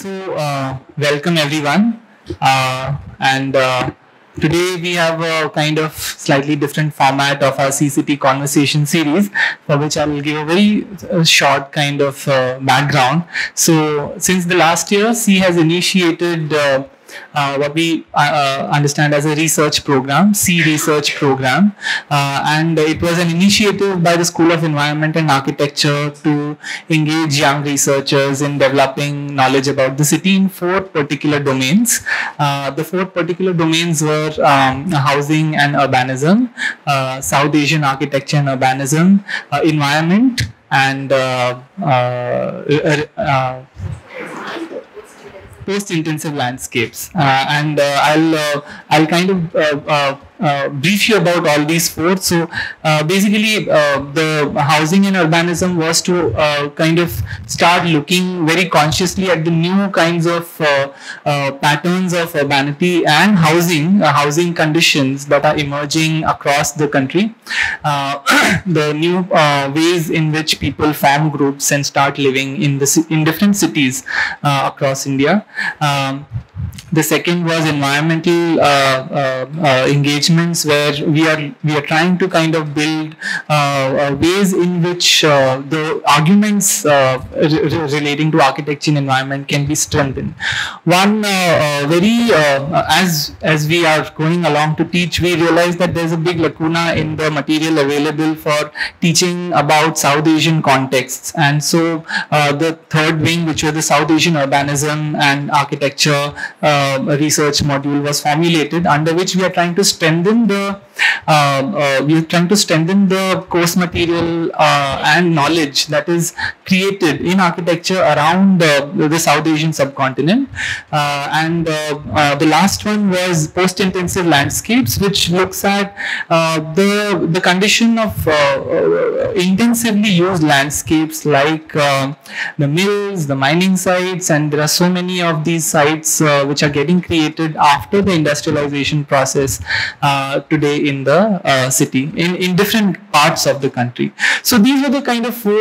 Welcome everyone. And today we have a kind of slightly different format of our CCT conversation series, for which I will give a very short kind of background. So, since the last year, C has initiated what we understand as a research program, C Research Program, and it was an initiative by the School of Environment and Architecture to engage young researchers in developing knowledge about the city in 4 particular domains. The 4 particular domains were housing and urbanism, South Asian architecture and urbanism, environment, and post-intensive landscapes, I'll kind of brief you about all these 4. So basically the housing and urbanism was to kind of start looking very consciously at the new kinds of patterns of urbanity and housing conditions that are emerging across the country, the new ways in which people form groups and start living in different cities across India. The second was environmental engagements, where we are trying to kind of build ways in which the arguments relating to architecture and environment can be strengthened. One as we are going along to teach, we realize that there's a big lacuna in the material available for teaching about South Asian contexts, and so the third wing, which was the South Asian urbanism and architecture research module, was formulated, under which we are trying to strengthen the course material and knowledge that is created in architecture around the South Asian subcontinent. The last one was post-intensive landscapes, which looks at the condition of intensively used landscapes like the mills, the mining sites, and there are so many of these sites which are getting created after the industrialization process today in the city, in different parts of the country. So these were the kind of 4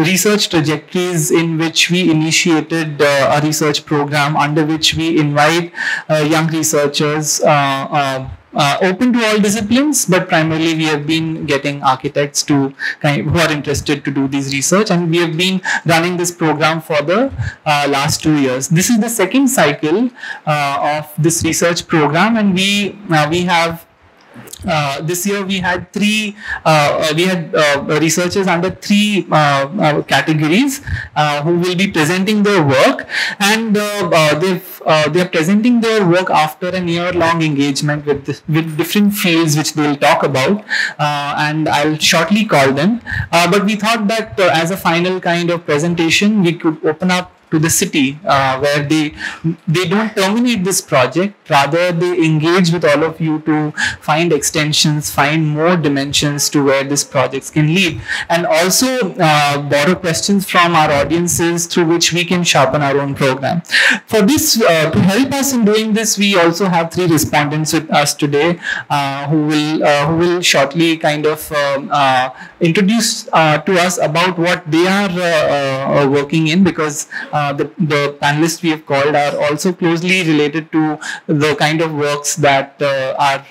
research trajectories in which we initiated a research program, under which we invite young researchers open to all disciplines, but primarily we have been getting architects who are interested to do this research, and we have been running this program for the last 2 years. This is the second cycle of this research program, and we have this year we had researchers under 3 categories who will be presenting their work, and they are presenting their work after a year-long engagement with different fields which they will talk about, and I'll shortly call them. But we thought that as a final kind of presentation, we could open up to the city, where they don't terminate this project, rather they engage with all of you to find extensions, find more dimensions to where this projects can lead, and also borrow questions from our audiences through which we can sharpen our own program. For this, to help us in doing this, we also have 3 respondents with us today who will shortly kind of introduce to us about what they are working in, because the panelists we have called are also closely related to the kind of works that our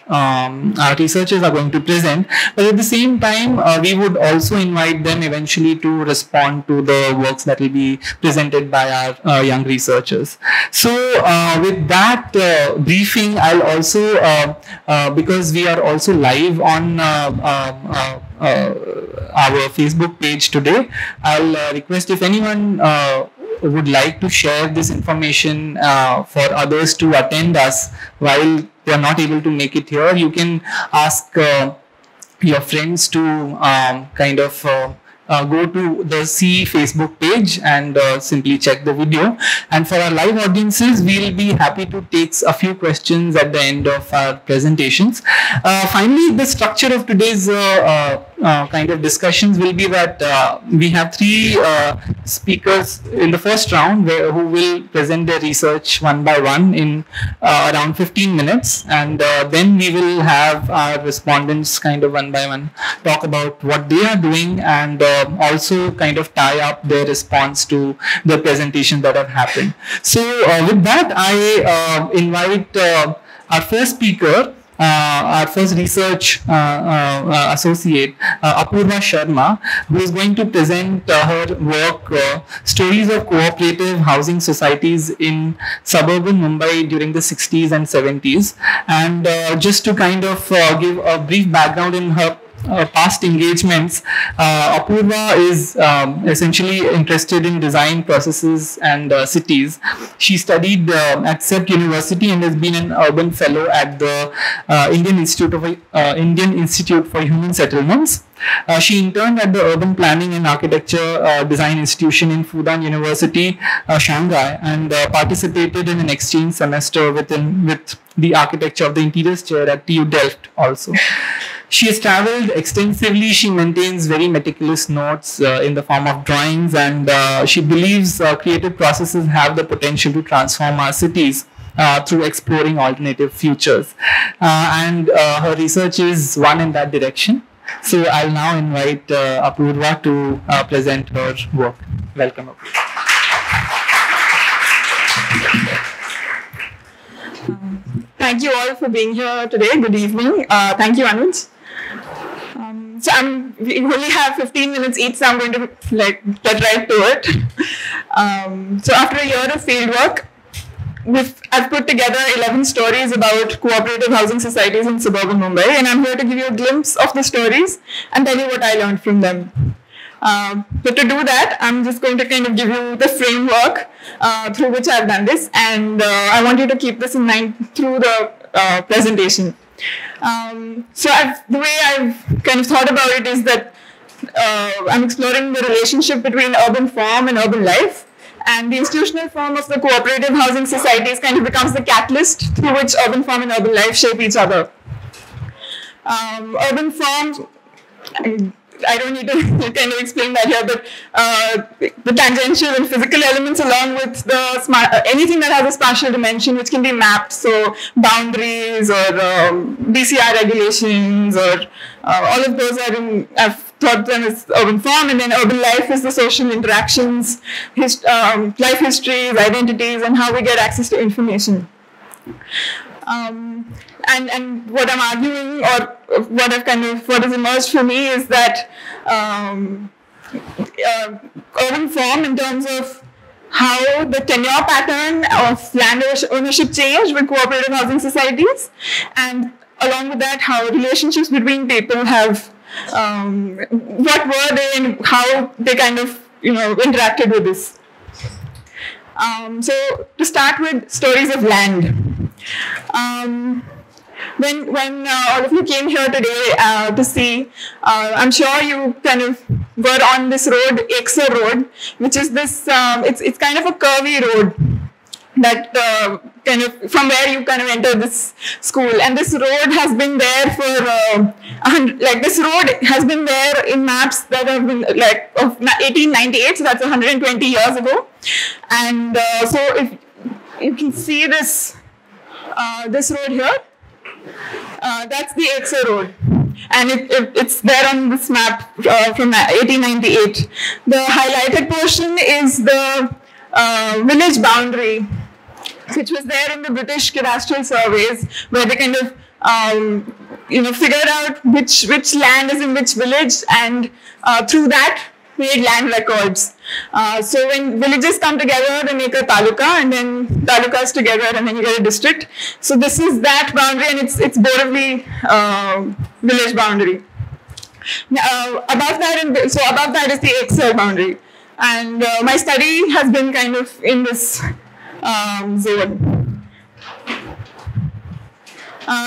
researchers are going to present. But at the same time, we would also invite them eventually to respond to the works that will be presented by our young researchers. So with that briefing, I'll also, because we are also live on our Facebook page today, I'll request if anyone would like to share this information for others to attend us while they are not able to make it here. You can ask your friends to kind of go to the C Facebook page and simply check the video. And for our live audiences, we'll be happy to take a few questions at the end of our presentations. Finally, the structure of today's kind of discussions will be that we have three speakers in the first round who will present their research one by one in around 15 minutes, and then we will have our respondents kind of one by one talk about what they are doing and also kind of tie up their response to the presentations that have happened. So with that, I invite our first speaker, our first research associate, Apoorva Sharma, who is going to present her work, Stories of Cooperative Housing Societies in Suburban Mumbai during the 60s and 70s. And just to kind of give a brief background in her past engagements, Apoorva is essentially interested in design processes and cities. She studied at CEP University and has been an urban fellow at the Indian Institute for Human Settlements. She interned at the Urban Planning and Architecture Design Institution in Fudan University, Shanghai, and participated in an exchange semester with the Architecture of the Interiors Chair at TU Delft also. She has traveled extensively. She maintains very meticulous notes in the form of drawings, and she believes creative processes have the potential to transform our cities through exploring alternative futures. And her research is one in that direction. So I'll now invite Apoorva to present her work. Welcome, Apoorva. Thank you all for being here today. Good evening. Thank you, Anuj. So we only have 15 minutes each, so I'm going to get right to it. So after a year of fieldwork, I've put together 11 stories about cooperative housing societies in suburban Mumbai, and I'm here to give you a glimpse of the stories and tell you what I learned from them. But to do that, I'm just going to kind of give you the framework through which I've done this, and I want you to keep this in mind through the presentation. So the way I've kind of thought about it is that I'm exploring the relationship between urban form and urban life, and the institutional form of the cooperative housing societies kind of becomes the catalyst through which urban form and urban life shape each other. Urban form, I don't need to kind of explain that here, but the tangential and physical elements along with the anything that has a spatial dimension which can be mapped, so boundaries or BCR regulations or all of those are I've thought them as urban form, and then urban life is the social interactions, life histories, identities, and how we get access to information. And what I'm arguing, or what has emerged for me, is that urban form, in terms of how the tenure pattern of land ownership changed with cooperative housing societies, and along with that, how relationships between people have, what were they and how they kind of interacted with this. So to start with, stories of land. When all of you came here today to see, I'm sure you kind of were on this road, Exer Road, which is this, it's kind of a curvy road that kind of, from where you kind of enter this school. And this road has been there for, this road has been there in maps that have been of 1898, so that's 120 years ago. And so if you can see this, this road here, that's the Exer Road, and it's there on this map from 1898. The highlighted portion is the village boundary, which was there in the British cadastral surveys, where they kind of figured out which land is in which village, and through that made land records. So when villages come together, they make a taluka, and then talukas together, and then you get a district. So this is that boundary, and it's Borivali village boundary. Above that is the Exer boundary, and my study has been kind of in this zone.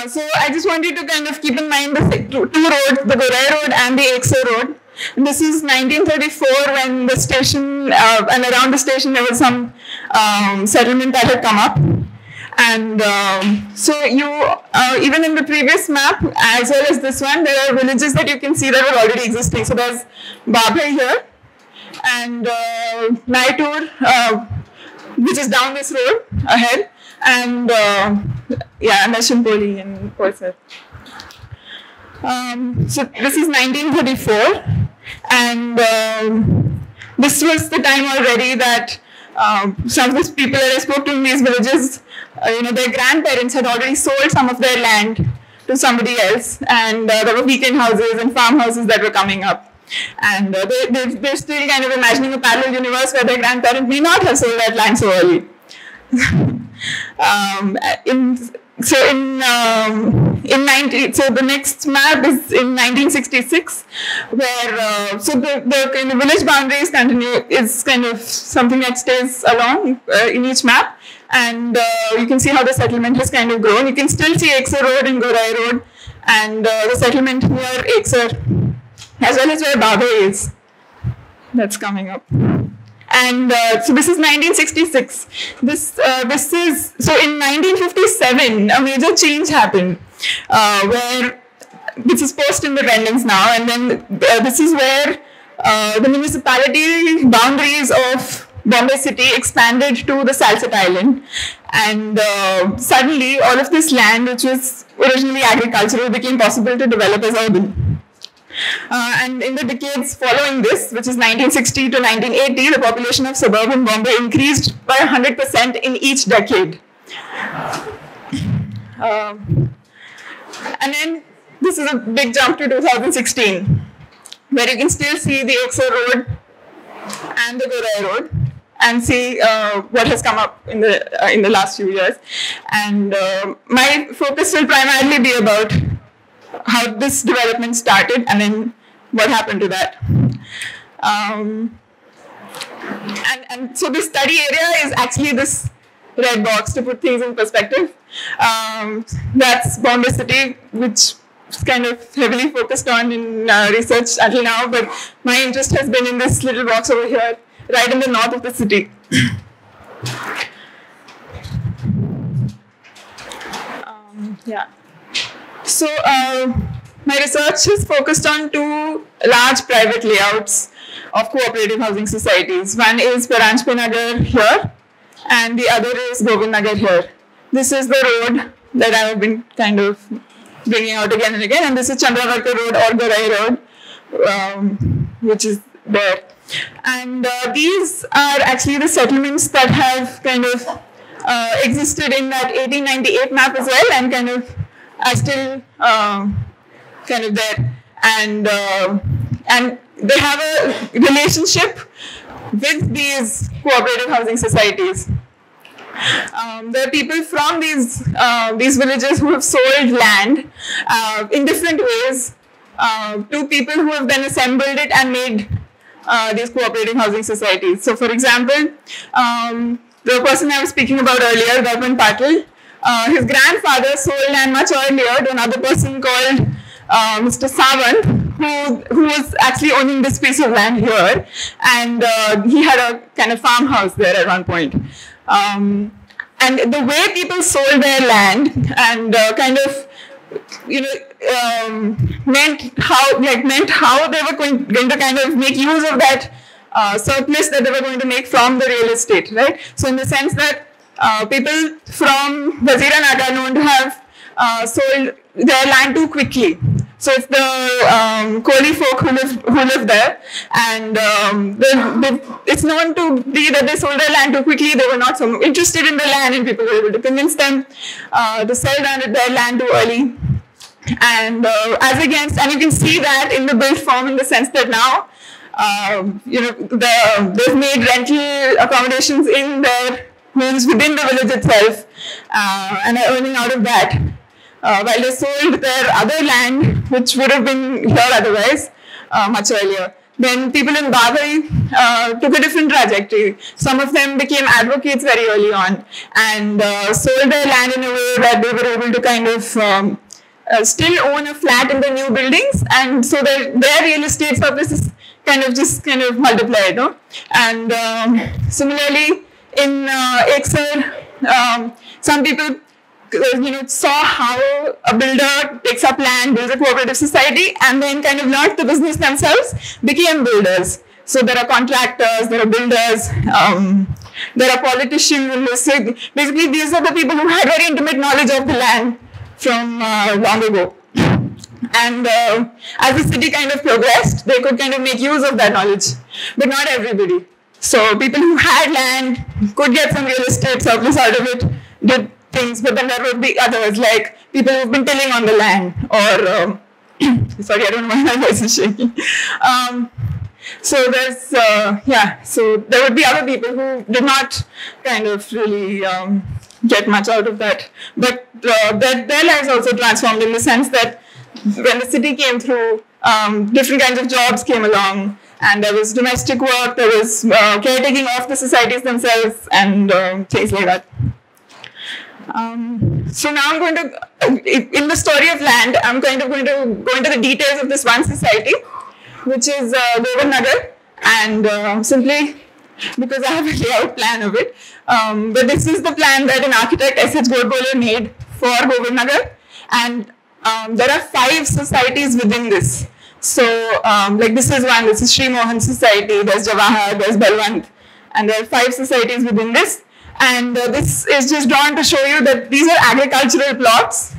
So I just want you to kind of keep in mind the two roads, the Gorai Road and the Exer Road. And this is 1934, when the station, and around the station there was some settlement that had come up. And so you, even in the previous map, as well as this one, there are villages that you can see that were already existing. So there's Babhai here, and Naitur, which is down this road ahead, and yeah, Nashimpoli and Korsar. So this is 1934, and this was the time already that some of these people that I spoke to in these villages, their grandparents had already sold some of their land to somebody else, and there were weekend houses and farmhouses that were coming up. And they're still kind of imagining a parallel universe where their grandparents may not have sold that land so early. So the next map is in 1966, where so the kind of village boundaries continue is kind of something that stays along in each map, and you can see how the settlement has kind of grown. You can still see Eksar Road and Gorai Road, and the settlement near Eksar, as well as where Babhe is. That's coming up. And so this is 1966. This is, so in 1957, a major change happened, where this is post-independence now, and then this is where the municipality boundaries of Bombay City expanded to the Salsette Island, and suddenly all of this land, which was originally agricultural, became possible to develop as urban. And in the decades following this, which is 1960 to 1980, the population of suburban Bombay increased by 100% in each decade. And then this is a big jump to 2016, where you can still see the Eksar Road and the Gorai Road, and see what has come up in the last few years. And my focus will primarily be about how this development started and then what happened to that. And so the study area is actually this red box, to put things in perspective. That's Bombay City, which is kind of heavily focused on in research until now, but my interest has been in this little box over here, right in the north of the city. Yeah. So my research is focused on two large private layouts of cooperative housing societies. One is Paranjpe Nagar here, and the other is Govind Nagar here. This is the road that I have been kind of bringing out again and again, and this is Chandravarka Road or Gorai Road, which is there. And these are actually the settlements that have kind of existed in that 1898 map as well, and kind of are still kind of there, and they have a relationship with these cooperative housing societies. There are people from these villages who have sold land in different ways to people who have then assembled it and made these cooperative housing societies. So, for example, the person I was speaking about earlier, Gautam Patil, his grandfather sold land much earlier to another person called Mr. Sawant, who was actually owning this piece of land here, and he had a kind of farmhouse there at one point. And the way people sold their land and kind of, meant how they were going to kind of make use of that surplus that they were going to make from the real estate, right? So in the sense that people from Wazira Nagar known to have sold their land too quickly. So it's the Koli folk who live there, and it's known to be that they sold their land too quickly. They were not so interested in the land, and people were able to convince them to sell their land too early. And as against, and you can see that in the built form in the sense that now, they've made rental accommodations in their homes within the village itself, and are earning out of that. While they sold their other land, which would have been here otherwise, much earlier. Then people in Babhai took a different trajectory. Some of them became advocates very early on and sold their land in a way that they were able to kind of still own a flat in the new buildings, and so their real estate surplus is kind of multiplied, no? And similarly in Eksar, some people saw how a builder takes up land, builds a cooperative society, and then kind of learned the business themselves, became builders. So there are contractors, there are builders, there are politicians in this. So basically, these are the people who had very intimate knowledge of the land from long ago. And as the city kind of progressed, they could kind of make use of that knowledge, but not everybody. So people who had land could get some real estate surplus out of it, did things, but then there would be others, like people who've been tilling on the land, or sorry, I don't know why my voice is shaking. So there's so there would be other people who did not kind of really get much out of that, but their lives also transformed in the sense that when the city came through, different kinds of jobs came along, and there was domestic work, there was caretaking of the societies themselves, and things like that. So now I'm going to, in the story of land, I'm kind of going to go into the details of this one society, which is Govardhan Nagar, and simply because I have a layout plan of it, but this is the plan that an architect, S.H. Godbole, made for Govardhan Nagar, and there are 5 societies within this. So, like this is one, this is Sri Mohan Society, there's Jawahar, there's Balwant, and there are 5 societies within this. And this is just drawn to show you that these are agricultural plots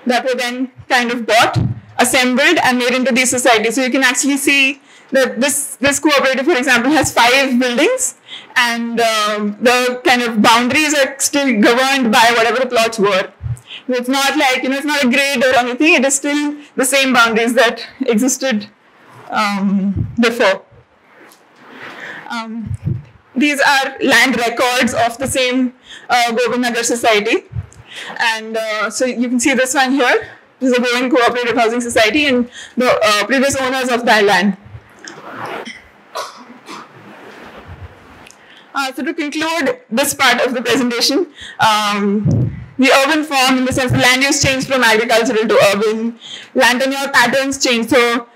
that were then kind of bought, assembled, and made into these societies. So you can actually see that this cooperative, for example, has 5 buildings, and the kind of boundaries are still governed by whatever the plots were. So it's not like, it's not a grade or anything, it is still the same boundaries that existed before. These are land records of the same Govardhan Nagar society. And so you can see this one here. This is a growing cooperative housing society and the previous owners of that land. So to conclude this part of the presentation, the urban form, in the sense the land use changed from agricultural to urban, land tenure patterns changed. So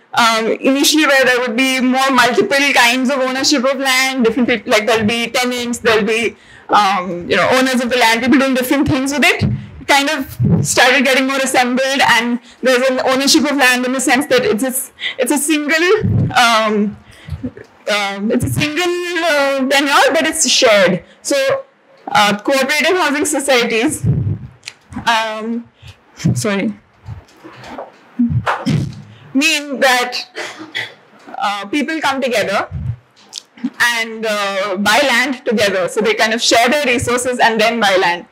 initially where there would be more multiple kinds of ownership of land, different people, like there'll be tenants, there'll be owners of the land, people doing different things with it, kind of started getting more assembled, and there's an ownership of land in the sense that it's a single tenure, but it's shared. So cooperative housing societies, mean that people come together and buy land together. So they kind of share their resources and then buy land.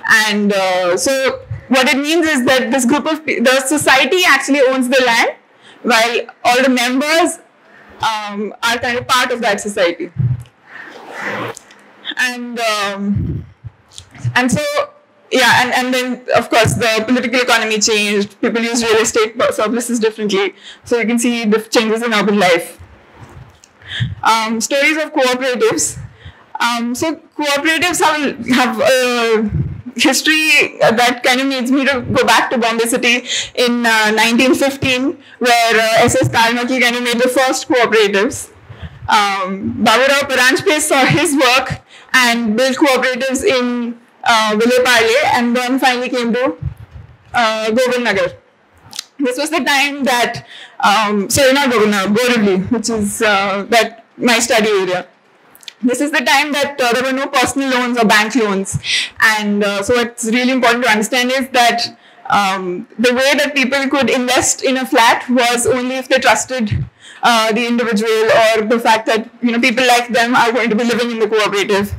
And so what it means is that this group of the society actually owns the land, while all the members are kind of part of that society. And so and then of course the political economy changed. People use real estate surpluses differently. So you can see the changes in urban life. Stories of cooperatives. So cooperatives have a history that kind of needs me to go back to Bombay City in 1915, where S.S. Karmaki kind of made the first cooperatives. Baburao Paranjpe saw his work and built cooperatives in Vileparle, and then finally came to Govardhan Nagar. This was the time that, sorry, not Govardhan Nagar, Borivali, which is that my study area. This is the time that there were no personal loans or bank loans, and so what's really important to understand is that the way that people could invest in a flat was only if they trusted the individual, or the fact that people like them are going to be living in the cooperative.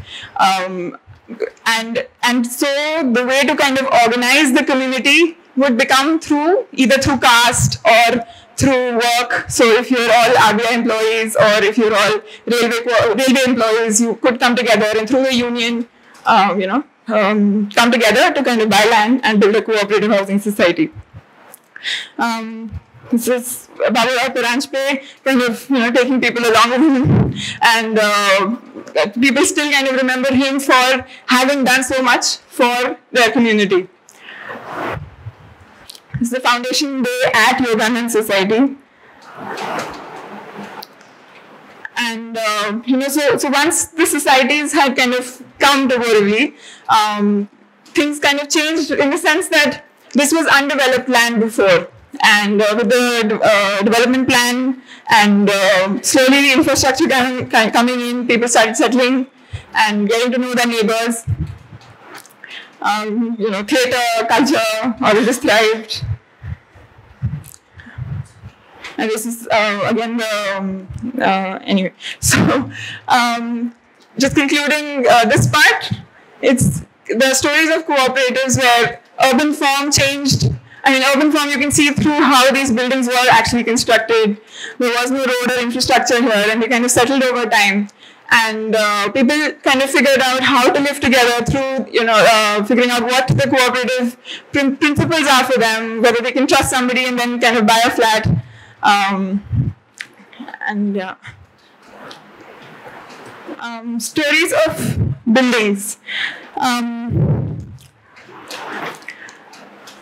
And so the way to kind of organize the community would become either through caste or through work. So if you're all RBI employees, or if you're all railway employees, you could come together and through the union, come together to kind of buy land and build a cooperative housing society. This is Baburao Paranjpe kind of taking people along with him, and people still kind of remember him for having done so much for their community. This is the foundation day at Yoganand Society. And so once the societies had kind of come to Borivali, things kind of changed in the sense that this was undeveloped land before. And with the development plan and slowly the infrastructure coming in, people started settling and getting to know their neighbors. Theatre, culture, all of this thrived. And this is again the anyway. So just concluding this part, it's the stories of cooperatives where urban form changed. I mean, urban form, you can see through how these buildings were actually constructed. There was no road or infrastructure here, and they kind of settled over time. And people kind of figured out how to live together through, figuring out what the cooperative principles are for them, whether they can trust somebody and then kind of buy a flat. Stories of buildings.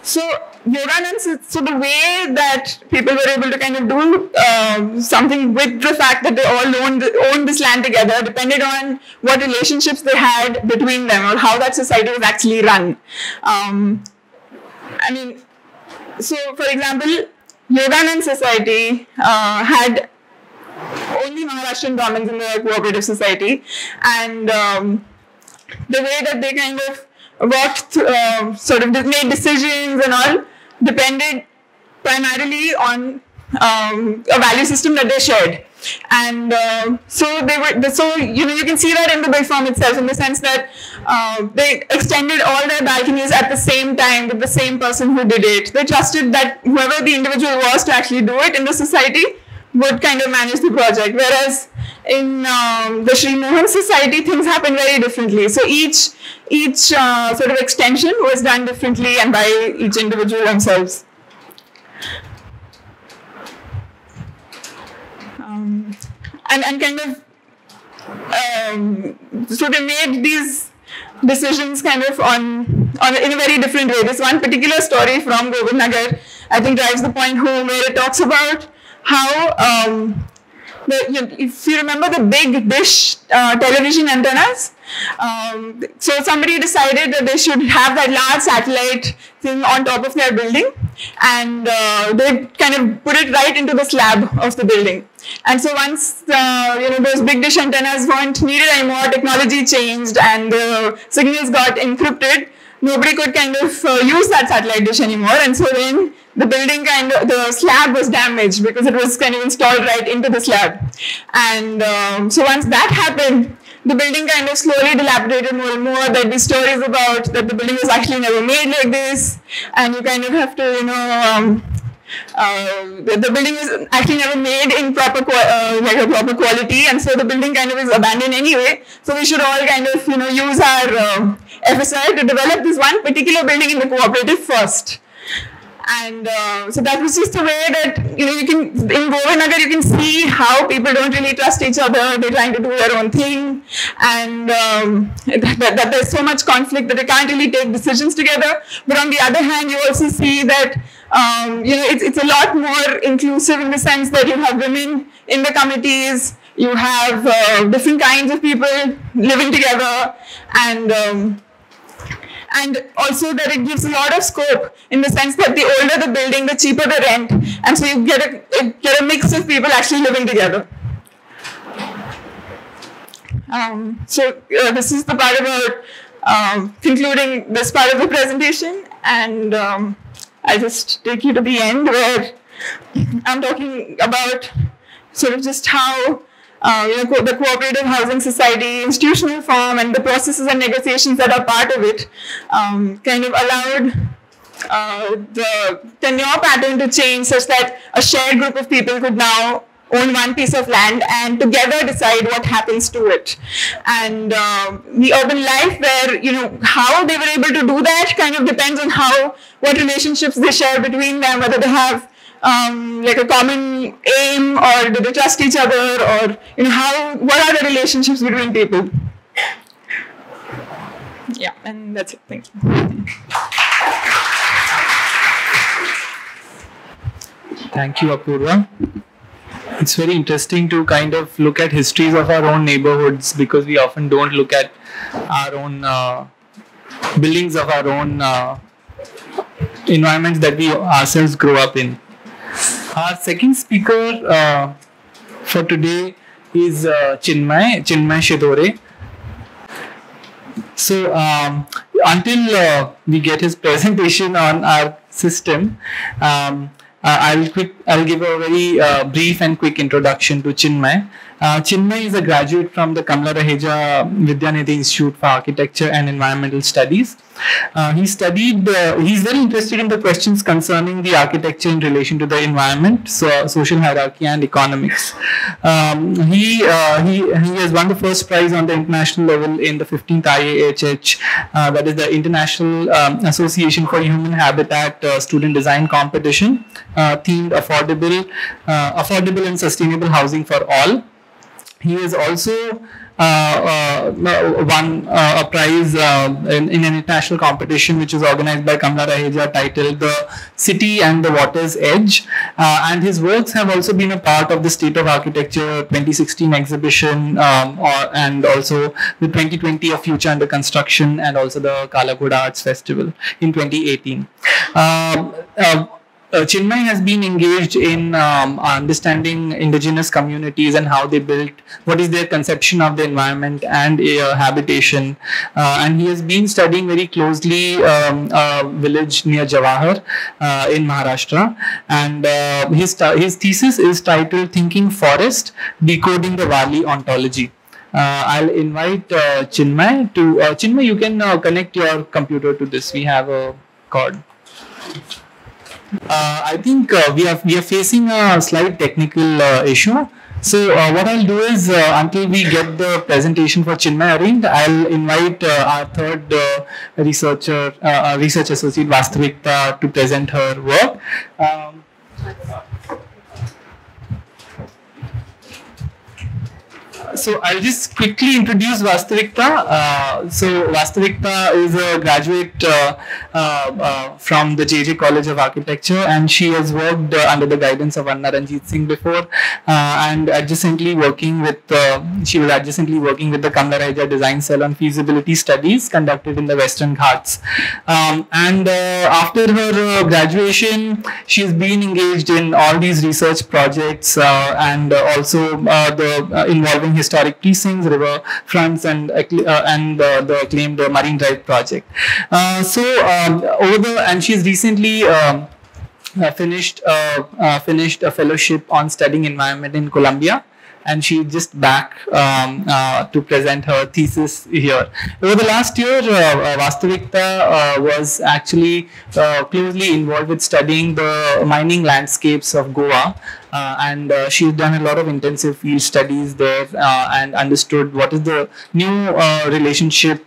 So the way that people were able to kind of do something with the fact that they all owned this land together depended on what relationships they had between them or how that society was actually run. So for example, Yoganand society had only Maharashtrian Brahmins in the cooperative society, and the way that they kind of worked, made decisions and all, depended primarily on a value system that they shared. And you can see that in the build form itself, in the sense that they extended all their balconies at the same time with the same person who did it. They trusted that whoever the individual was to actually do it in the society would kind of manage the project. Whereas in the Sri Mohan society, things happened very differently. So each sort of extension was done differently and by each individual themselves. So they made these decisions kind of in a very different way. This one particular story from Govindnagar, I think, drives the point home, where it talks about how if you remember the big dish television antennas, so somebody decided that they should have that large satellite thing on top of their building, and they kind of put it right into the slab of the building. And so once those big dish antennas weren't needed anymore, technology changed and the signals got encrypted, nobody could kind of use that satellite dish anymore, and so then the building the slab was damaged because it was kind of installed right into the slab. And so once that happened, the building kind of slowly dilapidated more and more. There'd be stories about that the building was actually never made like this, and you kind of have to, the building was actually never made in proper quality, and so the building kind of is abandoned anyway. So we should all kind of use our FSI to develop this one particular building in the cooperative first. And so that was just a way that you can, in Govindnagar, you can see how people don't really trust each other. They're trying to do their own thing, and that there's so much conflict that they can't really take decisions together. But on the other hand, you also see that it's a lot more inclusive, in the sense that you have women in the committees, you have different kinds of people living together, and also that it gives a lot of scope, in the sense that the older the building, the cheaper the rent, and so you get a mix of people actually living together. This is the part about concluding this part of the presentation, and I just take you to the end, where I'm talking about sort of just how the cooperative housing society, institutional form, and the processes and negotiations that are part of it kind of allowed the tenure pattern to change, such that a shared group of people could now own one piece of land and together decide what happens to it. And the urban life, where how they were able to do that kind of depends on what relationships they share between them, whether they have a common aim, or do they trust each other, or what are the relationships between people. Yeah, and that's it. Thank you. Thank you, Apoorva. It's very interesting to kind of look at histories of our own neighborhoods, because we often don't look at our own buildings of our own environments that we ourselves grow up in. Our second speaker for today is Chinmay Shidhore. So until we get his presentation on our system, I'll give a very brief and quick introduction to Chinmay. Chinmay is a graduate from the Kamla Raheja Vidyanidhi Institute for Architecture and Environmental Studies. He's very interested in the questions concerning the architecture in relation to the environment, so social hierarchy and economics. He has won the first prize on the international level in the 15th IAHH, that is the International Association for Human Habitat Student Design Competition, themed affordable and sustainable housing for all. He has also won a prize in an international competition which is organized by Kamla Raheja, titled The City and the Water's Edge, and his works have also been a part of the State of Architecture 2016 exhibition, and also the 2020 of Future Under Construction, and also the Kalagoda Arts Festival in 2018. Chinmay has been engaged in understanding indigenous communities and how they built, what is their conception of the environment and habitation, and he has been studying very closely a village near Jawahar in Maharashtra, and his thesis is titled Thinking Forest, Decoding the Warli Ontology. I'll invite Chinmay to, Chinmay, you can connect your computer to this. We have a cord. I think we are facing a slight technical issue. So what I'll do is, until we get the presentation for Chinmay arranged, I'll invite our third research associate, Vastavikta, to present her work. So I'll just quickly introduce Vastavikta. So Vastavikta is a graduate from the JJ College of Architecture, and she has worked under the guidance of Anna Ranjit Singh before, and adjacently working with the Kamla Raheja Design Cell on feasibility studies conducted in the Western Ghats. And after her graduation, she's been engaged in all these research projects, and also involving historic precincts, river fronts, and the acclaimed Marine Drive project. And she's recently finished a fellowship on studying environment in Colombia, and she just back to present her thesis here. Over the last year, Vastavikta was actually closely involved with studying the mining landscapes of Goa, and she's done a lot of intensive field studies there, and understood what is the new relationship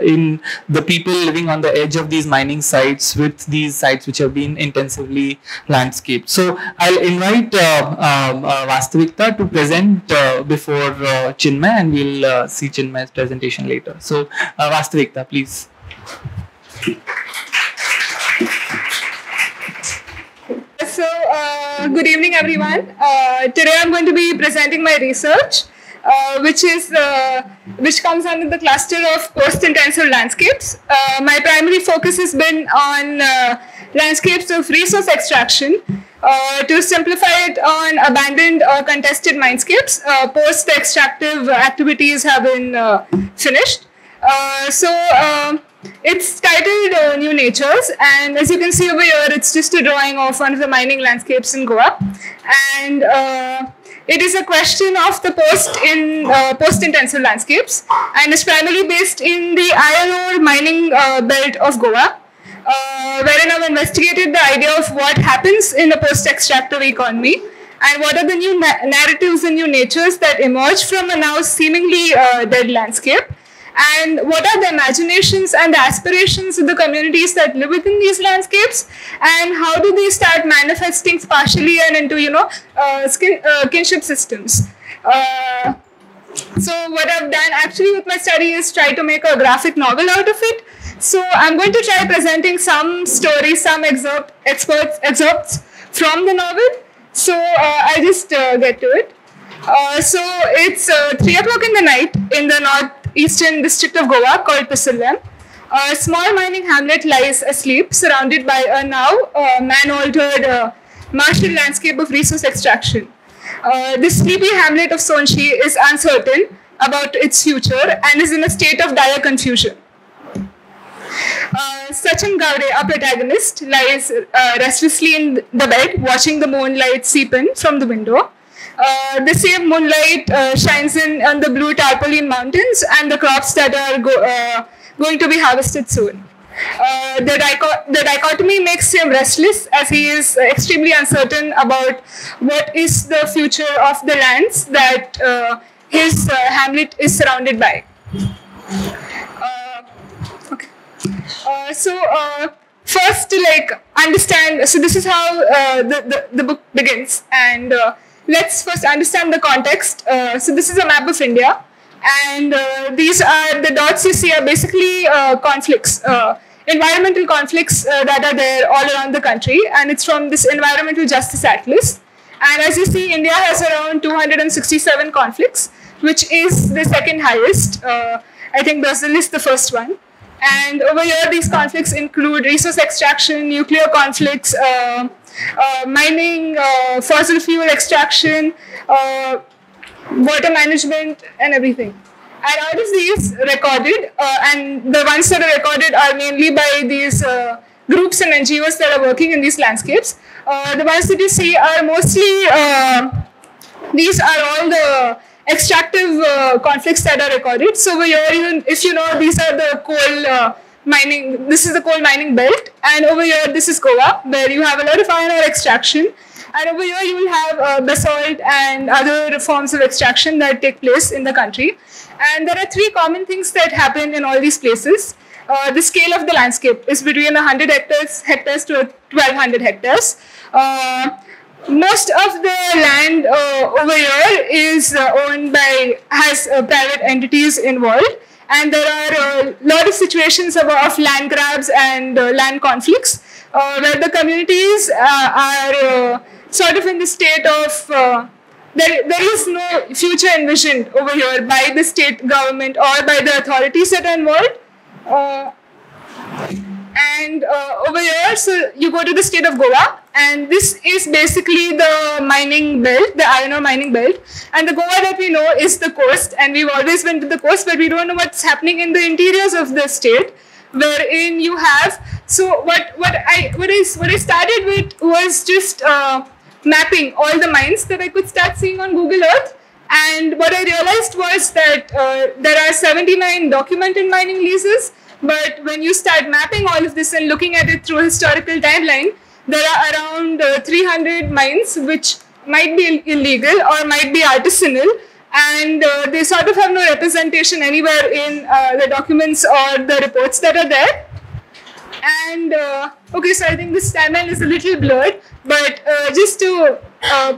in the people living on the edge of these mining sites with these sites which have been intensively landscaped. So I'll invite Vastavikta to present before Chinmay, and we'll see Chinmay's presentation later. So Vastavikta, please. So, good evening, everyone. Today I'm going to be presenting my research, which comes under the cluster of post-intensive landscapes. My primary focus has been on landscapes of resource extraction. To simplify it, on abandoned or contested minescapes. Post-extractive activities have been finished. It's titled New Natures, and as you can see over here, it's just a drawing of one of the mining landscapes in Goa, and it is a question of the post-intensive landscapes, and it's primarily based in the iron ore mining belt of Goa, wherein I've investigated the idea of what happens in a post-extractive economy, and what are the new narratives and new natures that emerge from a now seemingly dead landscape. And what are the imaginations and the aspirations of the communities that live within these landscapes, and how do they start manifesting partially and into, kinship systems. So what I've done actually with my study is try to make a graphic novel out of it. So I'm going to try presenting some stories, some excerpts from the novel. So I just get to it. So it's 3 o'clock in the night in the northeastern district of Goa called Pisillem. A small mining hamlet lies asleep, surrounded by a now man-altered martial landscape of resource extraction. This sleepy hamlet of Sonshi is uncertain about its future and is in a state of dire confusion. Sachin Gowde, our protagonist, lies restlessly in the bed, watching the moonlight seep in from the window. The same moonlight shines in on the blue tarpaulin mountains and the crops that are going to be harvested soon. The dichotomy makes him restless, as he is extremely uncertain about what is the future of the lands that his hamlet is surrounded by. First, to understand, so this is how the book begins, and let's first understand the context. So this is a map of India, and these are the dots you see are basically conflicts, environmental conflicts that are there all around the country, and it's from this Environmental Justice Atlas. And as you see, India has around 267 conflicts, which is the second highest. I think Brazil is the first one. And over here, these conflicts include resource extraction, nuclear conflicts, mining, fossil fuel extraction, water management, and everything. And out of these recorded, and the ones that are recorded are mainly by these groups and NGOs that are working in these landscapes. The ones that you see are mostly, these are all the extractive conflicts that are recorded. So over here, even if you know, these are the coal mining, this is the coal mining belt, and over here, this is Goa, where you have a lot of iron ore extraction. And over here, you will have basalt and other forms of extraction that take place in the country. And there are three common things that happen in all these places. The scale of the landscape is between 100 hectares to 1200 hectares. Most of the land over here is owned by, has private entities involved, and there are a lot of situations of land grabs and land conflicts where the communities are sort of in the state of, there is no future envisioned over here by the state government or by the authorities that are involved. And over here, so you go to the state of Goa, and this is basically the mining belt, the iron ore mining belt. And the Goa that we know is the coast, and we've always been to the coast, but we don't know what's happening in the interiors of the state, wherein you have. So what I started with was just mapping all the mines that I could start seeing on Google Earth. And what I realized was that there are 79 documented mining leases. But when you start mapping all of this and looking at it through a historical timeline, there are around 300 mines which might be illegal or might be artisanal, and they sort of have no representation anywhere in the documents or the reports that are there. And okay, so I think this timeline is a little blurred, but just to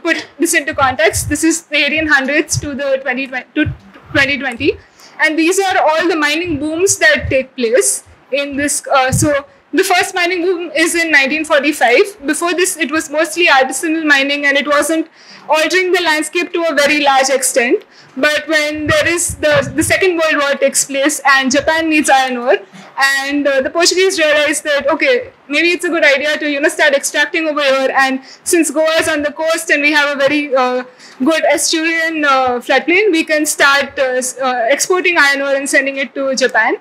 put this into context, this is the 1800s to the 2020. And these are all the mining booms that take place in this. So the first mining boom is in 1945. Before this, it was mostly artisanal mining, and it wasn't altering the landscape to a very large extent. But when there is the Second World War takes place and Japan needs iron ore, and the Portuguese realized that, okay, maybe it's a good idea to start extracting over here. And since Goa is on the coast and we have a very good estuarine floodplain, we can start exporting iron ore and sending it to Japan.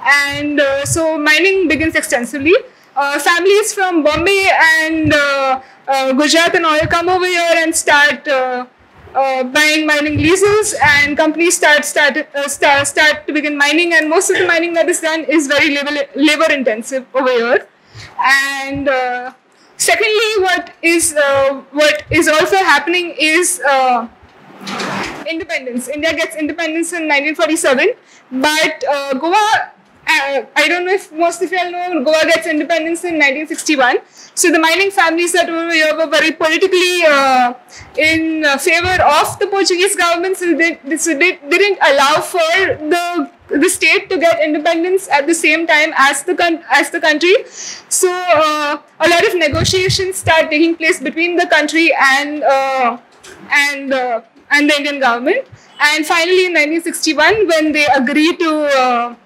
And so mining begins extensively. Families from Bombay and Gujarat and all come over here and start buying mining leases, and companies start to begin mining, and most of the mining that is done is very labor intensive over here. And secondly, what is also happening is independence. India gets independence in 1947, but Goa, I don't know if most of you all know, Goa gets independence in 1961. So the mining families that were here were very politically in favor of the Portuguese government, so they didn't allow for the state to get independence at the same time as the country. So a lot of negotiations start taking place between the country and the Indian government. And finally, in 1961, when they agree to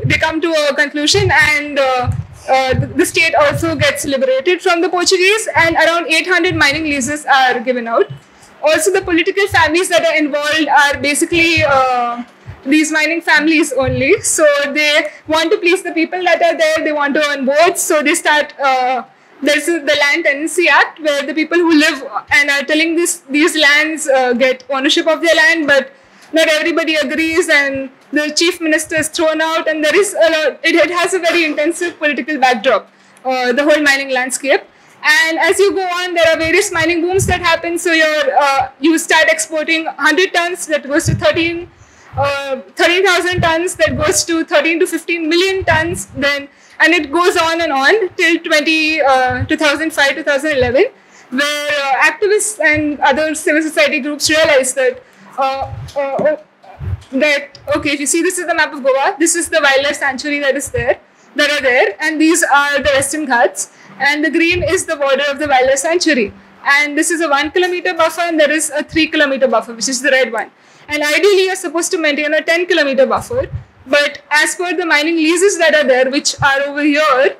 they come to a conclusion, and the state also gets liberated from the Portuguese, and around 800 mining leases are given out. Also, the political families that are involved are basically these mining families only. So they want to please the people that are there. They want to earn votes. So they start. There's the Land Tenancy Act, where the people who live and are telling these lands get ownership of their land, but not everybody agrees, and the chief minister is thrown out, and there is a lot, it has a very intensive political backdrop, the whole mining landscape. And as you go on, there are various mining booms that happen. So you start exporting 100 tons, that goes to 13,000 tons, that goes to 13 to 15 million tons, then, and it goes on till 2005, 2011, where activists and other civil society groups realize that okay, if you see, this is the map of Goa, this is the wildlife sanctuary that are there, and these are the Western Ghats, and the green is the border of the wildlife sanctuary, and this is a 1 kilometer buffer, and there is a 3 kilometer buffer, which is the red one, and ideally you're supposed to maintain a 10 kilometer buffer, but as per the mining leases that are there, which are over here,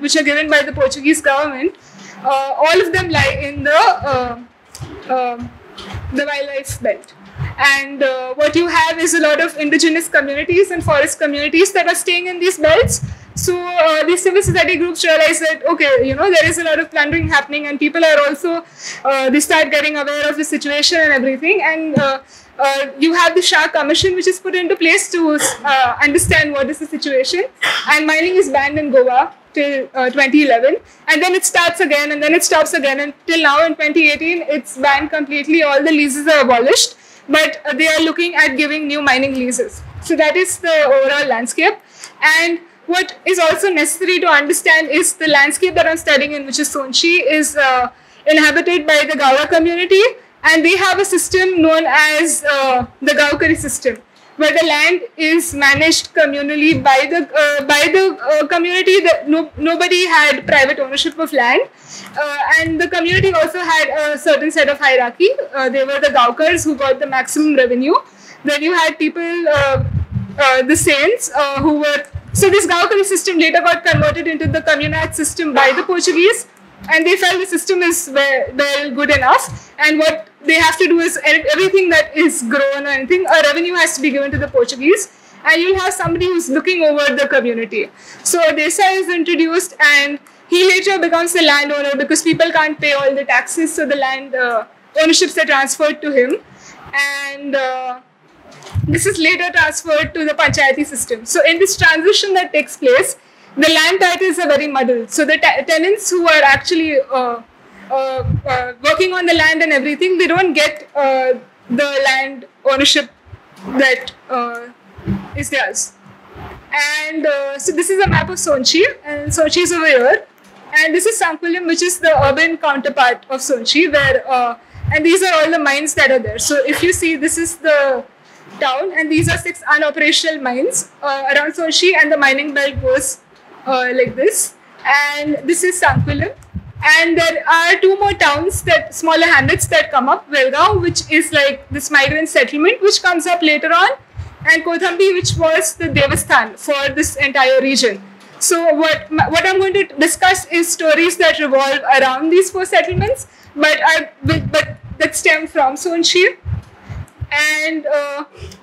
which are given by the Portuguese government, all of them lie in the wildlife belt. And what you have is a lot of indigenous communities and forest communities that are staying in these belts. So these civil society groups realize that, okay, there is a lot of plundering happening, and people are also, they start getting aware of the situation and everything. And you have the Shah Commission, which is put into place to understand what is the situation. And mining is banned in Goa till 2011, and then it starts again, and then it stops again, and till now in 2018 it's banned completely. All the leases are abolished, but they are looking at giving new mining leases. So that is the overall landscape. And what is also necessary to understand is the landscape that I'm studying in, which is Sonchi, is inhabited by the Gaura community, and they have a system known as the Gaukari system, where the land is managed communally by the community. Nobody had private ownership of land, and the community also had a certain set of hierarchy. They were the Gaukars who got the maximum revenue. Then you had people, the saints, who were. So this Gaukari system later got converted into the communal system by the Portuguese, and they felt the system is well good enough, and what they have to do is everything that is grown or anything, a revenue has to be given to the Portuguese, and you'll have somebody who's looking over the community. So Desa is introduced, and he later becomes the landowner because people can't pay all the taxes, so the land ownerships are transferred to him, and this is later transferred to the Panchayati system. So in this transition that takes place, the land titles are very muddled. So the tenants who are actually working on the land and everything, they don't get the land ownership that is theirs. And so this is a map of Sonchi, and Sonchi is over here. And this is Sankulam, which is the urban counterpart of Sonchi, where and these are all the mines that are there. So if you see, this is the town, and these are 6 unoperational mines around Sonchi, and the mining belt goes like this. And this is Sankulam. And there are 2 more towns, smaller hamlets that come up, Velgaon, which is like this migrant settlement, which comes up later on, and Kothambi, which was the Devasthan for this entire region. So what I'm going to discuss is stories that revolve around these 4 settlements, but that stem from Sonchi. And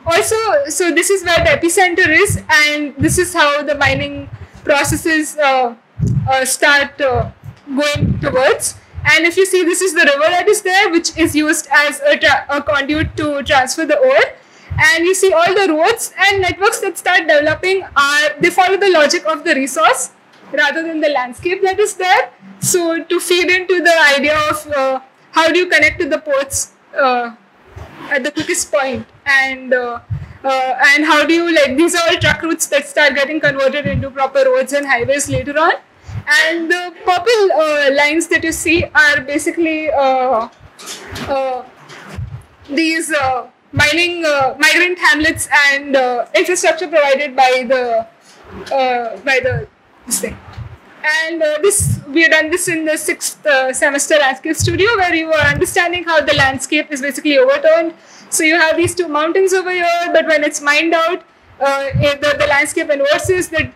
also, so this is where the epicenter is, and this is how the mining processes start going towards. And if you see, this is the river that is there, which is used as a conduit to transfer the ore. And you see all the roads and networks that start developing they follow the logic of the resource rather than the landscape that is there. So to feed into the idea of how do you connect to the ports at the quickest point, and how do you, these are all truck routes that start getting converted into proper roads and highways later on. And the purple lines that you see are basically these migrant hamlets and infrastructure provided by this thing. And we have done this in the 6th semester landscape studio, where you are understanding how the landscape is basically overturned. So you have these 2 mountains over here, but when it's mined out, the landscape inverses. The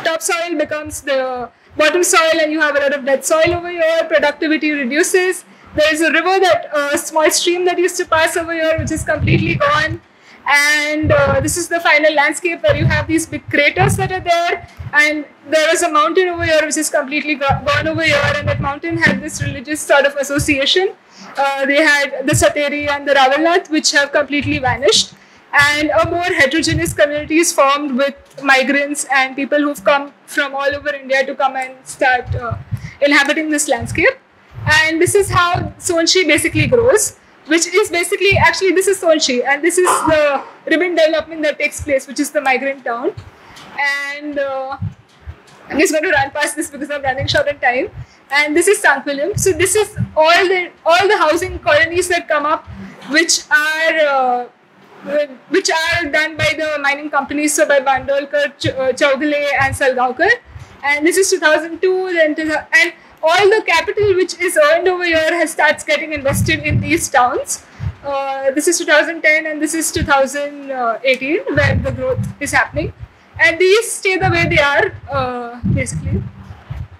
topsoil becomes the bottom soil, and you have a lot of dead soil over here. Productivity reduces. There is a river a small stream that used to pass over here, which is completely gone. And this is the final landscape where you have these big craters that are there, and there is a mountain over here which is completely gone over here, and that mountain had this religious sort of association. They had the Sateri and the Ravalnath, which have completely vanished, and a more heterogeneous community is formed with migrants and people who've come from all over India to come and start inhabiting this landscape. And this is how Sonchi basically grows, which is basically, actually this is Sonchi, and this is the ribbon development that takes place, which is the migrant town. And I'm just going to run past this because I'm running short on time. And this is Sankulam. So this is all the housing colonies that come up, which are done by the mining companies, so by Bandolkar, Chaugale and Salgaonkar. And this is 2002, and all the capital which is earned over here starts getting invested in these towns. This is 2010 and this is 2018 where the growth is happening. And these stay the way they are, basically.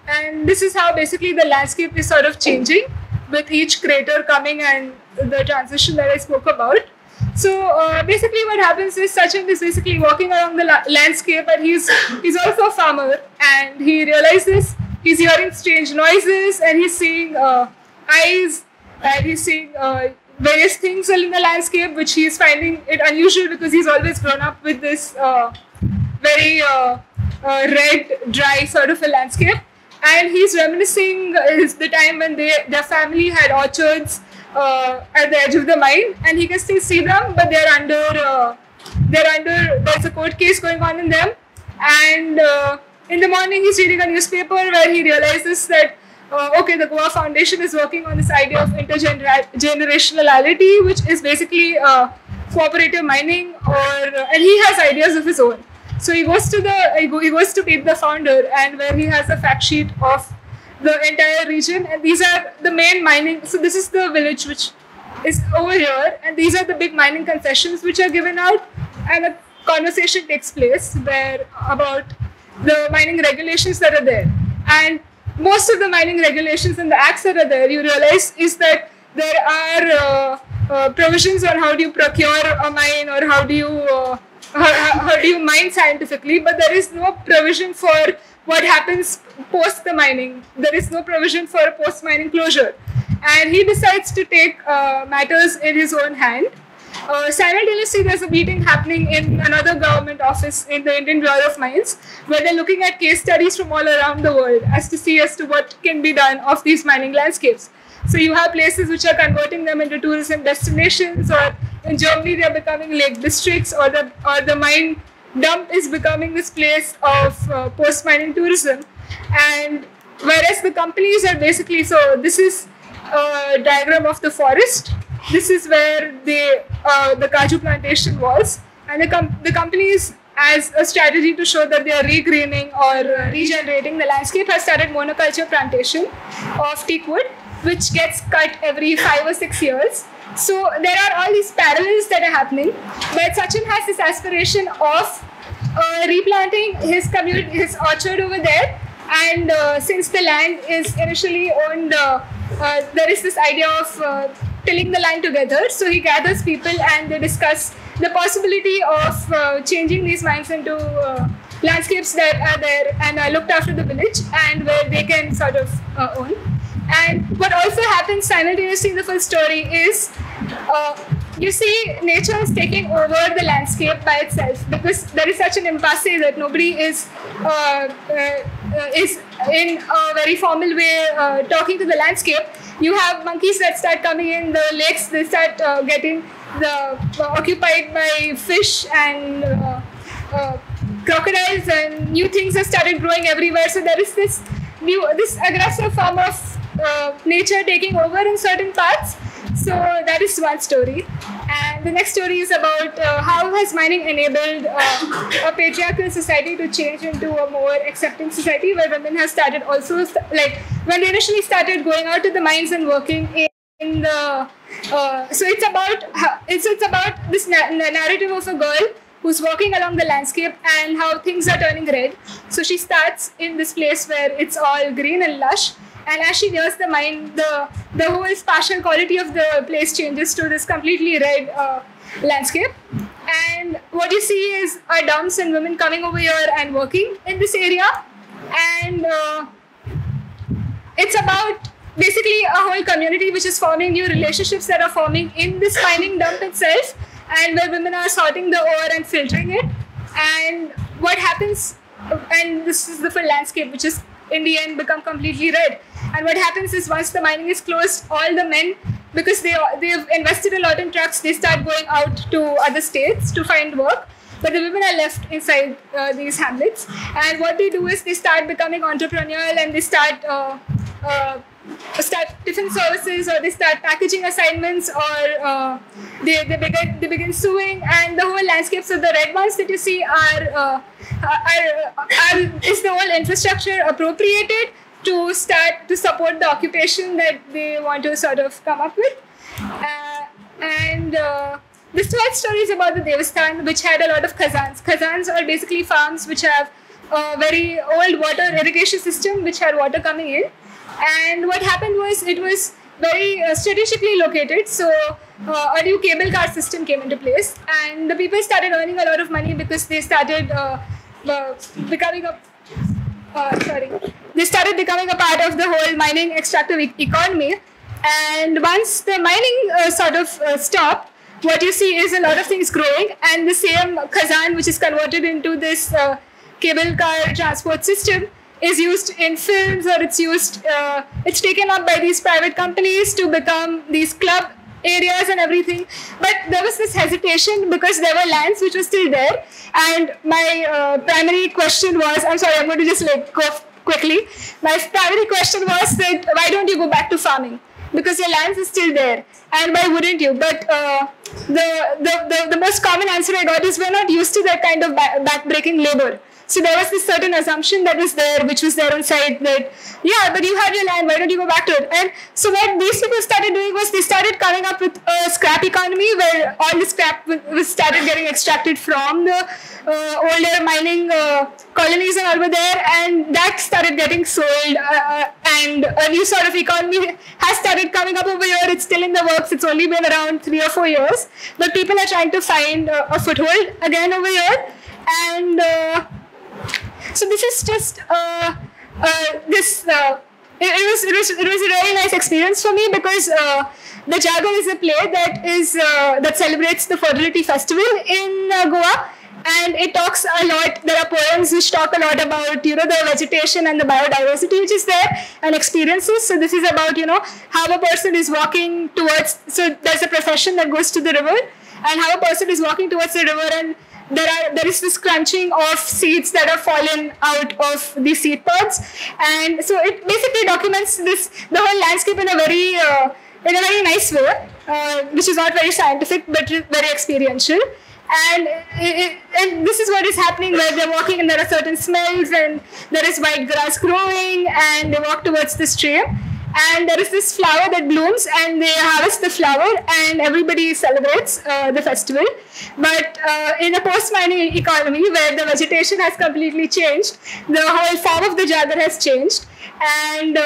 And this is how basically the landscape is sort of changing with each crater coming and the transition that I spoke about. So basically what happens is Sachin is basically walking along the landscape, and he's also a farmer, and he realizes he's hearing strange noises, and he's seeing eyes, and he's seeing various things in the landscape, which he's finding it unusual because he's always grown up with this very red, dry sort of a landscape. And he's reminiscing the time when their family had orchards at the edge of the mine, and he can still see them, but they're under. There's a court case going on in them, and in the morning he's reading a newspaper where he realizes that okay, the Goa Foundation is working on this idea of intergenerationality, which is basically cooperative mining, and he has ideas of his own. So he goes to meet the founder, and where he has a fact sheet of the entire region, and these are the main mining. So this is the village which is over here, and these are the big mining concessions which are given out, and a conversation takes place where about the mining regulations that are there. And most of the mining regulations and the acts that are there, you realize, is that there are provisions on how do you procure a mine, or how do you mine scientifically, but there is no provision for what happens post the mining. There is no provision for a post-mining closure. And he decides to take matters in his own hand. Simultaneously, there's a meeting happening in another government office in the Indian Bureau of Mines, where they're looking at case studies from all around the world as to what can be done of these mining landscapes. So you have places which are converting them into tourism destinations, or in Germany they're becoming lake districts, or the mine dump is becoming this place of post-mining tourism. And whereas the companies are basically, so this is a diagram of the forest. This is where the Kaju plantation was, and the companies, as a strategy to show that they are regreening or regenerating the landscape, has started monoculture plantation of teak wood, which gets cut every 5 or 6 years. So there are all these parallels that are happening, but Sachin has this aspiration of replanting his community, his orchard over there. And since the land is initially owned, there is this idea of tilling the land together. So he gathers people and they discuss the possibility of changing these mines into landscapes that are there and are looked after the village, and where they can sort of own. And what also happens simultaneously in the full story is, you see, nature is taking over the landscape by itself, because there is such an impasse that nobody is in a very formal way talking to the landscape. You have monkeys that start coming in, the lakes, they start getting occupied by fish and crocodiles, and new things have started growing everywhere. So there is this aggressive form of nature taking over in certain parts. So that is one story. And the next story is about how has mining enabled a patriarchal society to change into a more accepting society, where women have started also, like when they initially started going out to the mines and working in the, so it's about this narrative of a girl who's walking along the landscape and how things are turning red. So she starts in this place where it's all green and lush, and as she nears the mine, the whole spatial quality of the place changes to this completely red landscape. And what you see is dumps and women coming over here and working in this area. And it's about basically a whole community which is forming, new relationships that are forming in this mining dump itself, and where women are sorting the ore and filtering it. And what happens, and this is the full landscape, which is in the end become completely red. And what happens is, once the mining is closed, all the men, because they've invested a lot in trucks, they start going out to other states to find work. But the women are left inside these hamlets. And what they do is they start becoming entrepreneurial, and they start different services, or they start packaging assignments, or they begin sewing, and the whole landscape. So the red ones that you see is the whole infrastructure appropriated to start to support the occupation that they want to sort of come up with. This third story is about the Devasthan, which had a lot of khazans. Khazans are basically farms which have a very old water irrigation system which had water coming in. And what happened was, it was very strategically located, so a new cable car system came into place, and the people started earning a lot of money because they started becoming a part of the whole mining extractive economy. And once the mining stopped, what you see is a lot of things growing, and the same khazan, which is converted into this cable car transport system, is used in films, or it's taken up by these private companies to become these club areas and everything. But there was this hesitation because there were lands which were still there. And my primary question was, I'm sorry, I'm going to just go quickly. My primary question was that, why don't you go back to farming? Because your lands is still there, and why wouldn't you? But the most common answer I got is, we're not used to that kind of back-breaking labor. So there was this certain assumption that was there, which was there on site, that, yeah, but you had your land, why don't you go back to it? And so what these people started doing was, they started coming up with a scrap economy, where all the scrap was started getting extracted from the older mining colonies and over there, and that started getting sold, and a new sort of economy has started coming up over here. It's still in the works. It's only been around 3 or 4 years, but people are trying to find a foothold again over here. And so this is just it was a really nice experience for me, because the Jagar is a play that celebrates the fertility festival in Goa, and it talks a lot. There are poems which talk a lot about the vegetation and the biodiversity which is there, and experiences. So this is about how a person is walking towards. So there's a procession that goes to the river, and how a person is walking towards the river, and there is this crunching of seeds that are fallen out of the seed pods. And so it basically documents the whole landscape in a very nice way, which is not very scientific but very experiential. And this is what is happening, where they're walking and there are certain smells, and there is white grass growing, and they walk towards the stream. And there is this flower that blooms, and they harvest the flower, and everybody celebrates the festival. But in a post-mining economy, where the vegetation has completely changed, the whole form of the Jagar has changed. And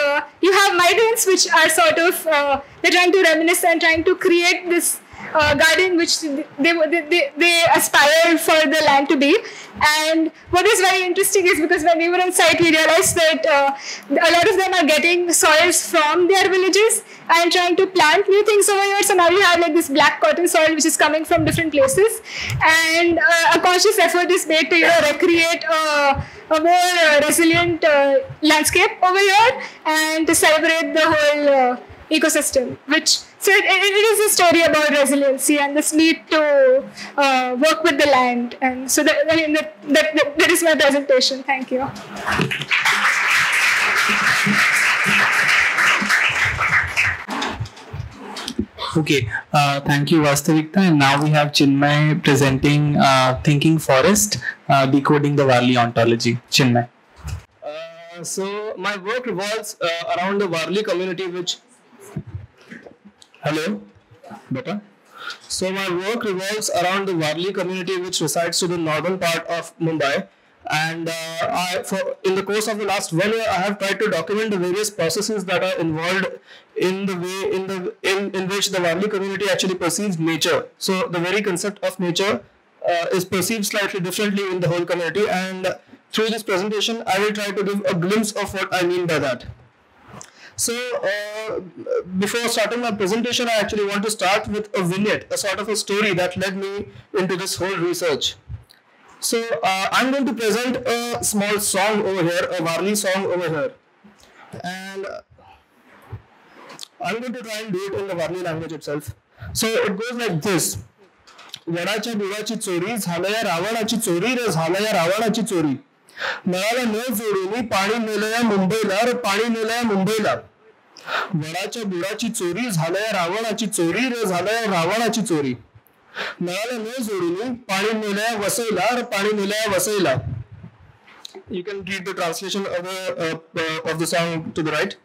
you have migrants which are sort of, they're trying to reminisce and trying to create this garden which they aspire for the land to be. And what is very interesting is, because when we were on site, we realized that a lot of them are getting soils from their villages and trying to plant new things over here. So now you have like this black cotton soil which is coming from different places, and a conscious effort is made to recreate a more resilient landscape over here, and to celebrate the whole ecosystem, so it is a story about resiliency and this need to work with the land. And so that is my presentation. Thank you. Okay, thank you, Vastavikta. And now we have Chinmay presenting Thinking Forest, Decoding the Warli Ontology. Chinmay. So my work revolves around the Warli community, which... Hello? Better? So my work revolves around the Warli community, which resides to the northern part of Mumbai. And in the course of the last 1 year, I have tried to document the various processes that are involved in the way in which the Warli community actually perceives nature. So the very concept of nature is perceived slightly differently in the whole community. And through this presentation, I will try to give a glimpse of what I mean by that. So, before starting my presentation, I actually want to start with a vignette, a sort of a story that led me into this whole research. So, I'm going to present a small song over here, a Warli song over here. And I'm going to try and do it in the Warli language itself. So, it goes like this. वडाच्या बुडाची चोरी झालया रावणाची चोरी रे झालया रावणाची चोरी नळाला न जोडून पाणी नेलया मुंबईला रे पाणी नेलया मुंबईला वडाच्या बुडाची चोरी झालया रावणाची चोरी रे झालया रावणाची चोरी नळाला न जोडून पाणी नेलया वसईला रे पाणी नेलया वसईला. You can read the translation of the song to the right.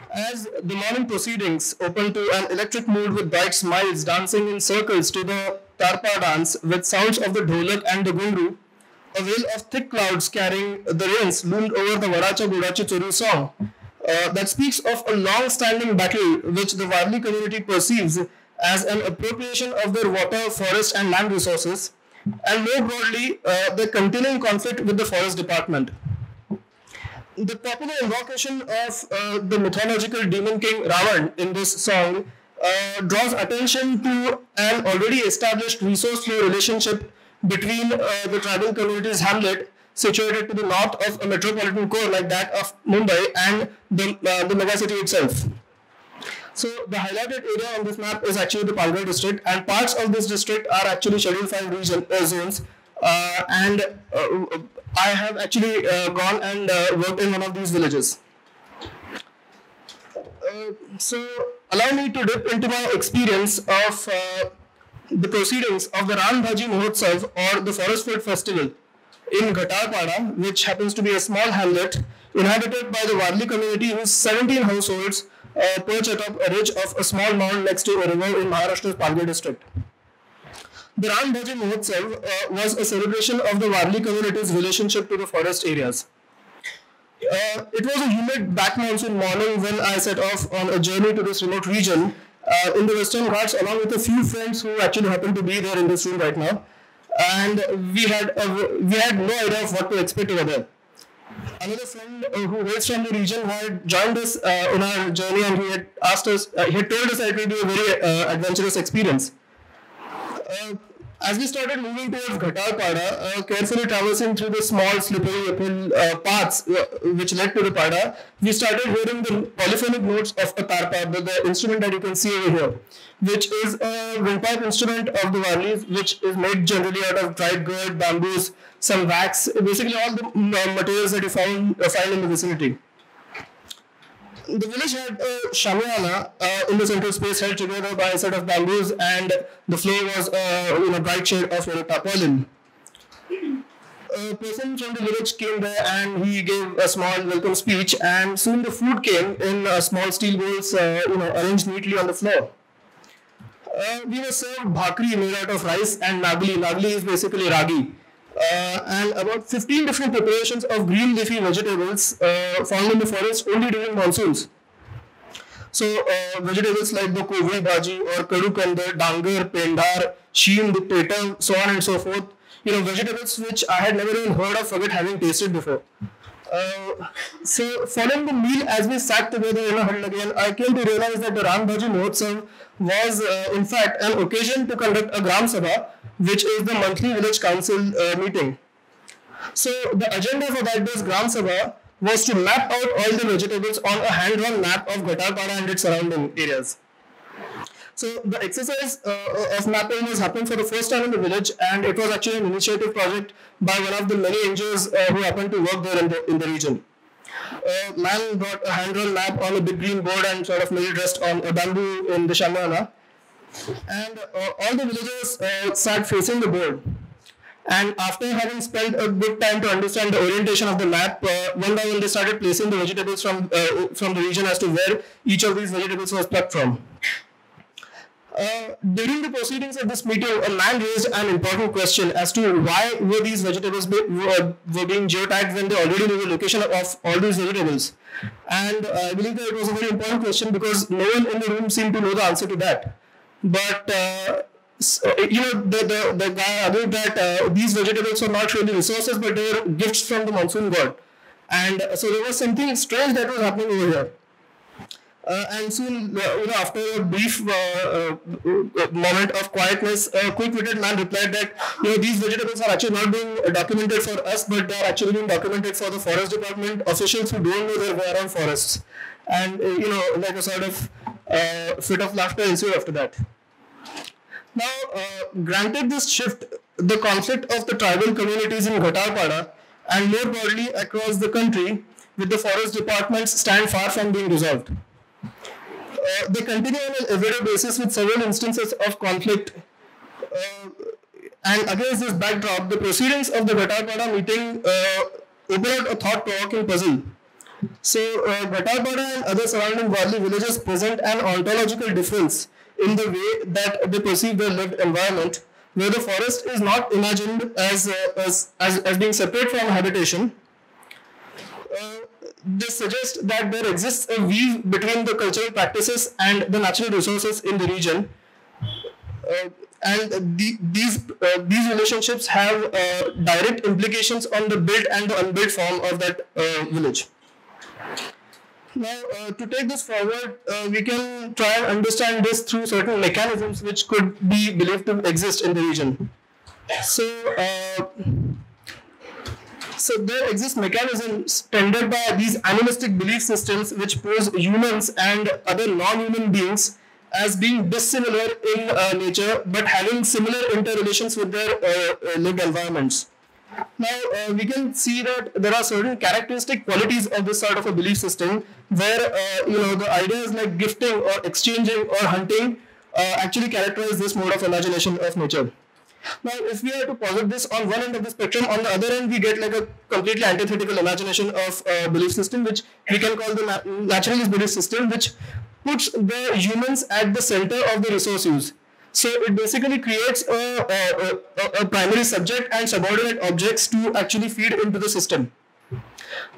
As the morning proceedings open to an electric mood with bright smiles dancing in circles to the tarpa dance with sounds of the dholak and the gunru, a veil of thick clouds carrying the rains loomed over the Vadacha Gudachi Chori song that speaks of a long-standing battle which the Warli community perceives as an appropriation of their water, forest and land resources, and more broadly, the continuing conflict with the forest department. The popular invocation of the mythological demon king Ravan in this song draws attention to an already established resource flow relationship between the tribal community's hamlet situated to the north of a metropolitan core like that of Mumbai and the megacity itself. So the highlighted area on this map is actually the Palghar district, and parts of this district are actually Schedule 5 region zones, and I have actually gone and worked in one of these villages. So allow me to dip into my experience of the proceedings of the Ran Bhaji Mahotsav or the Forest Food Festival in Ghatarpada, which happens to be a small hamlet inhabited by the Warli community whose 17 households perch atop a ridge of a small mound next to a river in Maharashtra's Palghar district. The Ran Bhaji Mahotsav was a celebration of the Warli community's relationship to the forest areas. It was a humid back monsoon morning when I set off on a journey to this remote region in the Western Ghats along with a few friends who actually happen to be there in this room right now. And we had no idea of what to expect over there. Another friend who hails from the region had joined us on our journey, and he had asked us, he had told us that it will be a very adventurous experience. As we started moving towards Ghatarpada, carefully traversing through the small slippery uphill paths which led to the Pada, we started hearing the polyphonic notes of a tarpa, the instrument that you can see over here, which is a windpipe instrument of the Warlis, which is made generally out of dried gourd, bamboos, some wax, basically all the materials that you find in the vicinity. The village had a shamiana in the central space held together by a set of bamboos, and the floor was a bright shade of tarpaulin. A person from the village came there and he gave a small welcome speech, and soon the food came in small steel bowls arranged neatly on the floor. We were served bhakri made out of rice and nagli. Nagli is basically ragi. And about 15 different preparations of green leafy vegetables found in the forest only during monsoons. So vegetables like the kovri bhaji or kadu kandar, dangar, pendar, sheem, the peta, so on and so forth. Vegetables which I had never even heard of, forget having tasted before. So following the meal, as we sat together in a huddle again, I came to realize that the Ran Bhaji Mahotsav was in fact an occasion to conduct a Gram Sabha, which is the monthly village council meeting. So the agenda for that day's Gram Sabha was to map out all the vegetables on a hand-drawn map of Ghatarpada and its surrounding areas. So the exercise of mapping was happening for the first time in the village, and it was actually an initiative project by one of the many NGOs who happened to work there in the region. A man brought a hand-drawn map on a big green board and sort of made it rest on a bamboo in the Shamana. And all the villagers sat facing the board. And after having spent a good time to understand the orientation of the map, one by one they started placing the vegetables from the region as to where each of these vegetables was plucked from. During the proceedings of this meeting, a man raised an important question as to why were these vegetables were being geotagged when they already knew the location of all these vegetables. And I believe that it was a very important question because no one in the room seemed to know the answer to that. But the guy argued that these vegetables were not really resources, but they were gifts from the monsoon god. And so there was something strange that was happening over here. And soon, after a brief moment of quietness, a quick-witted man replied that these vegetables are actually not being documented for us, but they are actually being documented for the forest department officials who don't know their way around forests. And like a sort of fit of laughter ensued after that. Now, granted this shift, the conflict of the tribal communities in Ghatarpada and more broadly across the country with the forest departments stand far from being resolved. They continue on an everyday basis with several instances of conflict. And against this backdrop, the proceedings of the Ghatarpada meeting open out a thought-provoking puzzle. So, Ghatarpada and other surrounding Warli villages present an ontological difference in the way that they perceive their lived environment, where the forest is not imagined as being separate from habitation. This suggests that there exists a weave between the cultural practices and the natural resources in the region, and these relationships have direct implications on the built and the unbuilt form of that village. Now, to take this forward, we can try and understand this through certain mechanisms which could be believed to exist in the region. So there exist mechanisms tended by these animalistic belief systems which pose humans and other non-human beings as being dissimilar in nature but having similar interrelations with their lived environments. Now, we can see that there are certain characteristic qualities of this sort of a belief system where, the ideas like gifting or exchanging or hunting actually characterize this mode of imagination of nature. Now, if we are to posit this on one end of the spectrum, on the other end, we get like a completely antithetical imagination of belief system, which we can call the naturalist belief system, which puts the humans at the center of the resource use. So it basically creates a primary subject and subordinate objects to actually feed into the system.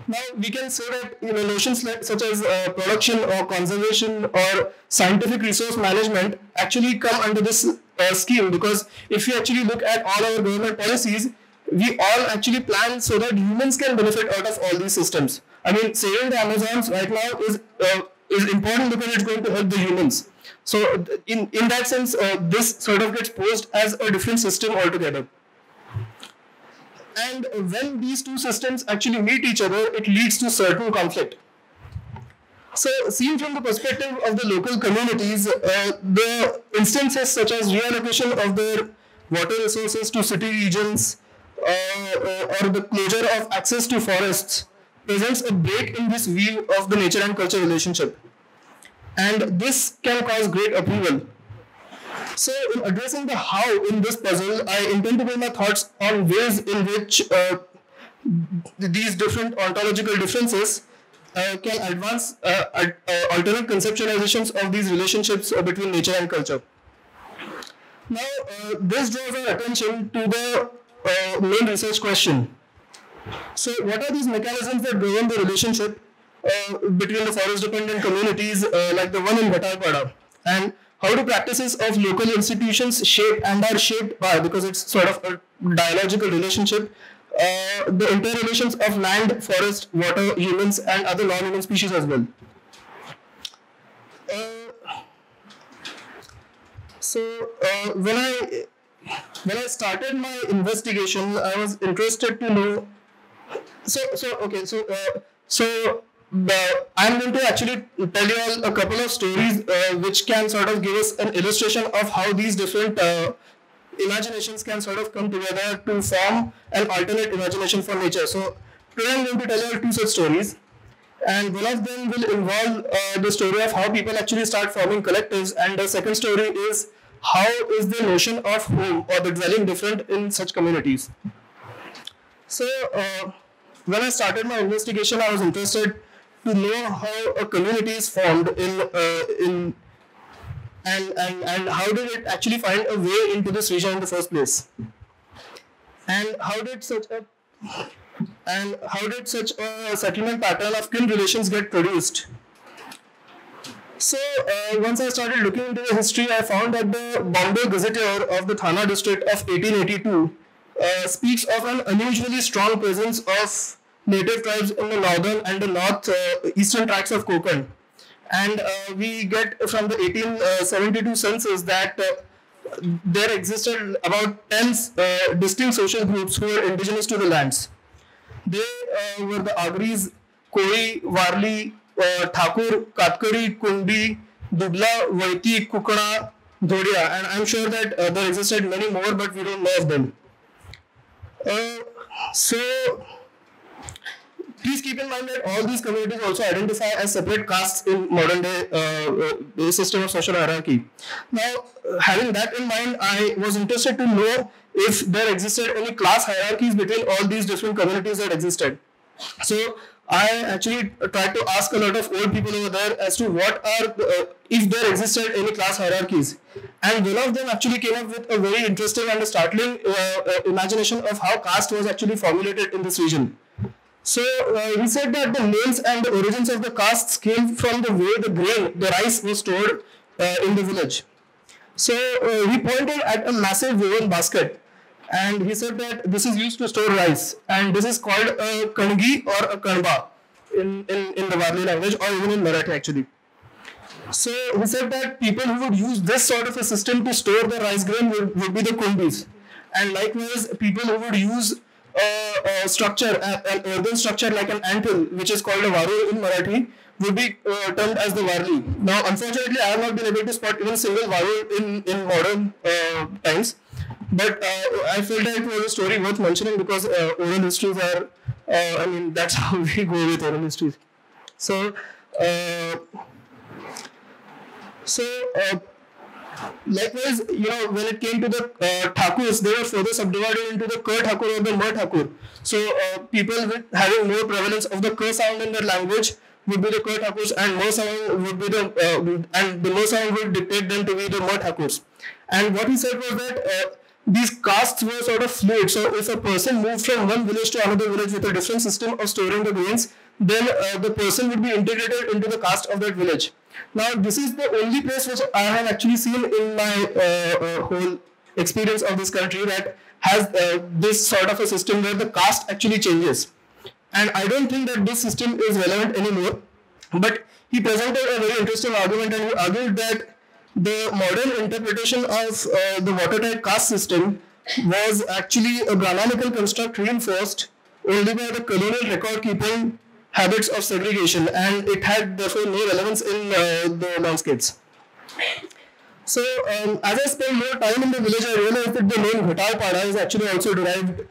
Now we can say that notions such as production or conservation or scientific resource management actually come under this scheme, because if you actually look at all our government policies, we all actually plan so that humans can benefit out of all these systems. I mean, saving the Amazons right now is important because it's going to help the humans. So in that sense, this sort of gets posed as a different system altogether. And when these two systems actually meet each other, it leads to certain conflict. So seen from the perspective of the local communities, the instances such as reallocation of their water resources to city regions or the closure of access to forests presents a break in this view of the nature and culture relationship. And this can cause great upheaval. So in addressing the how in this puzzle, I intend to build my thoughts on ways in which these different ontological differences can advance alternate conceptualizations of these relationships between nature and culture. Now, this draws our attention to the main research question. So what are these mechanisms that govern the relationship between the forest-dependent communities like the one in Ghatarpada, and how do practices of local institutions shape and are shaped by, because it's sort of a dialogical relationship, the interrelations of land, forest, water, humans and other non-human species as well. When I started my investigation, I was interested to know. I'm going to actually tell you all a couple of stories which can sort of give us an illustration of how these different imaginations can sort of come together to form an alternate imagination for nature. So today I'm going to tell you all two such stories, and one of them will involve the story of how people actually start forming collectives, and the second story is how is the notion of home or the dwelling different in such communities. So when I started my investigation, I was interested to know how a community is formed in and how did it actually find a way into this region in the first place? And how did such a settlement pattern of kin relations get produced? So once I started looking into the history, I found that the Bombay Gazetteer of the Thana district of 1882 speaks of an unusually strong presence of native tribes in the northern and the north-eastern tracts of Konkan. And we get from the 1872 census that there existed about 10 distinct social groups who were indigenous to the lands. They were the Agris, Koi, Warli, Thakur, Katkari, Kundi, Dubla, Vaiti, Kukana, Dhodia, and I'm sure that there existed many more, but we don't know of them. So please keep in mind that all these communities also identify as separate castes in modern day system of social hierarchy. Now, having that in mind, I was interested to know if there existed any class hierarchies between all these different communities that existed. So I actually tried to ask a lot of old people over there as to what are, if there existed any class hierarchies. And one of them actually came up with a very interesting and startling imagination of how caste was actually formulated in this region. So he said that the names and the origins of the castes came from the way the grain, the rice was stored in the village. So he pointed at a massive woven basket and he said that this is used to store rice and this is called a kangi or a kanba in the Warli language or even in Marathi actually. So he said that people who would use this sort of a system to store the rice grain would be the kundis, and likewise people who would use a structure, an earthen structure like an anthill, which is called a varu in Marathi, would be termed as the Warli. Now, unfortunately, I have not been able to spot even a single varu in modern times, but I felt that it was a story worth mentioning because oral histories are, I mean, that's how we go with oral histories. So, likewise, when it came to the Thakurs, they were further subdivided into the Ka Thakur or the Ma Thakur. So, people with having more prevalence of the Ka sound in their language would be the Ka Thakurs, and Ma sound would be the and the Ma sound would dictate them to be the Ma Thakurs. And what he said was that these castes were sort of fluid. So, if a person moved from one village to another village with a different system of storing the grains, then the person would be integrated into the caste of that village. Now, this is the only place which I have actually seen in my whole experience of this country that has this sort of a system where the caste actually changes. And I don't think that this system is relevant anymore. But he presented a very interesting argument and he argued that the modern interpretation of the watertight caste system was actually a Brahmanical construct reinforced only by the colonial record-keeping habits of segregation, and it had therefore no relevance in the landscapes. So as I spent more time in the village, I realized that the name Ghatal Pada is actually also derived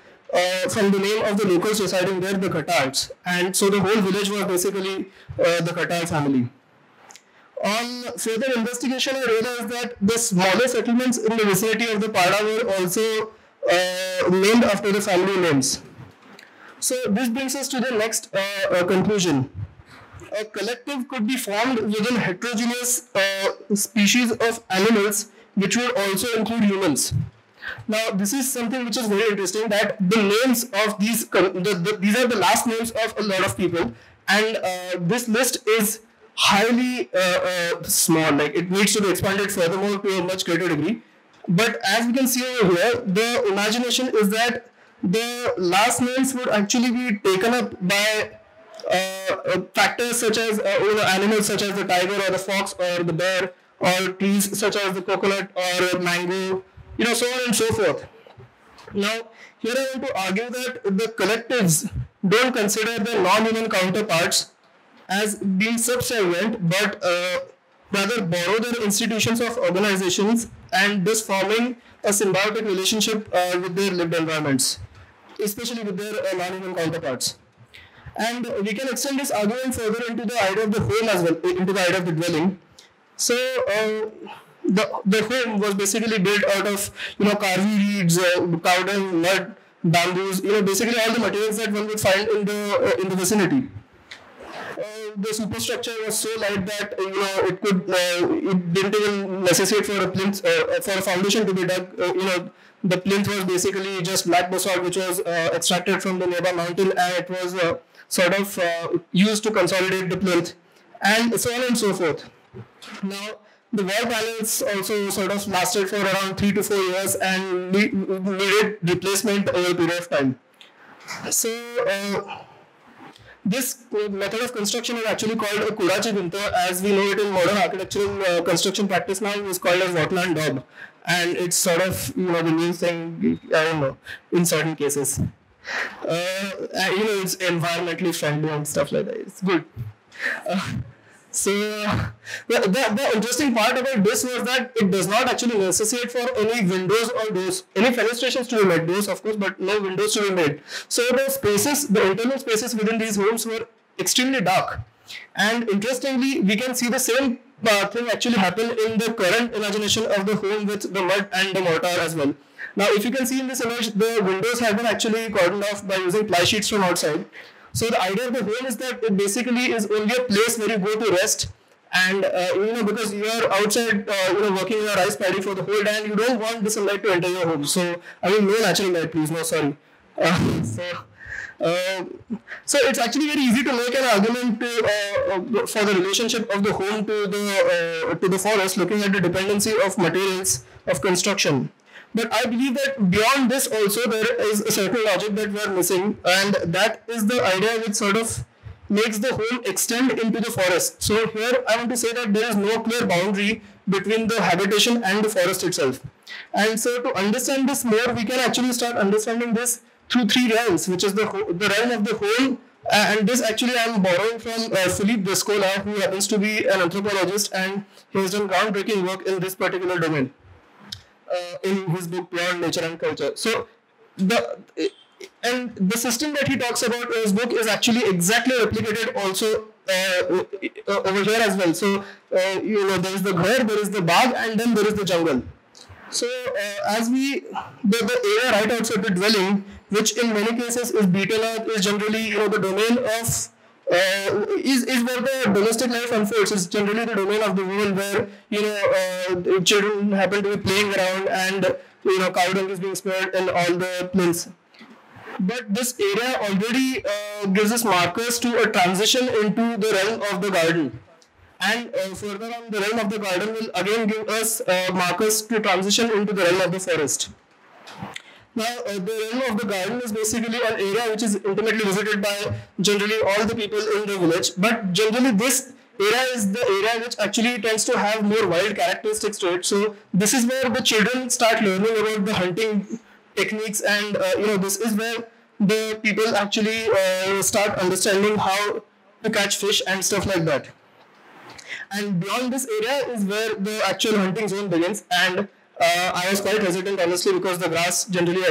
from the name of the local society there, the Ghatals, and so the whole village was basically the Ghatal family. On further investigation, I realized that the smaller settlements in the vicinity of the Pada were also named after the family names. So this brings us to the next conclusion. A collective could be formed within heterogeneous species of animals, which would also include humans. Now, this is something which is very interesting, that the names of these, these are the last names of a lot of people, and this list is highly small, like it needs to be expanded furthermore to a much greater degree. But as we can see over here, the imagination is that the last names would actually be taken up by factors such as animals such as the tiger or the fox or the bear, or trees such as the coconut or mango, so on and so forth. Now, here I want to argue that the collectives don't consider their non-human counterparts as being subservient, but rather borrow their institutions of organizations and thus forming a symbiotic relationship with their lived environments, especially with their non-human counterparts. And we can extend this argument further into the idea of the home as well, into the idea of the dwelling. So the home was basically built out of carving reeds, cow dung, mud, bamboos, basically all the materials that one would find in the vicinity. the superstructure was so light that it didn't even necessitate for a plinth for a foundation to be dug. The plinth was basically just black basalt which was extracted from the nearby mountain, and it was sort of used to consolidate the plinth, and so on and so forth. Now, the wall panels also sort of lasted for around 3 to 4 years and needed replacement over a period of time. So, this method of construction is actually called a kudachi binta, as we know it in modern architectural construction practice now. Is called as wattle and daub, and it's sort of the new thing. I don't know, in certain cases. It's environmentally friendly and stuff like that. It's good. So the interesting part about this was that it does not actually necessitate for any windows or doors, any fenestrations to be made, doors of course, but no windows to be made. So the internal spaces within these homes were extremely dark. And interestingly, we can see the same thing actually happen in the current imagination of the home with the mud and the mortar as well. Now, if you can see in this image, the windows have been actually cordoned off by using ply sheets from outside. So the idea of the home is that it basically is only a place where you go to rest, and because you are outside working in a rice paddy for the whole day, and you don't want the sunlight to enter your home. So no natural light, please, no, sorry. So it's actually very easy to make an argument for the relationship of the home to the forest, looking at the dependency of materials of construction. But I believe that beyond this also there is a certain logic that we are missing, and that is the idea which sort of makes the home extend into the forest. So here I want to say that there is no clear boundary between the habitation and the forest itself. And so to understand this more, we can actually start understanding this through 3 realms, which is the realm of the home. And this actually I am borrowing from Philippe Descola, who happens to be an anthropologist, and he has done groundbreaking work in this particular domain. In his book Beyond Nature and Culture. So the system that he talks about in his book is actually exactly replicated also over here as well. So there is the ghar, there is the bagh, and then there is the jungle. So as the area right outside the dwelling, which in many cases is beaten earth, is generally the domain of is where the domestic life unfolds. It's generally the domain of the woman, where children happen to be playing around, and cow dung is being spread in all the plains. But this area already gives us markers to a transition into the realm of the garden, and further on, the realm of the garden will again give us markers to transition into the realm of the forest. Now, the realm of the garden is basically an area which is intimately visited by generally all the people in the village, but generally this area is the area which actually tends to have more wild characteristics to it. So this is where the children start learning about the hunting techniques, and this is where the people actually start understanding how to catch fish and stuff like that. And beyond this area is where the actual hunting zone begins, and I was quite hesitant, honestly, because the grass generally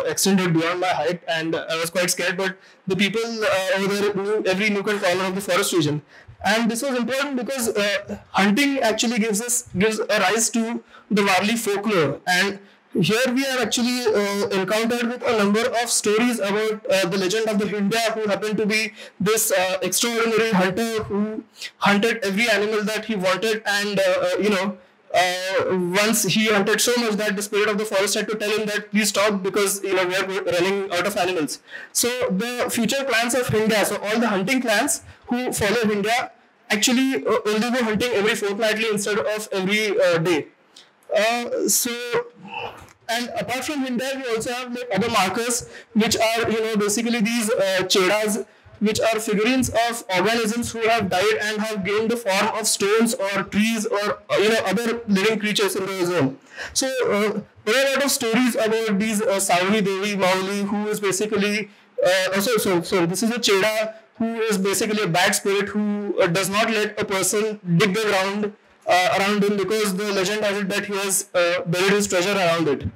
extended beyond my height, and I was quite scared. But the people over there knew every nook and corner of the forest region, and this was important because hunting actually gives a rise to the Warli folklore. And here we are actually encountered with a number of stories about the legend of the Hindya, who happened to be this extraordinary hunter who hunted every animal that he wanted, and once he hunted so much that the spirit of the forest had to tell him that please stop, because we are running out of animals. So the future clans of Hindya, so all the hunting clans who follow Hindya, actually only go hunting every fortnightly instead of every day. And apart from Hindya, we also have other markers, which are basically these chedas, which are figurines of organisms who have died and have gained the form of stones or trees or other living creatures in the zone. So there are a lot of stories about these Sauri Devi Mauli, who is basically so this is a cheda who is basically a bad spirit who does not let a person dig the ground around him, because the legend has it that he has buried his treasure around it.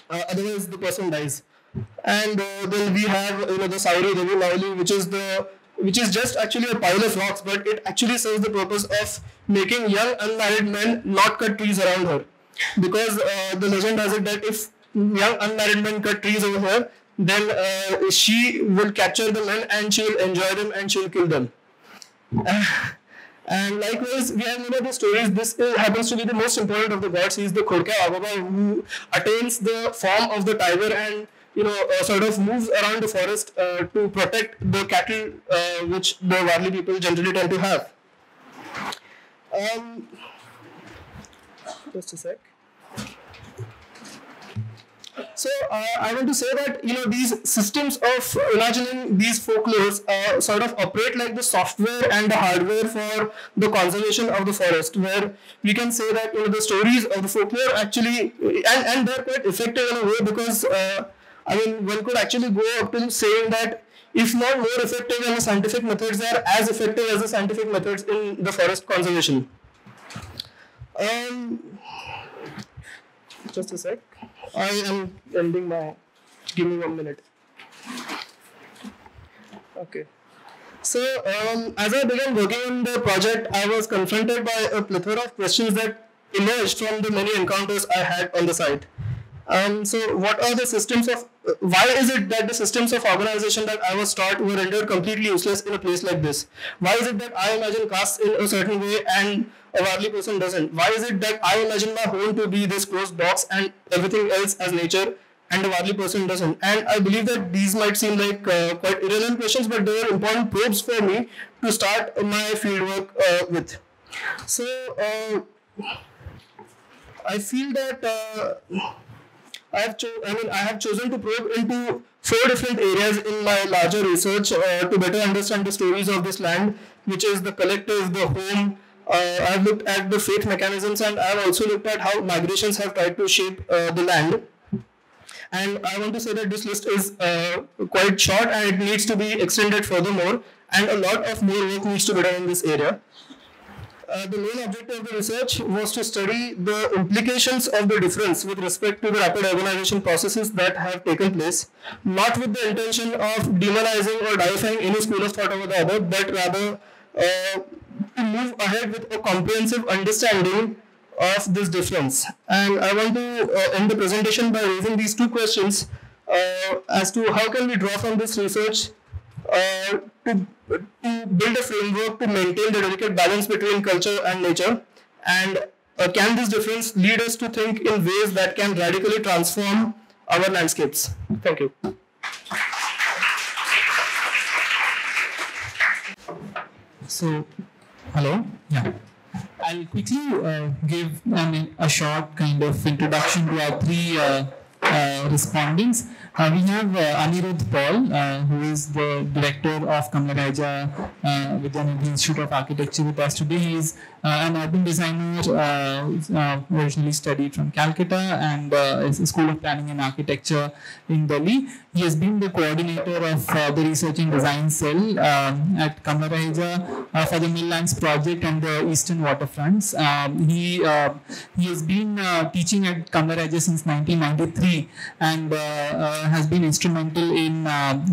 Otherwise, the person dies. And then we have the Sauri Devi Mauli, which is just actually a pile of rocks, but it actually serves the purpose of making young unmarried men not cut trees around her, because the legend has it that if young unmarried men cut trees over here, then she will capture the men and she will enjoy them and she will kill them. And likewise, we have many other stories. This happens to be the most important of the gods. He is the Khodka Agaba who attains the form of the tiger and sort of moves around the forest to protect the cattle which the Warli people generally tend to have. Just a sec. So I want to say that these systems of imagining these folklores sort of operate like the software and the hardware for the conservation of the forest, where we can say that the stories of the folklore actually and they're quite effective in a way because one could actually go up to saying that if not more effective than the scientific methods, they are as effective as the scientific methods in the forest conservation. Just a sec. I am ending my. Give me 1 minute. Okay. So, as I began working on the project, I was confronted by a plethora of questions that emerged from the many encounters I had on the site. So, what are the systems of? Why is it that the systems of organization that I was taught were rendered completely useless in a place like this? Why is it that I imagine castes in a certain way and a Warli person doesn't? Why is it that I imagine my home to be this closed box and everything else as nature and a Warli person doesn't? And I believe that these might seem like quite irrelevant questions, but they are important probes for me to start my fieldwork with. So, I feel that I have chosen to probe into 4 different areas in my larger research to better understand the stories of this land, which is the collective, the home. I've looked at the faith mechanisms, and I've also looked at how migrations have tried to shape the land. And I want to say that this list is quite short and it needs to be extended furthermore, and a lot of more work needs to be done in this area. The main objective of the research was to study the implications of the difference with respect to the rapid urbanization processes that have taken place, not with the intention of demonizing or deifying any school of thought over the other, but rather to move ahead with a comprehensive understanding of this difference. And I want to end the presentation by raising these 2 questions as to how can we draw from this research to build a framework to maintain the delicate balance between culture and nature, and can this difference lead us to think in ways that can radically transform our landscapes? Thank you. So, hello? Yeah. I'll quickly give a short kind of introduction to our 3 respondents. We have Aneerudha Paul, who is the director of Kamla Vidyanidhi Institute of Architecture with us today. He is an urban designer, originally studied from Calcutta and is a School of Planning and Architecture in Delhi. He has been the coordinator of the Research and Design Cell at Kamla for the Milllands project and the Eastern Waterfronts. He has been teaching at Kamla since 1993 and has been instrumental in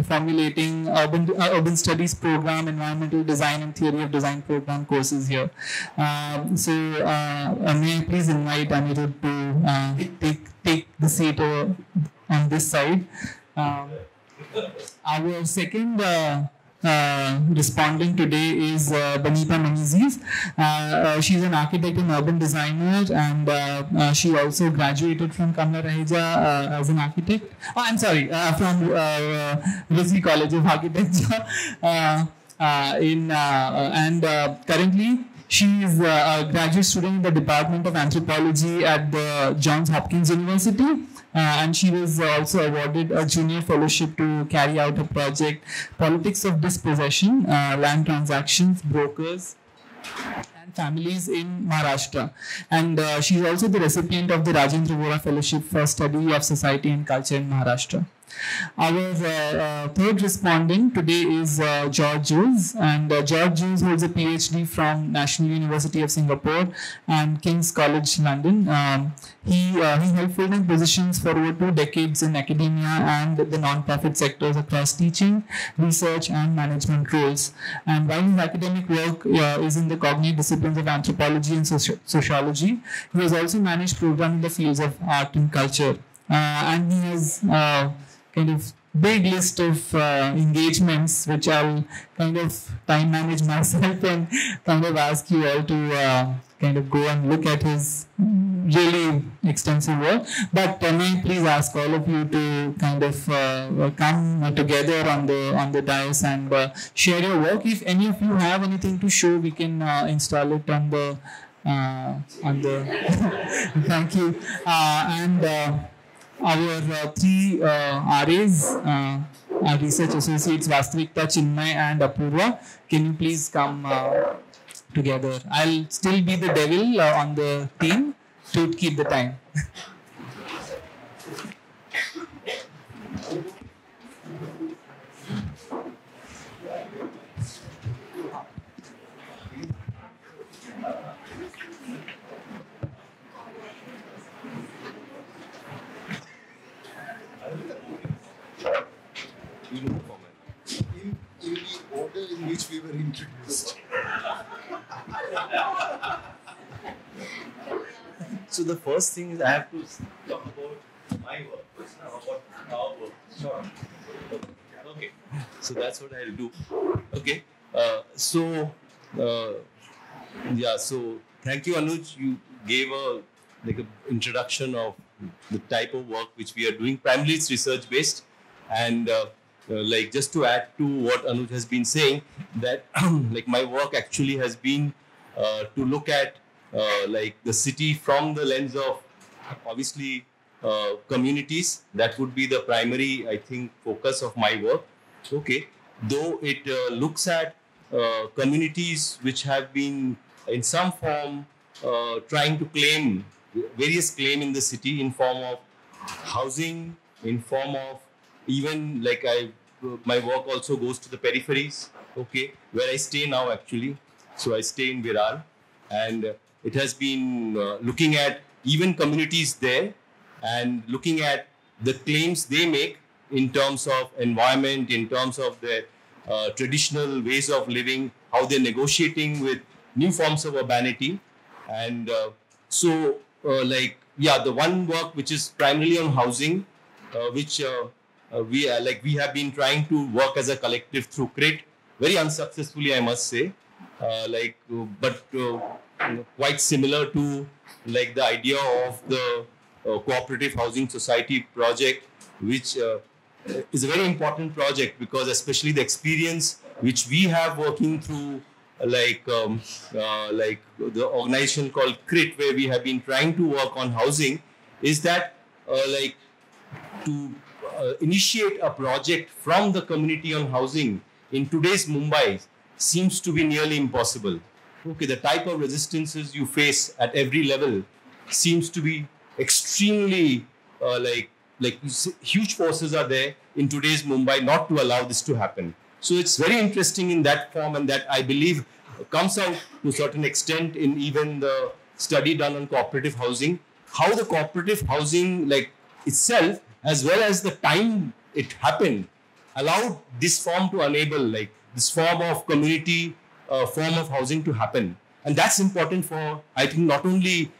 formulating urban studies program, environmental design and theory of design program courses here. So may I please invite Aneerudha to take the seat on this side. Our second respondent today is Benita Menezes. She's an architect and urban designer, and she also graduated from Kamla Raheja as an architect. Oh, I'm sorry, from Rizvi College of Architecture. Currently, she is a graduate student in the Department of Anthropology at the Johns Hopkins University. And she was also awarded a junior fellowship to carry out her project, Politics of Dispossession, Land Transactions, Brokers, and Families in Maharashtra. And she is also the recipient of the Rajendra Vora Fellowship for Study of Society and Culture in Maharashtra. Our third respondent today is George Jules, and George Jules holds a PhD from National University of Singapore and King's College London. He held full-time positions for over 2 decades in academia and the non-profit sectors across teaching, research and management roles. And while his academic work is in the cognate disciplines of anthropology and sociology, he has also managed programs in the fields of art and culture. And he has kind of big list of engagements, which I'll kind of time manage myself and kind of ask you all to kind of go and look at his really extensive work. But may I please ask all of you to kind of come together on the dais and share your work. If any of you have anything to show, we can install it on the thank you. Our three RAs, our research associates Vastavikta, Chinmay and Apoorva, can you please come together? I'll still be the devil on the team to keep the time. In the order in which we were introduced. So the first thing is I have to talk about my work, about our work. Sure. Okay. So that's what I'll do. Okay. Yeah. So thank you, Anuj. You gave a introduction of the type of work which we are doing. Primarily, it's research based, and just to add to what Anuj has been saying, that my work actually has been to look at the city from the lens of obviously communities. That would be the primary, I think, focus of my work. Okay, though it looks at communities which have been in some form trying to claim various claim in the city in form of housing, in form of even my work also goes to the peripheries, okay, where I stay now actually. So I stay in Virar, and it has been looking at even communities there and looking at the claims they make in terms of environment, in terms of their traditional ways of living, how they're negotiating with new forms of urbanity. And the one work which is primarily on housing, which we have been trying to work as a collective through CRIT, very unsuccessfully, I must say, but quite similar to the idea of the Cooperative Housing Society project, which is a very important project because especially the experience which we have working through the organization called CRIT, where we have been trying to work on housing, is that to initiate a project from the community on housing in today's Mumbai seems to be nearly impossible. Okay, the type of resistances you face at every level seems to be extremely huge forces are there in today's Mumbai not to allow this to happen. So it's very interesting in that form, and that I believe comes out to a certain extent in even the study done on cooperative housing, how the cooperative housing itself, as well as the time it happened, allowed this form to enable this form of community, form of housing to happen. And that's important for, I think, not only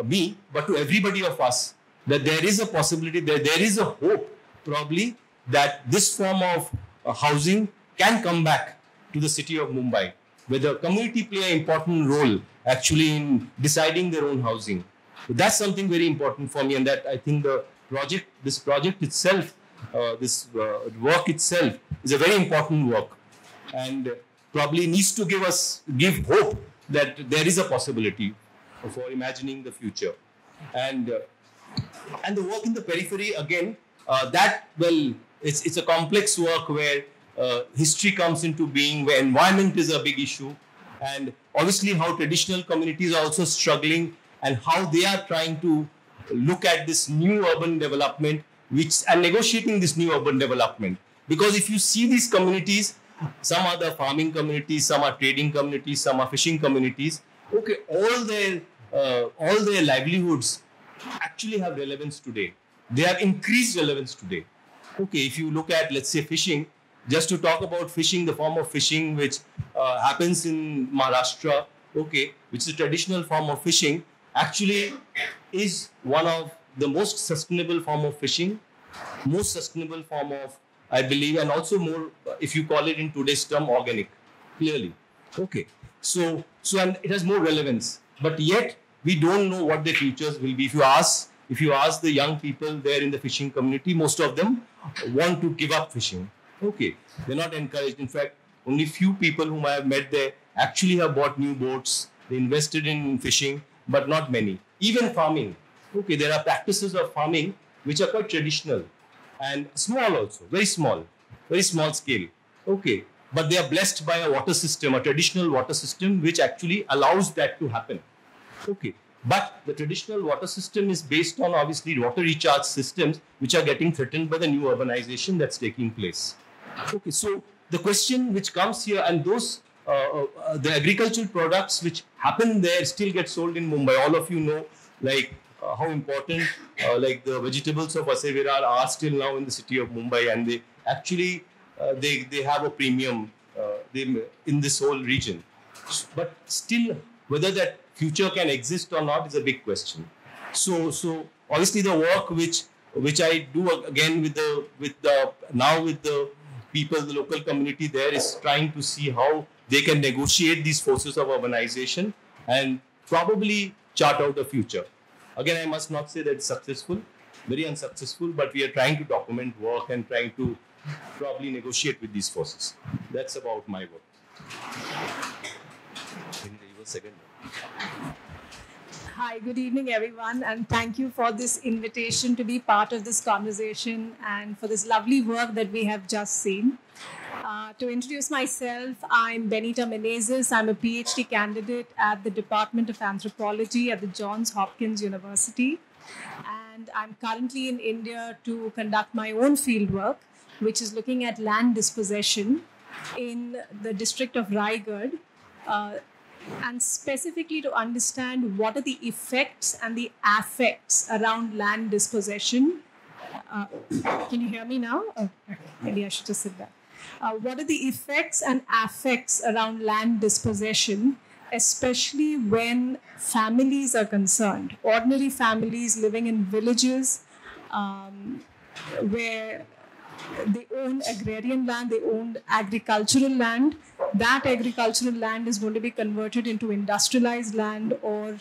me, but to everybody of us, that there is a possibility, there is a hope probably that this form of housing can come back to the city of Mumbai, where the community play an important role actually in deciding their own housing. So that's something very important for me, and that I think this project itself, this work itself is a very important work, and probably needs to give hope that there is a possibility for imagining the future. And the work in the periphery, again, it's a complex work where history comes into being, where environment is a big issue, and obviously how traditional communities are also struggling and how they are trying to look at this new urban development, and negotiating this new urban development. Because if you see these communities, some are the farming communities, some are trading communities, some are fishing communities. Okay, all their livelihoods actually have relevance today. They have increased relevance today. Okay, if you look at, let's say, fishing, just to talk about fishing, the form of fishing which happens in Maharashtra, okay, which is a traditional form of fishing, actually is one of the most sustainable form of fishing, most sustainable form of I believe, and also more, if you call it in today's term, organic, clearly. Okay. So and it has more relevance, but yet we don't know what the futures will be. If you ask the young people there in the fishing community, most of them want to give up fishing. Okay. They're not encouraged. In fact, only few people whom I have met there actually have bought new boats. They invested in fishing, but not many. Even farming. Okay, there are practices of farming which are quite traditional and small also, very small scale. Okay, but they are blessed by a water system, a traditional water system, which actually allows that to happen. Okay, but the traditional water system is based on obviously water recharge systems which are getting threatened by the new urbanization that's taking place. Okay, so the question which comes here, and those the agricultural products which happen there still get sold in Mumbai. All of you know, like how important like the vegetables of Asevira are still now in the city of Mumbai, and they actually they have a premium in this whole region. But still, whether that future can exist or not is a big question. So obviously the work which I do again with the people, the local community there, is trying to see how they can negotiate these forces of urbanization and probably chart out a future. Again, I must not say that it's successful, very unsuccessful, but we are trying to document work and trying to probably negotiate with these forces. That's about my work. Hi, good evening, everyone, and thank you for this invitation to be part of this conversation and for this lovely work that we have just seen. To introduce myself, I'm Benita Menezes. I'm a PhD candidate at the Department of Anthropology at the Johns Hopkins University. And I'm currently in India to conduct my own fieldwork, which is looking at land dispossession in the district of Raigad, and specifically to understand what are the effects and the affects around land dispossession. Can you hear me now? Oh, okay. Maybe I should just sit back. What are the effects and affects around land dispossession, especially when families are concerned, ordinary families living in villages where they own agrarian land, they own agricultural land. That agricultural land is going to be converted into industrialized land or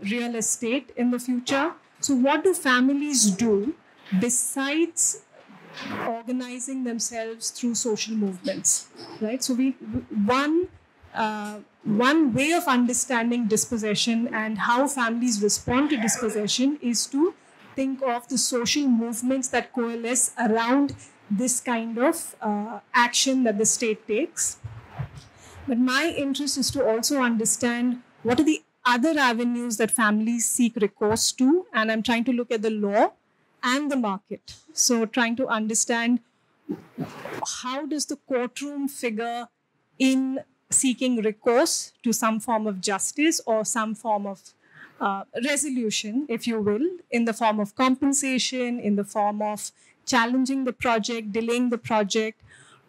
real estate in the future. So what do families do besides organizing themselves through social movements, right? So one way of understanding dispossession and how families respond to dispossession is to think of the social movements that coalesce around this kind of action that the state takes. But my interest is to also understand what are the other avenues that families seek recourse to, and I'm trying to look at the law and the market. So trying to understand how does the courtroom figure in seeking recourse to some form of justice or some form of resolution, if you will, in the form of compensation, in the form of challenging the project, delaying the project,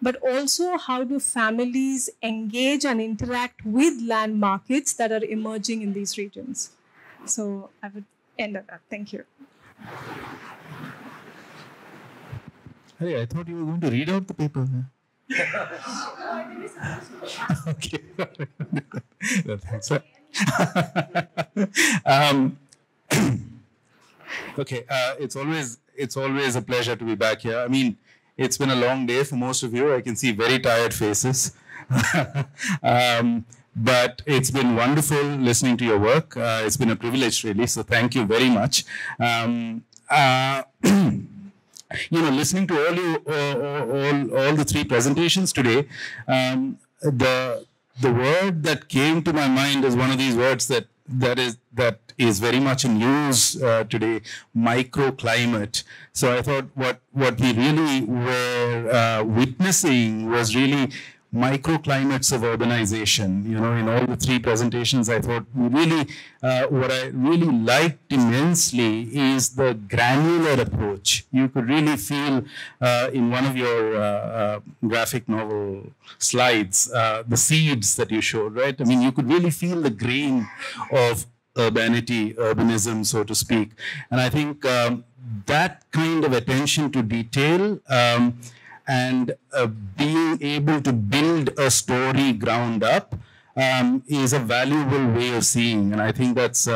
but also how do families engage and interact with land markets that are emerging in these regions. So I would end at that. Thank you. Hey, I thought you were going to read out the paper. Okay. No, thanks. Okay, it's always a pleasure to be back here. I mean, it's been a long day for most of you. I can see very tired faces. But it's been wonderful listening to your work. It's been a privilege, really. So thank you very much. You know, listening to all the three presentations today, the word that came to my mind is one of these words that is very much in use today, microclimate. So I thought what we really were witnessing was really microclimates of urbanization. You know, in all the three presentations, I thought really what I really liked immensely is the granular approach. You could really feel in one of your graphic novel slides the seeds that you showed, right? I mean, you could really feel the grain of urbanism, so to speak. And I think that kind of attention to detail and being able to build a story ground up is a valuable way of seeing. And I think that's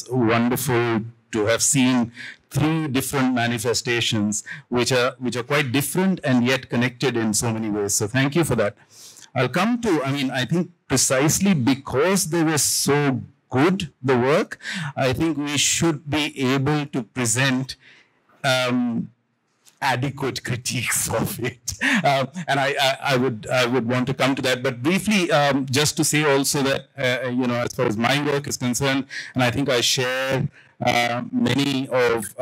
wonderful to have seen 3 different manifestations which are quite different and yet connected in so many ways. So thank you for that. I'll come to, I think precisely because they were so good, the work, I think we should be able to present adequate critiques of it. And I would want to come to that. But briefly, just to say also that, as far as my work is concerned, and I think I share many of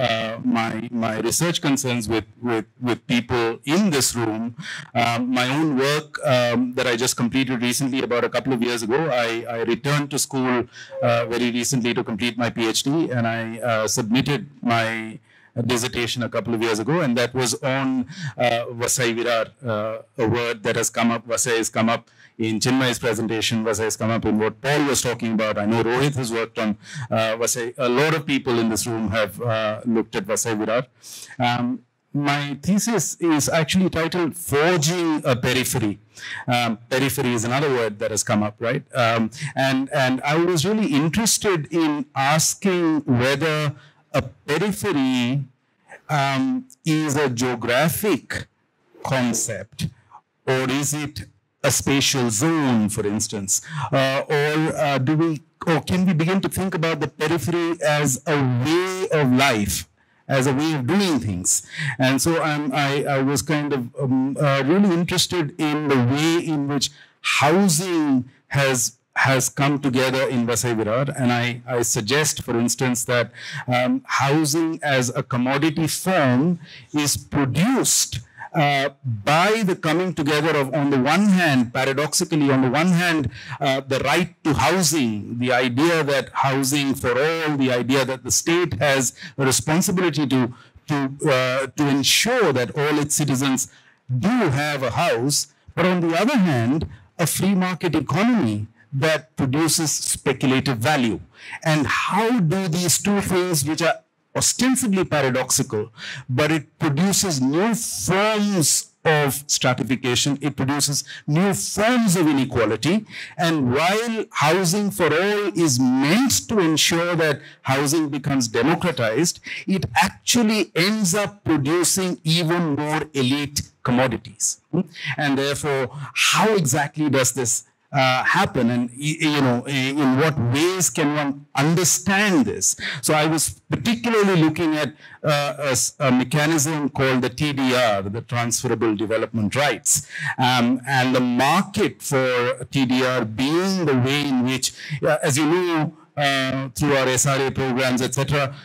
my research concerns with people in this room. My own work that I just completed recently, about a couple of years ago, I returned to school very recently to complete my PhD, and I submitted my dissertation a couple of years ago, and that was on Vasai Virar, a word that has come up. Vasai has come up in Chinmay's presentation. Vasai has come up in what Paul was talking about. I know Rohit has worked on Vasai. A lot of people in this room have looked at Vasai Virar. My thesis is actually titled Forging a Periphery. Periphery is another word that has come up, right? And I was really interested in asking whether a periphery is a geographic concept, or is it a spatial zone, for instance, or can we begin to think about the periphery as a way of life, as a way of doing things? And so I was kind of really interested in the way in which housing has come together in Vasai Virar, and I suggest, for instance, that housing as a commodity form is produced by the coming together of, on the one hand, paradoxically, on the one hand, the right to housing, the idea that housing for all, the idea that the state has a responsibility to ensure that all its citizens do have a house, but on the other hand, a free market economy that produces speculative value. And how do these two things, which are ostensibly paradoxical, but it produces new forms of stratification, it produces new forms of inequality. And while housing for all is meant to ensure that housing becomes democratized, it actually ends up producing even more elite commodities. And therefore, how exactly does this happen, and in what ways can one understand this? So I was particularly looking at a mechanism called the TDR, the Transferable Development Rights, and the market for TDR being the way in which, as you know, through our SRA programs, etc.,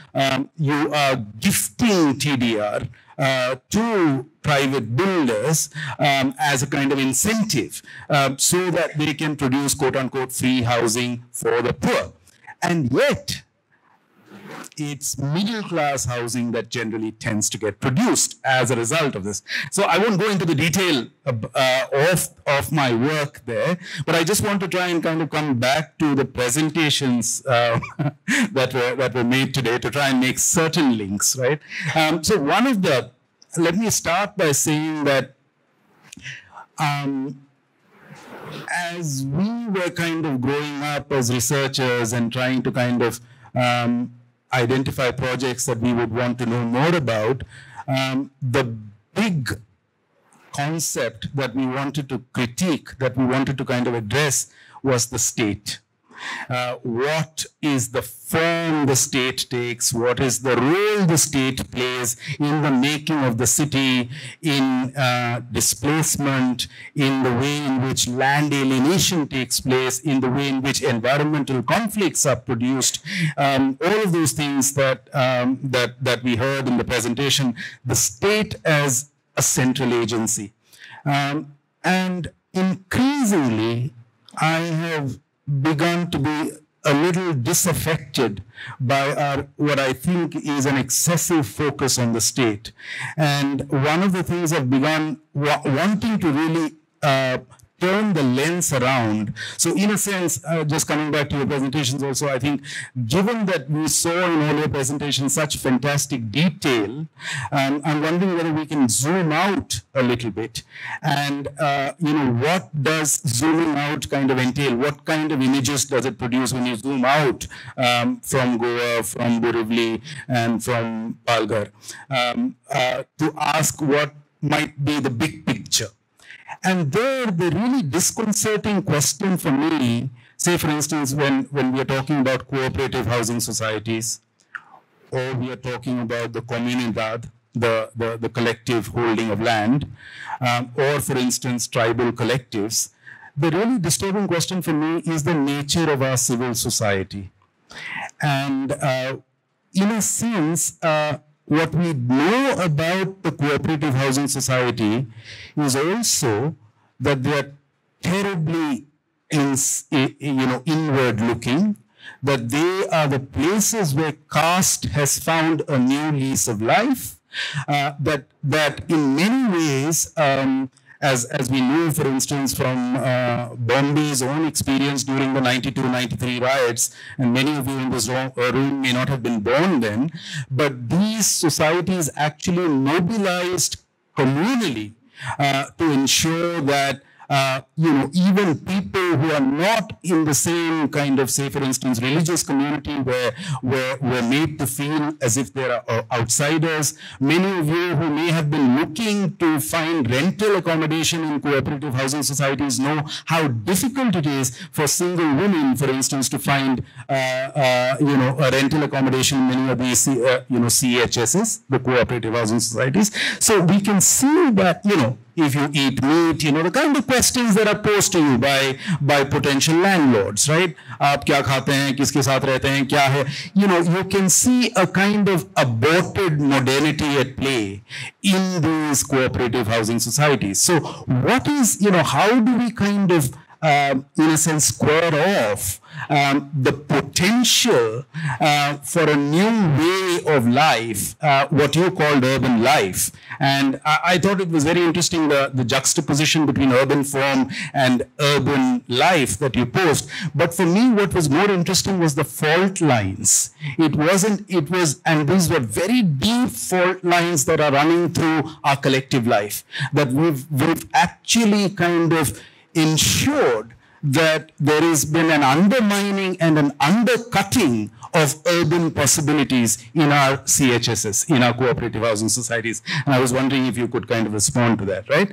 you are gifting TDR to private builders as a kind of incentive so that they can produce quote-unquote free housing for the poor. And yet, it's middle-class housing that generally tends to get produced as a result of this. So I won't go into the detail of my work there, but I just want to try and kind of come back to the presentations that were made today to try and make certain links, right? So one of the, let me start by saying that as we were kind of growing up as researchers and trying to kind of identify projects that we would want to know more about, the big concept that we wanted to critique, that we wanted to kind of address, was the state. What is the form the state takes? What is the role the state plays in the making of the city, in displacement, in the way in which land alienation takes place, in the way in which environmental conflicts are produced? All of those things that we heard in the presentation, the state as a central agency. And increasingly, I have begun to be a little disaffected by what I think is an excessive focus on the state. And one of the things I've begun wanting to really turn the lens around. So in a sense, just coming back to your presentations also, I think given that we saw in earlier presentations such fantastic detail, I'm wondering whether we can zoom out a little bit. And, what does zooming out kind of entail? What kind of images does it produce when you zoom out from Goa, from Borivali, and from Palghar, to ask what might be the big picture? And there, the really disconcerting question for me, say for instance, when we are talking about cooperative housing societies, or we are talking about the comunidad, the collective holding of land, or for instance, tribal collectives, the really disturbing question for me is the nature of our civil society. And in a sense, what we know about the cooperative housing society is also that they are terribly inward looking, that they are the places where caste has found a new lease of life, that in many ways, as we know, for instance, from Bombay's own experience during the 92-93 riots, and many of you in this room may not have been born then, but these societies actually mobilized communally to ensure that even people who are not in the same kind of, say, for instance, religious community were made to feel as if they are outsiders. Many of you who may have been looking to find rental accommodation in cooperative housing societies know how difficult it is for single women, for instance, to find, a rental accommodation in many of these, CHSs, the cooperative housing societies. So we can see that, if you eat meat, the kind of questions that are posed to you by potential landlords, right? आप क्या खाते हैं, किसके साथ रहते हैं, क्या है? You can see a kind of aborted modernity at play in these cooperative housing societies. So what is, how do we kind of, in a sense, square off the potential for a new way of life, what you called urban life? And I thought it was very interesting, the juxtaposition between urban form and urban life that you posed. But for me, what was more interesting was the fault lines. And these were very deep fault lines that are running through our collective life, that we've actually kind of ensured that there has been an undermining and an undercutting of urban possibilities in our CHSs, in our cooperative housing societies. And I was wondering if you could kind of respond to that, right?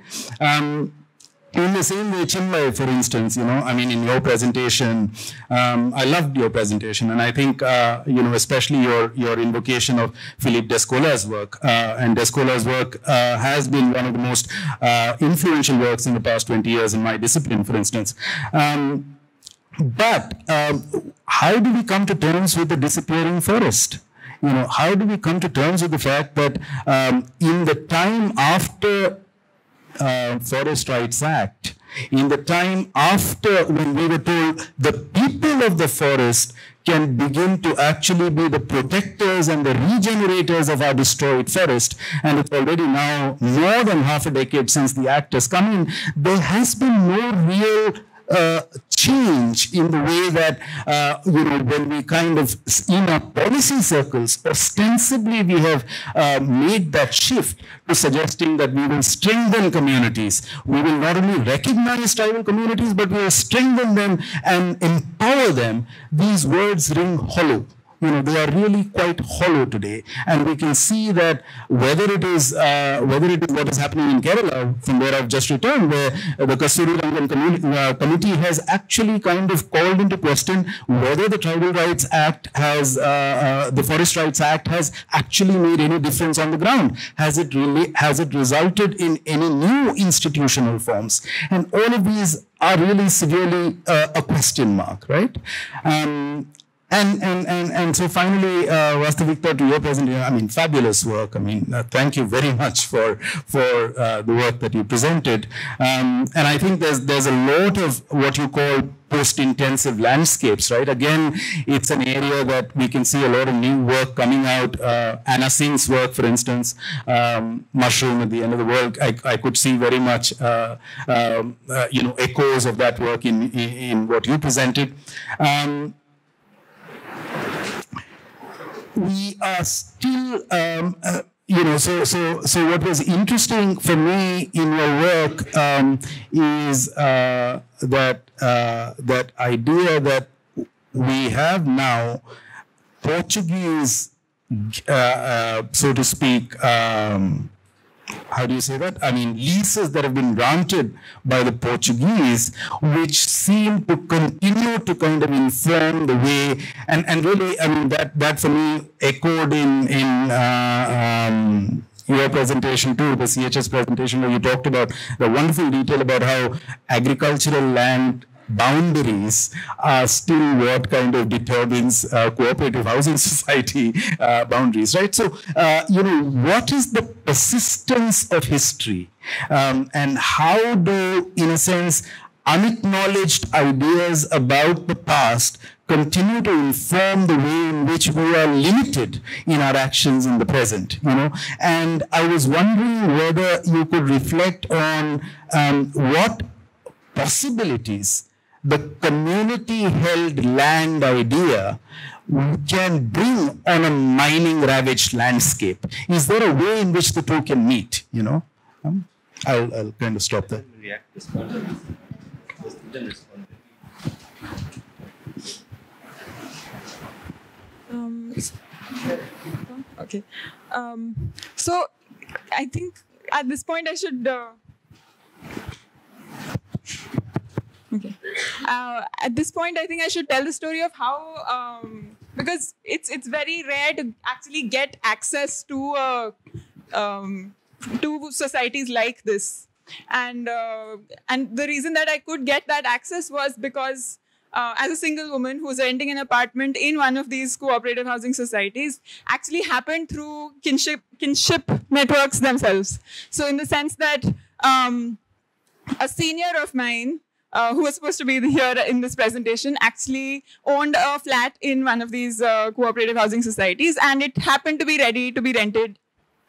In the same way, Chinmay, for instance, in your presentation, I loved your presentation, and I think, especially your invocation of Philippe Descolla's work, and Descolla's work has been one of the most influential works in the past 20 years in my discipline, for instance. But how do we come to terms with the disappearing forest? How do we come to terms with the fact that in the time after Forest Rights Act, in the time after when we were told the people of the forest can begin to actually be the protectors and the regenerators of our destroyed forest, and it's already now more than half a decade since the act has come in, there has been no real change in the way that, when we kind of, in our policy circles, ostensibly we have made that shift to suggesting that we will strengthen communities. We will not only recognize tribal communities, but we will strengthen them and empower them. These words ring hollow. They are really quite hollow today, and we can see that whether it is what is happening in Kerala, from where I've just returned, where the Kasturi Rangan committee has actually kind of called into question whether the Tribal Rights Act has, the Forest Rights Act has actually made any difference on the ground. Has it resulted in any new institutional forms? And all of these are really severely a question mark, right? And so finally, Vastavikta, to your presentation, fabulous work. Thank you very much for the work that you presented. And I think there's a lot of what you call post-intensive landscapes, right? Again, it's an area that we can see a lot of new work coming out. Anna Singh's work, for instance, Mushroom at the End of the World, I could see very much, echoes of that work in what you presented. We are still, so what was interesting for me in your work is that idea that we have now Portuguese, so to speak, how do you say that? I mean, leases that have been granted by the Portuguese, which seem to continue to kind of inform the way, and really, I mean, that for me echoed in your presentation too, the CHS presentation, where you talked about the wonderful detail about how agricultural land boundaries are still what kind of determines cooperative housing society boundaries, right? So, what is the persistence of history, and how do, in a sense, unacknowledged ideas about the past continue to inform the way in which we are limited in our actions in the present, And I was wondering whether you could reflect on what possibilities the community-held land idea can bring on a mining-ravaged landscape. Is there a way in which the two can meet, I'll kind of stop there. Okay. So I think at this point I should... Okay. At this point, I think I should tell the story of how, because it's very rare to actually get access to societies like this, and the reason that I could get that access was because as a single woman who's renting an apartment in one of these cooperative housing societies, actually happened through kinship networks themselves. So in the sense that a senior of mine, who was supposed to be here in this presentation, actually owned a flat in one of these cooperative housing societies, and it happened to be ready to be rented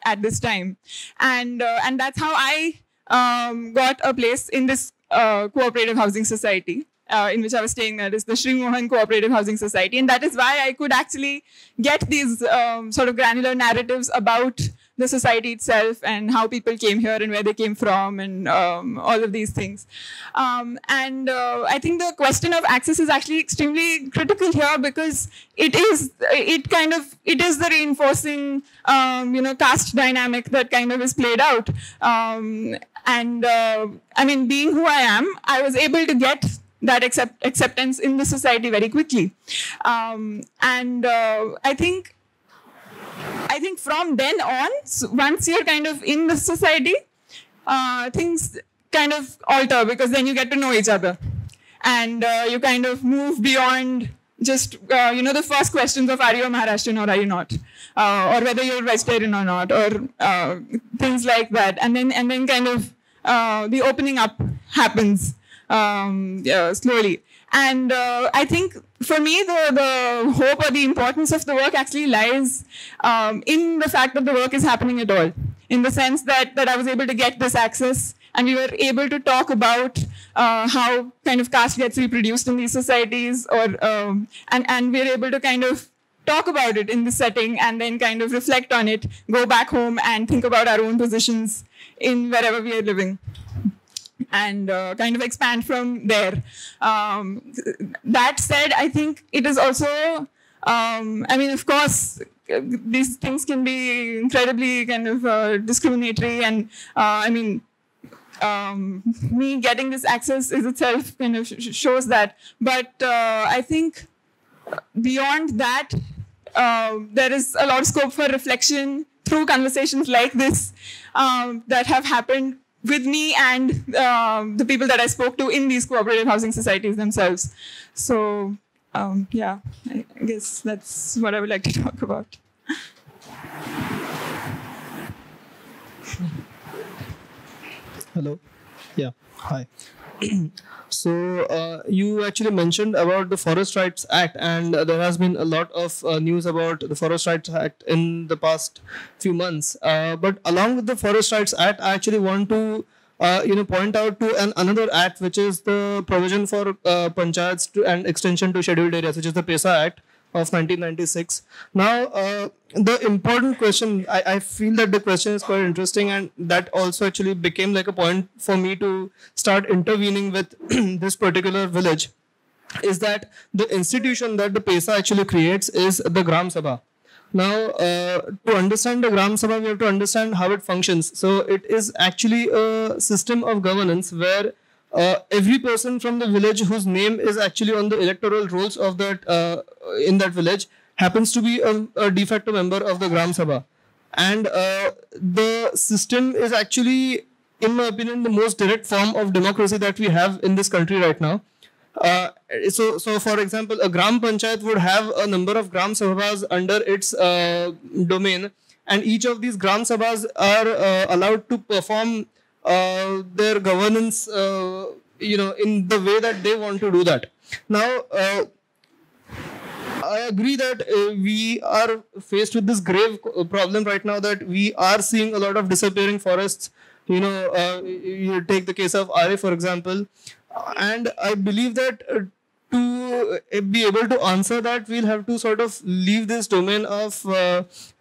at this time. And that's how I got a place in this cooperative housing society in which I was staying. That is the Sri Mohan Cooperative Housing Society. And that is why I could actually get these sort of granular narratives about the society itself and how people came here and where they came from and all of these things. I think the question of access is actually extremely critical here because it is the reinforcing, caste dynamic that kind of is played out. I mean, being who I am, I was able to get that acceptance in the society very quickly. I think from then on, once you're kind of in the society, things kind of alter because then you get to know each other. And you kind of move beyond just, the first questions of are you a Maharashtrian or are you not? Or whether you're vegetarian or not, or things like that. And then kind of the opening up happens slowly. And I think for me, the hope or the importance of the work actually lies in the fact that the work is happening at all. In the sense that I was able to get this access and we were able to talk about how kind of caste gets reproduced in these societies, or and we're able to kind of talk about it in this setting and then kind of reflect on it, go back home and think about our own positions in wherever we are living. And kind of expand from there. That said, I think it is also, of course, these things can be incredibly kind of discriminatory, and me getting this access is itself kind of shows that. But I think beyond that, there is a lot of scope for reflection through conversations like this that have happened with me and the people that I spoke to in these cooperative housing societies themselves. So, I guess that's what I would like to talk about. Hello. Yeah. Hi. So you actually mentioned about the Forest Rights Act, and there has been a lot of news about the Forest Rights Act in the past few months. But along with the Forest Rights Act, I actually want to point out to another act, which is the provision for panchayats and extension to scheduled areas, which is the PESA Act of 1996. Now, the important question, I feel that the question is quite interesting, and that also actually became like a point for me to start intervening with this particular village, is that the institution that the PESA actually creates is the Gram Sabha. Now, to understand the Gram Sabha, we have to understand how it functions. So, it is actually a system of governance where every person from the village whose name is actually on the electoral rolls of that in that village happens to be a de facto member of the Gram Sabha. And the system is actually, in my opinion, the most direct form of democracy that we have in this country right now. So for example, a Gram Panchayat would have a number of Gram Sabhas under its domain, and each of these Gram Sabhas are allowed to perform their governance, in the way that they want to do that. Now, I agree that we are faced with this grave problem right now, that we are seeing a lot of disappearing forests. You take the case of RA, for example, and I believe that to be able to answer that, we'll have to sort of leave this domain of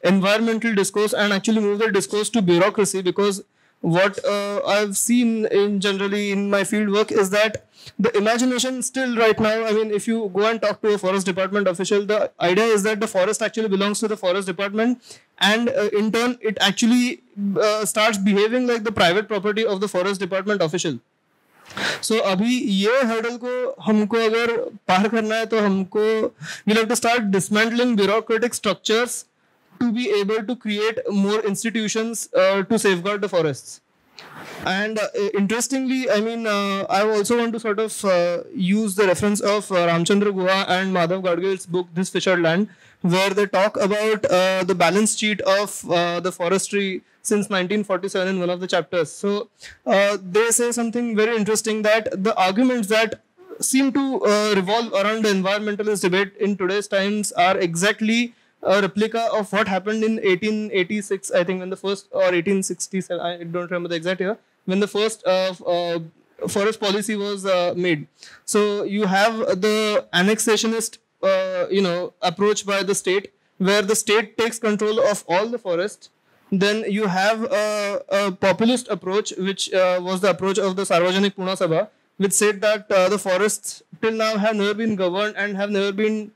environmental discourse and actually move the discourse to bureaucracy, because what I've seen generally in my field work is that the imagination still right now, I mean, if you go and talk to a forest department official, the idea is that the forest actually belongs to the forest department, and in turn it actually starts behaving like the private property of the forest department official. So अभी ये hurdle को हमको अगर पार करना है तो हमको we'll have to start dismantling bureaucratic structures to be able to create more institutions to safeguard the forests. And interestingly, I mean, I also want to sort of use the reference of Ramchandra Guha and Madhav Gadgil's book, This Fissured Land, where they talk about the balance sheet of the forestry since 1947 in one of the chapters. So they say something very interesting, that the arguments that seem to revolve around the environmentalist debate in today's times are exactly a replica of what happened in 1886, I think, when the first, or 1867, I don't remember the exact year, when the first forest policy was made. So you have the annexationist, approach by the state, where the state takes control of all the forests. Then you have a populist approach, which was the approach of the Sarvajanik Puna Sabha, which said that the forests till now have never been governed and have never been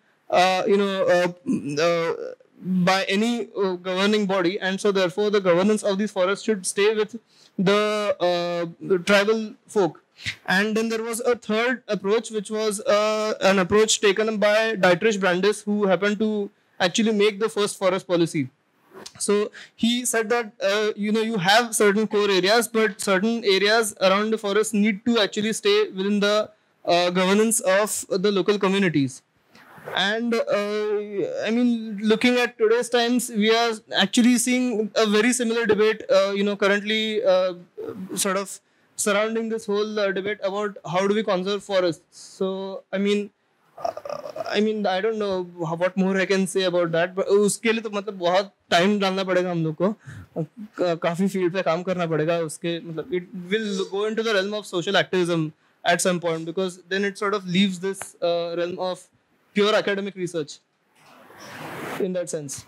by any governing body, and so therefore the governance of these forests should stay with the tribal folk. And then there was a third approach, which was an approach taken by Dietrich Brandis, who happened to actually make the first forest policy. So he said that you have certain core areas, but certain areas around the forest need to actually stay within the governance of the local communities. And I mean, looking at today's times, we are actually seeing a very similar debate, currently sort of surrounding this whole debate about how do we conserve forests. So, I mean, I don't know what more I can say about that, but उसके लिए तो मतलब बहुत time डालना पड़ेगा हम लोग को, काफी field पे काम करना पड़ेगा उसके, मतलब it will go into the realm of social activism at some point, because then it sort of leaves this realm of pure academic research in that sense.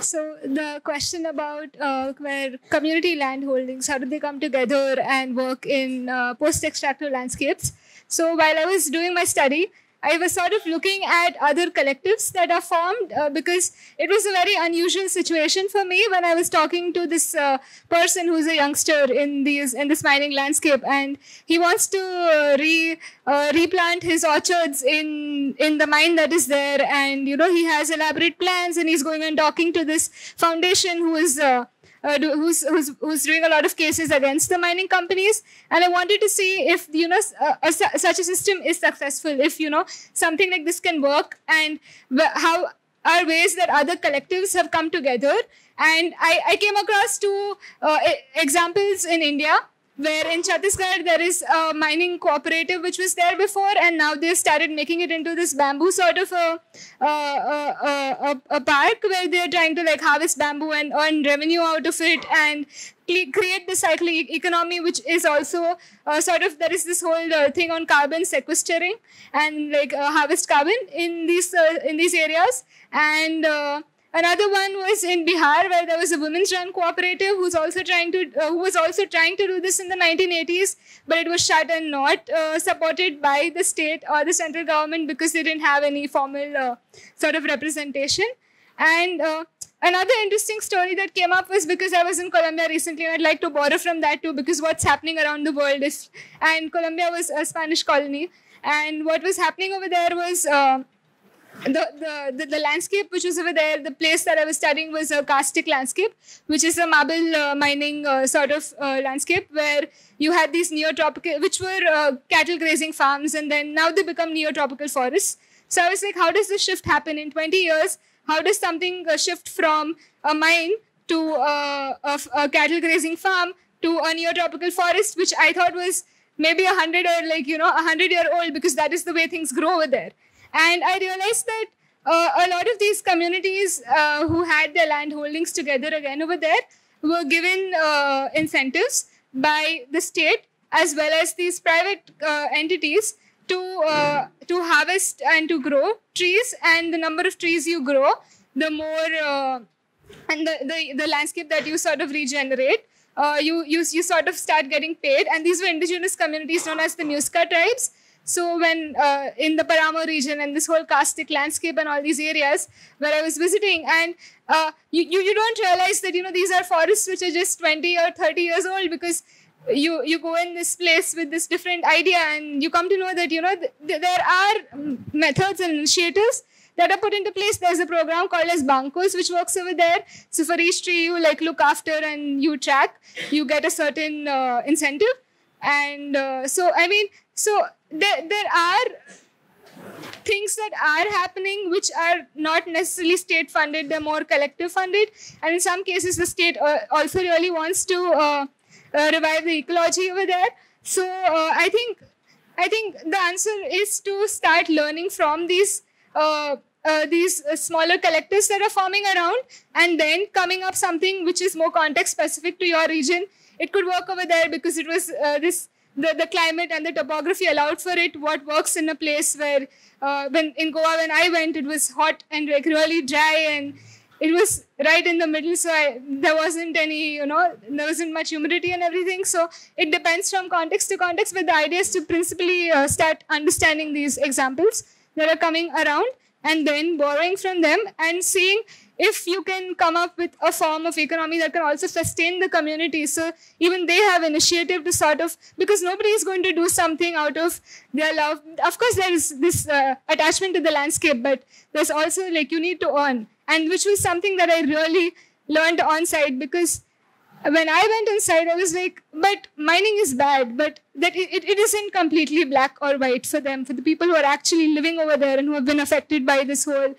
So the question about where community land holdings, how do they come together and work in post-extractive landscapes? So while I was doing my study, I was sort of looking at other collectives that are formed because it was a very unusual situation for me when I was talking to this person who's a youngster in this mining landscape, and he wants to replant his orchards in the mine that is there, and he has elaborate plans, and he's going and talking to this foundation who is who's doing a lot of cases against the mining companies. And I wanted to see if such a system is successful, if something like this can work, and how are ways that other collectives have come together. And I came across two examples in India, where in Chhattisgarh there is a mining cooperative which was there before, and now they started making it into this bamboo sort of a park where they're trying to like harvest bamboo and earn revenue out of it and create the cyclic economy, which is also sort of, there is this whole thing on carbon sequestering and like harvest carbon in these areas. And another one was in Bihar, where there was a women's run cooperative who was also trying to do this in the 1980s, but it was shut and not supported by the state or the central government because they didn't have any formal sort of representation. And another interesting story that came up was because I was in Colombia recently, and I'd like to borrow from that too, because what's happening around the world is, and Colombia was a Spanish colony, and what was happening over there was the landscape which was over there, the place that I was studying was a karstic landscape, which is a marble mining sort of landscape, where you had these neotropical, which were cattle grazing farms, and then now they become neotropical forests. So I was like, how does this shift happen in 20 years? How does something shift from a mine to a cattle grazing farm to a neotropical forest, which I thought was maybe 100 or like, 100-year-old, because that is the way things grow over there. And I realized that a lot of these communities who had their land holdings together again over there were given incentives by the state as well as these private entities to harvest and to grow trees, and the number of trees you grow, the more and the landscape that you sort of regenerate, you sort of start getting paid. And these were indigenous communities known as the Muisca tribes. So when in the Paramo region and this whole karstic landscape and all these areas where I was visiting, and you don't realize that these are forests which are just 20 or 30 years old, because you go in this place with this different idea, and you come to know that there are methods and initiatives that are put into place. There's a program called as Bancos which works over there. So for each tree you like look after and you track, you get a certain incentive. And so there are things that are happening which are not necessarily state funded, they're more collective funded, and in some cases the state also really wants to revive the ecology over there. So I think the answer is to start learning from these smaller collectives that are forming around, and then coming up something which is more context specific to your region. It could work over there because it was the climate and the topography allowed for it. What works in a place where when in Goa when I went, it was hot and like really dry, and it was right in the middle, so there wasn't any, there wasn't much humidity and everything. So it depends from context to context, but the idea is to principally start understanding these examples that are coming around, and then borrowing from them and seeing if you can come up with a form of economy that can also sustain the community. So even they have initiative to sort of, because nobody is going to do something out of their love. Of course, there is this attachment to the landscape, but there's also like you need to earn. And which was something that I really learned on site, because when I went inside, I was like, but mining is bad, but that it isn't completely black or white for them, for the people who are actually living over there and who have been affected by this whole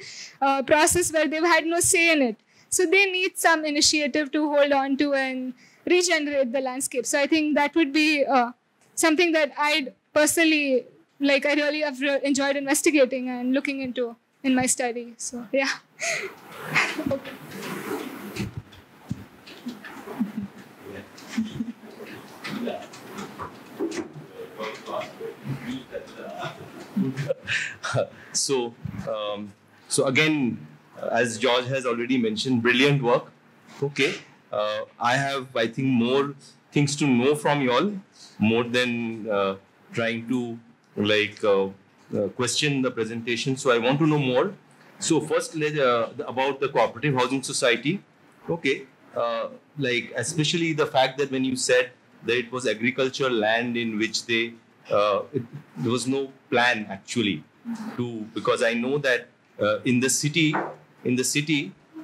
process where they've had no say in it. So they need some initiative to hold on to and regenerate the landscape. So I think that would be something that I'd personally, like I really have enjoyed investigating and looking into in my study. So yeah. Okay. So again, as George has already mentioned, brilliant work. Okay, I have, I think, more things to know from y'all, more than trying to question the presentation. So I want to know more. So first, about the Cooperative Housing Society. Okay, especially the fact that when you said that it was agricultural land in which there was no plan actually because I know that in the city,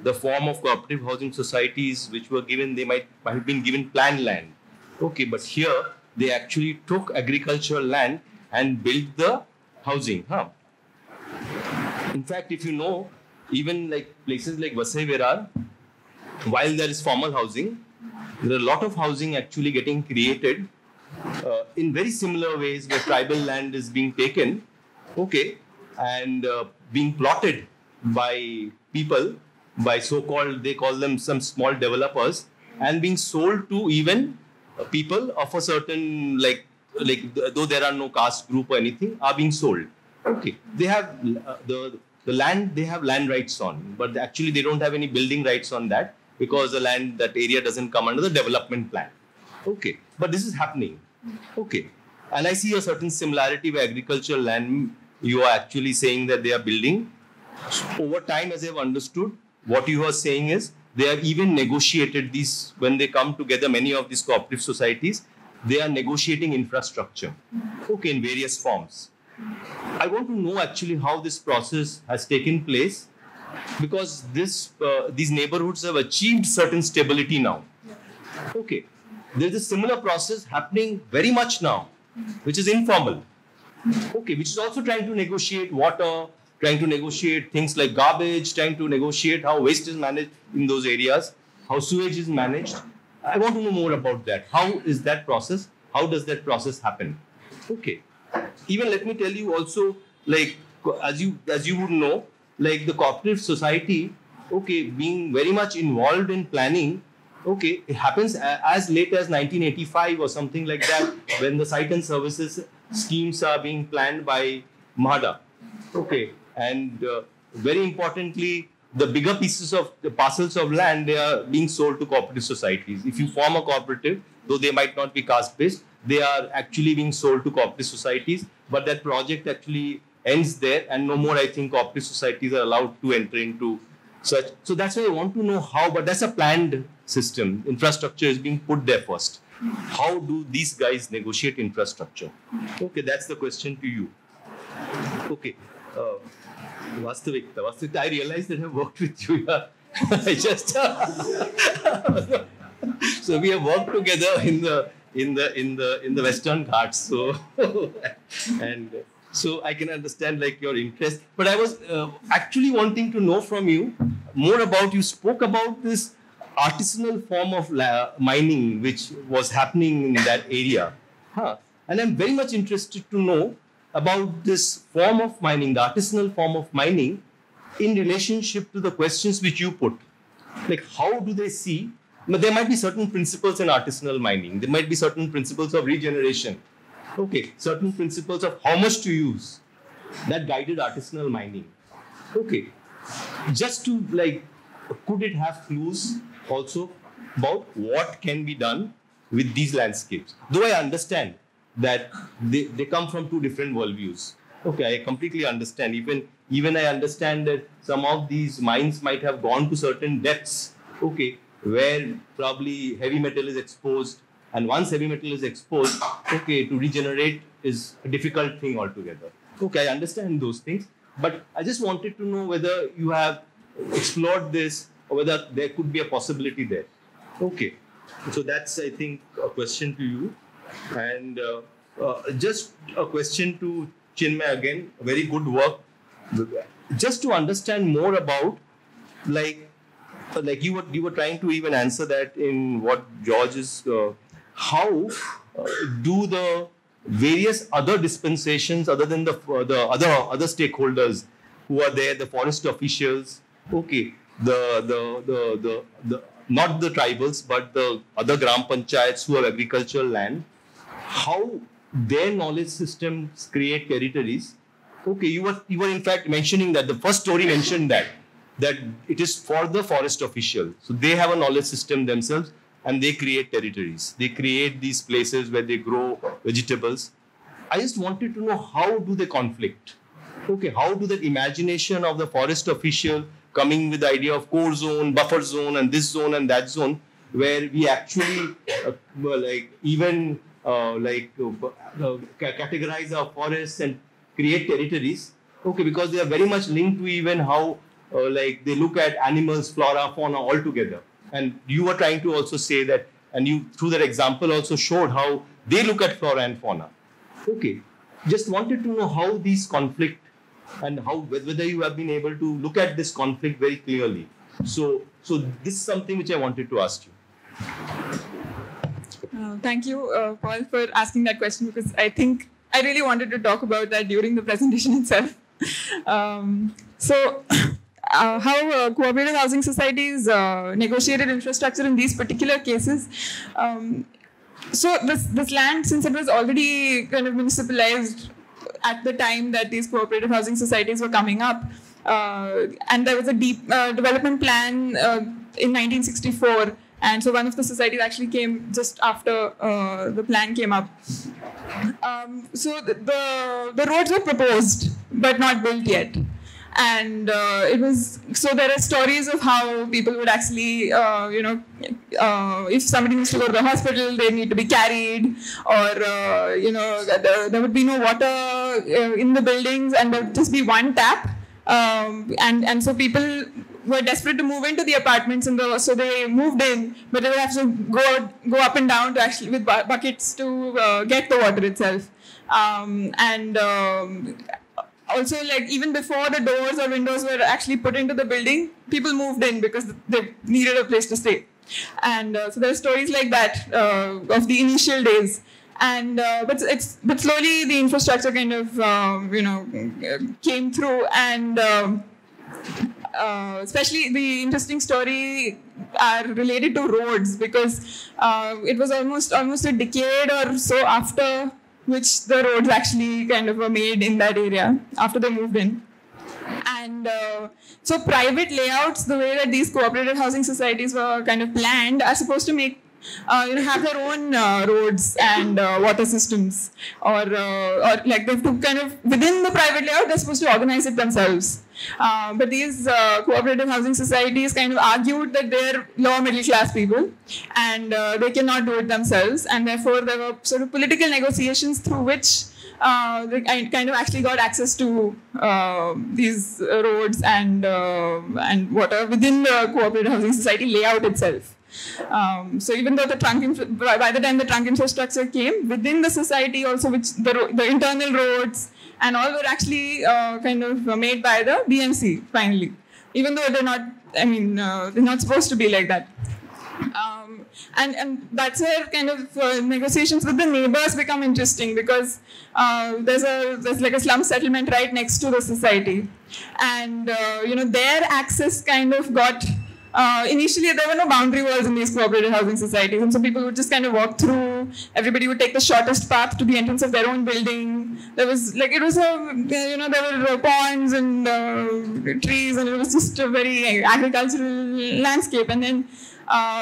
the form of cooperative housing societies which were given, they might have been given planned land. Okay, but here they actually took agricultural land and built the housing. In fact, if you know, even like places like Vasai Virar, while there is formal housing, there are a lot of housing actually getting created in very similar ways where tribal land is being taken, okay, and being plotted by people, by so-called, they call them some small developers, and being sold to even people of a certain, like though there are no caste group or anything, are being sold. Okay, they have the land, they have land rights on, but actually they don't have any building rights on that because the land, that area doesn't come under the development plan. Okay, but this is happening. Okay, and I see a certain similarity with agricultural land. You are actually saying that they are building. Over time, as I have understood, what you are saying is they have even negotiated these, when they come together, many of these cooperative societies, they are negotiating infrastructure, okay, in various forms. I want to know actually how this process has taken place, because these neighborhoods have achieved certain stability now. Okay, there is a similar process happening very much now, which is informal. Okay, which is also trying to negotiate water, trying to negotiate things like garbage, trying to negotiate how waste is managed in those areas, how sewage is managed. I want to know more about that. How is that process? How does that process happen? Okay. Even let me tell you also, like, as you would know, like the cooperative society, okay, being very much involved in planning, okay, it happens as late as 1985 or something like that, when the site and services schemes are being planned by MHADA. Okay, and very importantly, the bigger pieces of the parcels of land, they are being sold to cooperative societies. If you form a cooperative, though they might not be caste-based, they are actually being sold to cooperative societies, but that project actually ends there, and no more, I think, cooperative societies are allowed to enter into such. So that's why I want to know how, but that's a planned system. Infrastructure is being put there first. How do these guys negotiate infrastructure? Okay, that's the question to you. Okay. Vastavikta, I realized that I worked with you. I just so we have worked together in the Western Ghats. So and so I can understand like your interest. But I was actually wanting to know from you more about. You spoke about this artisanal form of mining which was happening in that area, and I'm very much interested to know about this form of mining, the artisanal form of mining, in relationship to the questions which you put. Like, how do they see? But there might be certain principles in artisanal mining. There might be certain principles of regeneration. Okay, certain principles of how much to use that guided artisanal mining. Okay, just to like, could it have clues also about what can be done with these landscapes? Though I understand that they come from two different worldviews. Okay, I completely understand. Even I understand that some of these mines might have gone to certain depths, okay, where probably heavy metal is exposed, and once heavy metal is exposed, okay, to regenerate is a difficult thing altogether. Okay, I understand those things, but I just wanted to know whether you have explored this or whether there could be a possibility there. Okay, so that's, I think, a question to you. And just a question to Chinmay again, very good work. Just to understand more about, like you were trying to even answer that in what George is, how do the various other dispensations, other than the other stakeholders who are there, the forest officials, okay, the not the tribals, but the other gram panchayats who have agricultural land, how their knowledge systems create territories. Okay, you were in fact mentioning that the first story mentioned that it is for the forest official. So they have a knowledge system themselves and they create territories. They create these places where they grow vegetables. I just wanted to know, how do they conflict? Okay, how do the imagination of the forest official coming with the idea of core zone, buffer zone, and this zone and that zone, where we actually categorize our forests and create territories. Okay, because they are very much linked to even how they look at animals, flora, fauna all together. And you were trying to also say that, and you through that example also showed how they look at flora and fauna. Okay, just wanted to know how these conflict and how whether you have been able to look at this conflict very clearly. So this is something which I wanted to ask you. Thank you, Paul, for asking that question, because I think I really wanted to talk about that during the presentation itself. How cooperative housing societies negotiated infrastructure in these particular cases. So this land, since it was already kind of municipalized at the time that these cooperative housing societies were coming up, and there was a deep development plan in 1964. And so one of the societies actually came just after the plan came up. So the roads were proposed, but not built yet. And so there are stories of how people would actually, if somebody needs to go to the hospital, they need to be carried, or, there would be no water in the buildings, and there would just be one tap. And so people were desperate to move into the apartments, so they moved in, but they would have to go up and down to actually with buckets to get the water itself. Also, like, even before the doors or windows were actually put into the building, people moved in because they needed a place to stay. And so there are stories like that of the initial days. And but slowly the infrastructure kind of came through, and especially the interesting story are related to roads, because it was almost a decade or so after which the roads actually kind of were made in that area after they moved in. And so private layouts, the way that these cooperative housing societies were kind of planned, are supposed to make have their own roads and water systems, or like they have to kind of, within the private layout, they're supposed to organize it themselves. But these cooperative housing societies kind of argued that they're lower middle class people, and they cannot do it themselves, and therefore there were sort of political negotiations through which they kind of actually got access to these roads and water within the cooperative housing society layout itself. So even though by the time the trunk infrastructure came, within the society also, which the internal roads and all were actually kind of made by the BMC finally, even though they're not, they're not supposed to be like that. And that's where kind of negotiations with the neighbors become interesting, because there's like a slum settlement right next to the society, and their access kind of got. Initially, there were no boundary walls in these cooperative housing societies, and so people would just kind of walk through. Everybody would take the shortest path to the entrance of their own building. There was there were ponds and trees, and it was just a very agricultural landscape. And then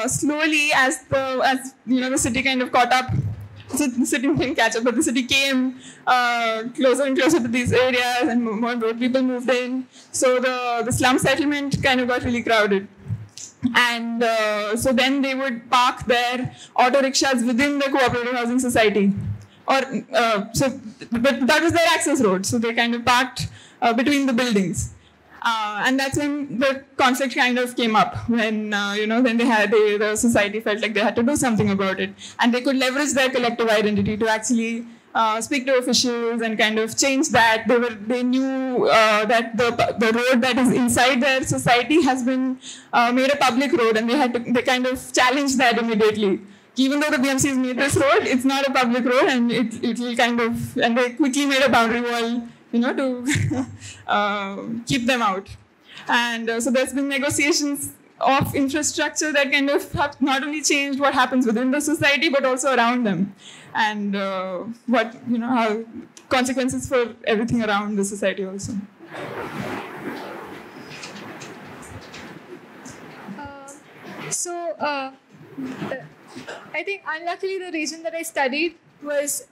slowly, as the city kind of caught up. So the city didn't catch up, but the city came closer and closer to these areas, and more people moved in. So the slum settlement kind of got really crowded. And so then they would park their auto rickshaws within the cooperative housing society, but that was their access road. So they kind of parked between the buildings, and that's when the conflict kind of came up. When then the society felt like they had to do something about it, and they could leverage their collective identity to actually speak to officials and kind of change that. They knew that the road that is inside their society has been made a public road, and they kind of challenged that immediately. Even though the BMC has made this road, it's not a public road, and it will kind of, and they quickly made a boundary wall, to keep them out. And so there's been negotiations of infrastructure that kind of have not only changed what happens within the society, but also around them. And how consequences for everything around the society also. I think unluckily the region that I studied was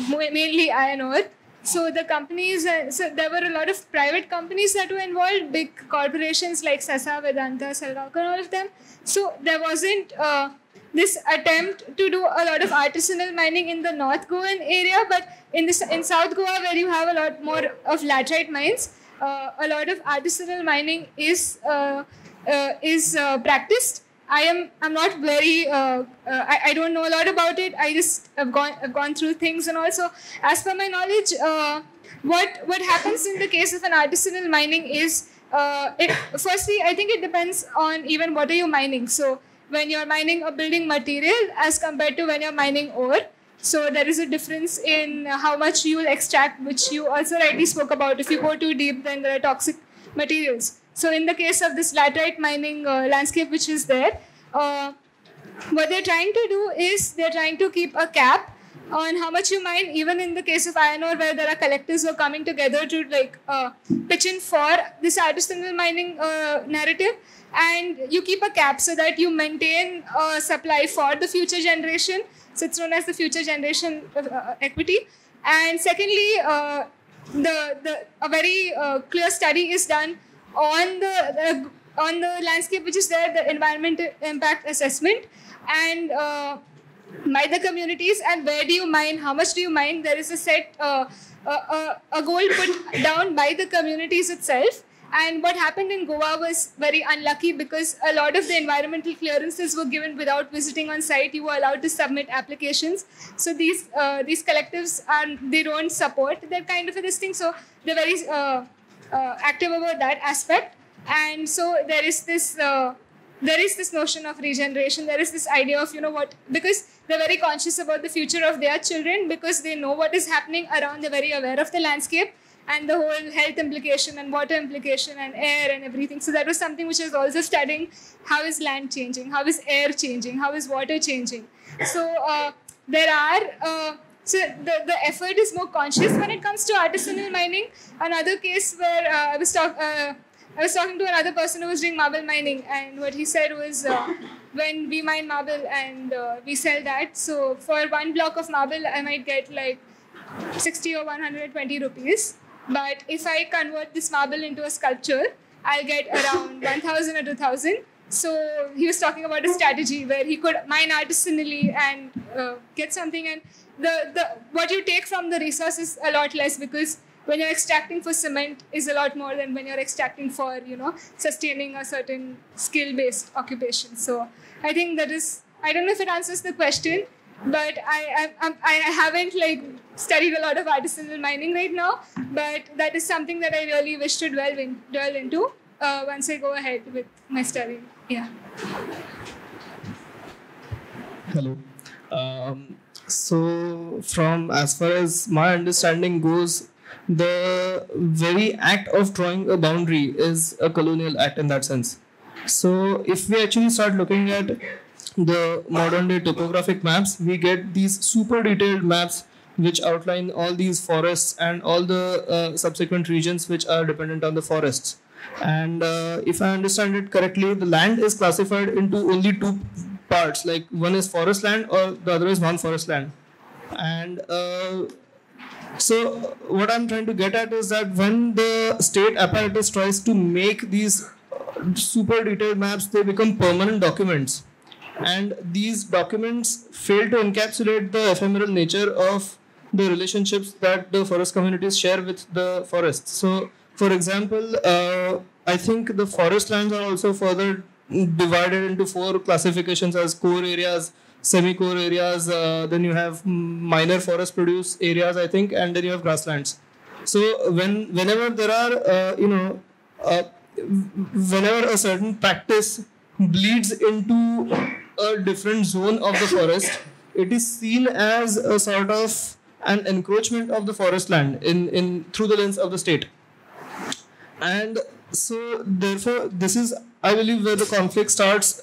mainly iron ore. So the companies, so there were a lot of private companies that were involved, big corporations like Sasa, Vedanta, Salvaco, and all of them. So there wasn't this attempt to do a lot of artisanal mining in the North Goan area, but in South Goa, where you have a lot more of laterite mines, a lot of artisanal mining is practiced. I'm not very I don't know a lot about it. I just have gone through things, and also as per my knowledge, what happens in the case of an artisanal mining is, firstly, I think it depends on even what are you mining. So when you're mining a building material as compared to when you're mining ore, so there is a difference in how much you will extract, which you also rightly spoke about. If you go too deep, then there are toxic materials. So in the case of this laterite mining landscape which is there, what they're trying to do is they're trying to keep a cap on how much you mine. Even in the case of iron ore, where there are collectives who are coming together to pitch in for this artisanal mining narrative, and you keep a cap so that you maintain a supply for the future generation. So it's known as the future generation equity. And secondly, a very clear study is done on the landscape which is there, the environmental impact assessment, and by the communities, and where do you mine, how much do you mine. There is a set a goal put down by the communities itself. And what happened in Goa was very unlucky, because a lot of the environmental clearances were given without visiting on site. You were allowed to submit applications. So these collectives they don't support that kind of a this thing. So they're very active about that aspect. And so there is this notion of regeneration. There is this idea of, because they're very conscious about the future of their children, because they know what is happening around. They're very aware of the landscape and the whole health implication and water implication and air and everything. So that was something which I was also studying. How is land changing? How is air changing? How is water changing? So so the effort is more conscious when it comes to artisanal mining. Another case where I was talking to another person who was doing marble mining, and what he said was, when we mine marble and we sell that, so for one block of marble, I might get like 60 or 120 rupees. But if I convert this marble into a sculpture, I'll get around 1,000 or 2,000. So he was talking about a strategy where he could mine artisanally and get something. And the what you take from the resource is a lot less, because when you're extracting for cement is a lot more than when you're extracting for, sustaining a certain skill-based occupation. So I think that is, I don't know if it answers the question, but I haven't studied a lot of artisanal mining right now, but that is something that I really wish to delve into once I go ahead with my study. Yeah. Hello. So from as far as my understanding goes, the very act of drawing a boundary is a colonial act in that sense. So if we actually start looking at the modern day topographic maps, we get these super detailed maps which outline all these forests and all the subsequent regions which are dependent on the forests. And if I understand it correctly, the land is classified into only two parts, like one is forest land or the other is non-forest land. And so what I'm trying to get at is that when the state apparatus tries to make these super detailed maps, they become permanent documents. And these documents fail to encapsulate the ephemeral nature of the relationships that the forest communities share with the forests. So, for example, I think the forest lands are also further divided into 4 classifications as core areas, semi-core areas, then you have minor forest produce areas, I think, and then you have grasslands. So, whenever there are, whenever a certain practice bleeds into a different zone of the forest, it is seen as a sort of an encroachment of the forest land in through the lens of the state. And so therefore this is, I believe, where the conflict starts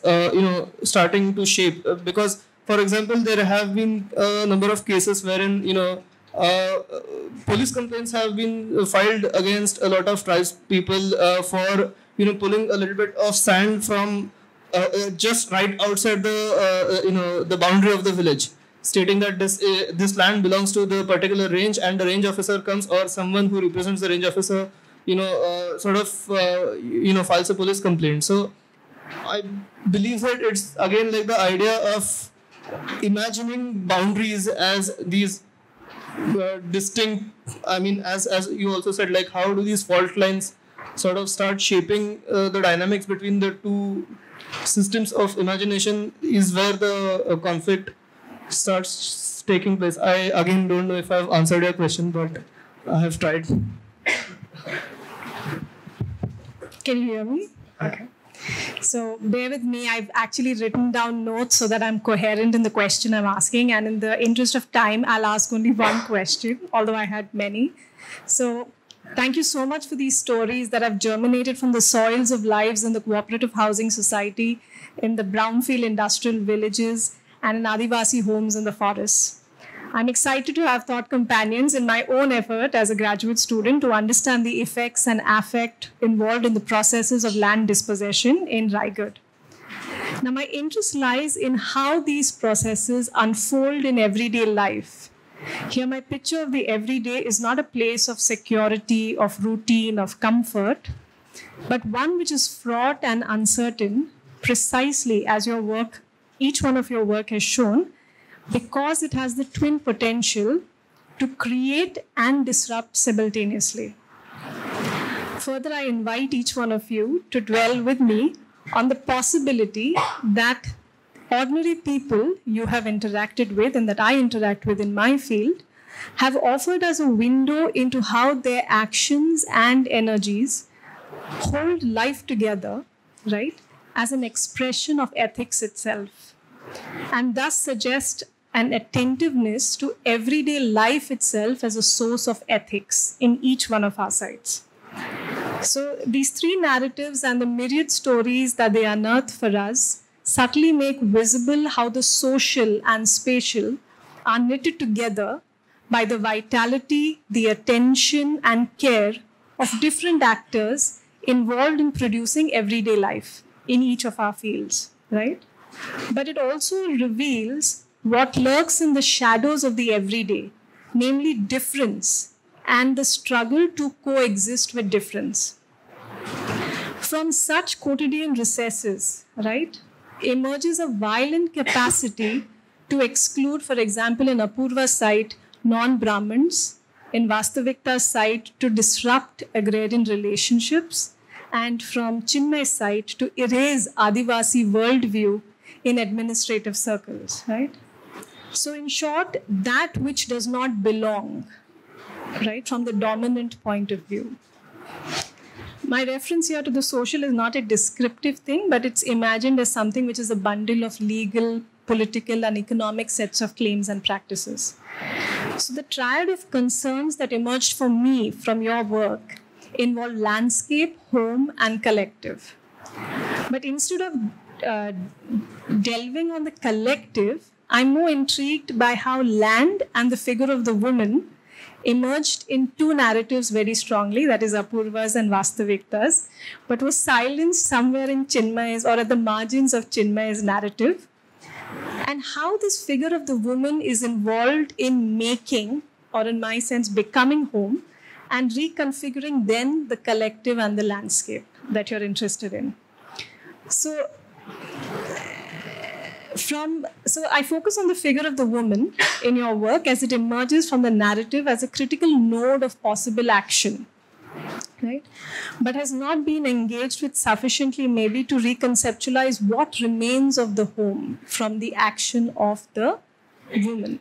starting to shape, because for example there have been a number of cases wherein police complaints have been filed against a lot of tribes people for pulling a little bit of sand from just right outside the boundary of the village, stating that this land belongs to the particular range, and the range officer comes, or someone who represents the range officer files a police complaint. So I believe that it's again like the idea of imagining boundaries as these distinct, I mean, as you also said, like how do these fault lines sort of start shaping the dynamics between the two systems of imagination is where the conflict starts taking place. I again don't know if I've answered your question, but I have tried. Can you hear me? Okay. So bear with me. I've actually written down notes so that I'm coherent in the question I'm asking. And in the interest of time, I'll ask only one question, although I had many. So thank you so much for these stories that have germinated from the soils of lives in the cooperative housing society, in the brownfield industrial villages, and in Adivasi homes in the forests. I'm excited to have thought companions in my own effort as a graduate student to understand the effects and affect involved in the processes of land dispossession in Raigad. Now, my interest lies in how these processes unfold in everyday life. Here, my picture of the everyday is not a place of security, of routine, of comfort, but one which is fraught and uncertain, precisely as your work, each one of your work has shown, because it has the twin potential to create and disrupt simultaneously. Further, I invite each one of you to dwell with me on the possibility that ordinary people you have interacted with and that I interact with in my field have offered us a window into how their actions and energies hold life together, right, as an expression of ethics itself, and thus suggest an attentiveness to everyday life itself as a source of ethics in each one of our sites. So these three narratives and the myriad stories that they unearth for us subtly make visible how the social and spatial are knitted together by the vitality, the attention, and care of different actors involved in producing everyday life in each of our fields, right? But it also reveals what lurks in the shadows of the everyday, namely difference and the struggle to coexist with difference. From such quotidian recesses, right, emerges a violent capacity to exclude, for example, in Apoorva's site, non-Brahmins, in Vastavikta's site, to disrupt agrarian relationships, and from Chinmay's site, to erase Adivasi worldview in administrative circles, right? So in short, that which does not belong, right, from the dominant point of view. My reference here to the social is not a descriptive thing, but it's imagined as something which is a bundle of legal, political, and economic sets of claims and practices. So the triad of concerns that emerged for me from your work involve landscape, home, and collective. But instead of delving on the collective, I'm more intrigued by how land and the figure of the woman emerged in two narratives very strongly, that is Apoorva's and Vastavikta's, but was silenced somewhere in Chinmay's or at the margins of Chinmay's narrative, and how this figure of the woman is involved in making, or in my sense, becoming home, and reconfiguring then the collective and the landscape that you're interested in. So I focus on the figure of the woman in your work as it emerges from the narrative as a critical node of possible action, right? But has not been engaged with sufficiently maybe to reconceptualize what remains of the home from the action of the woman.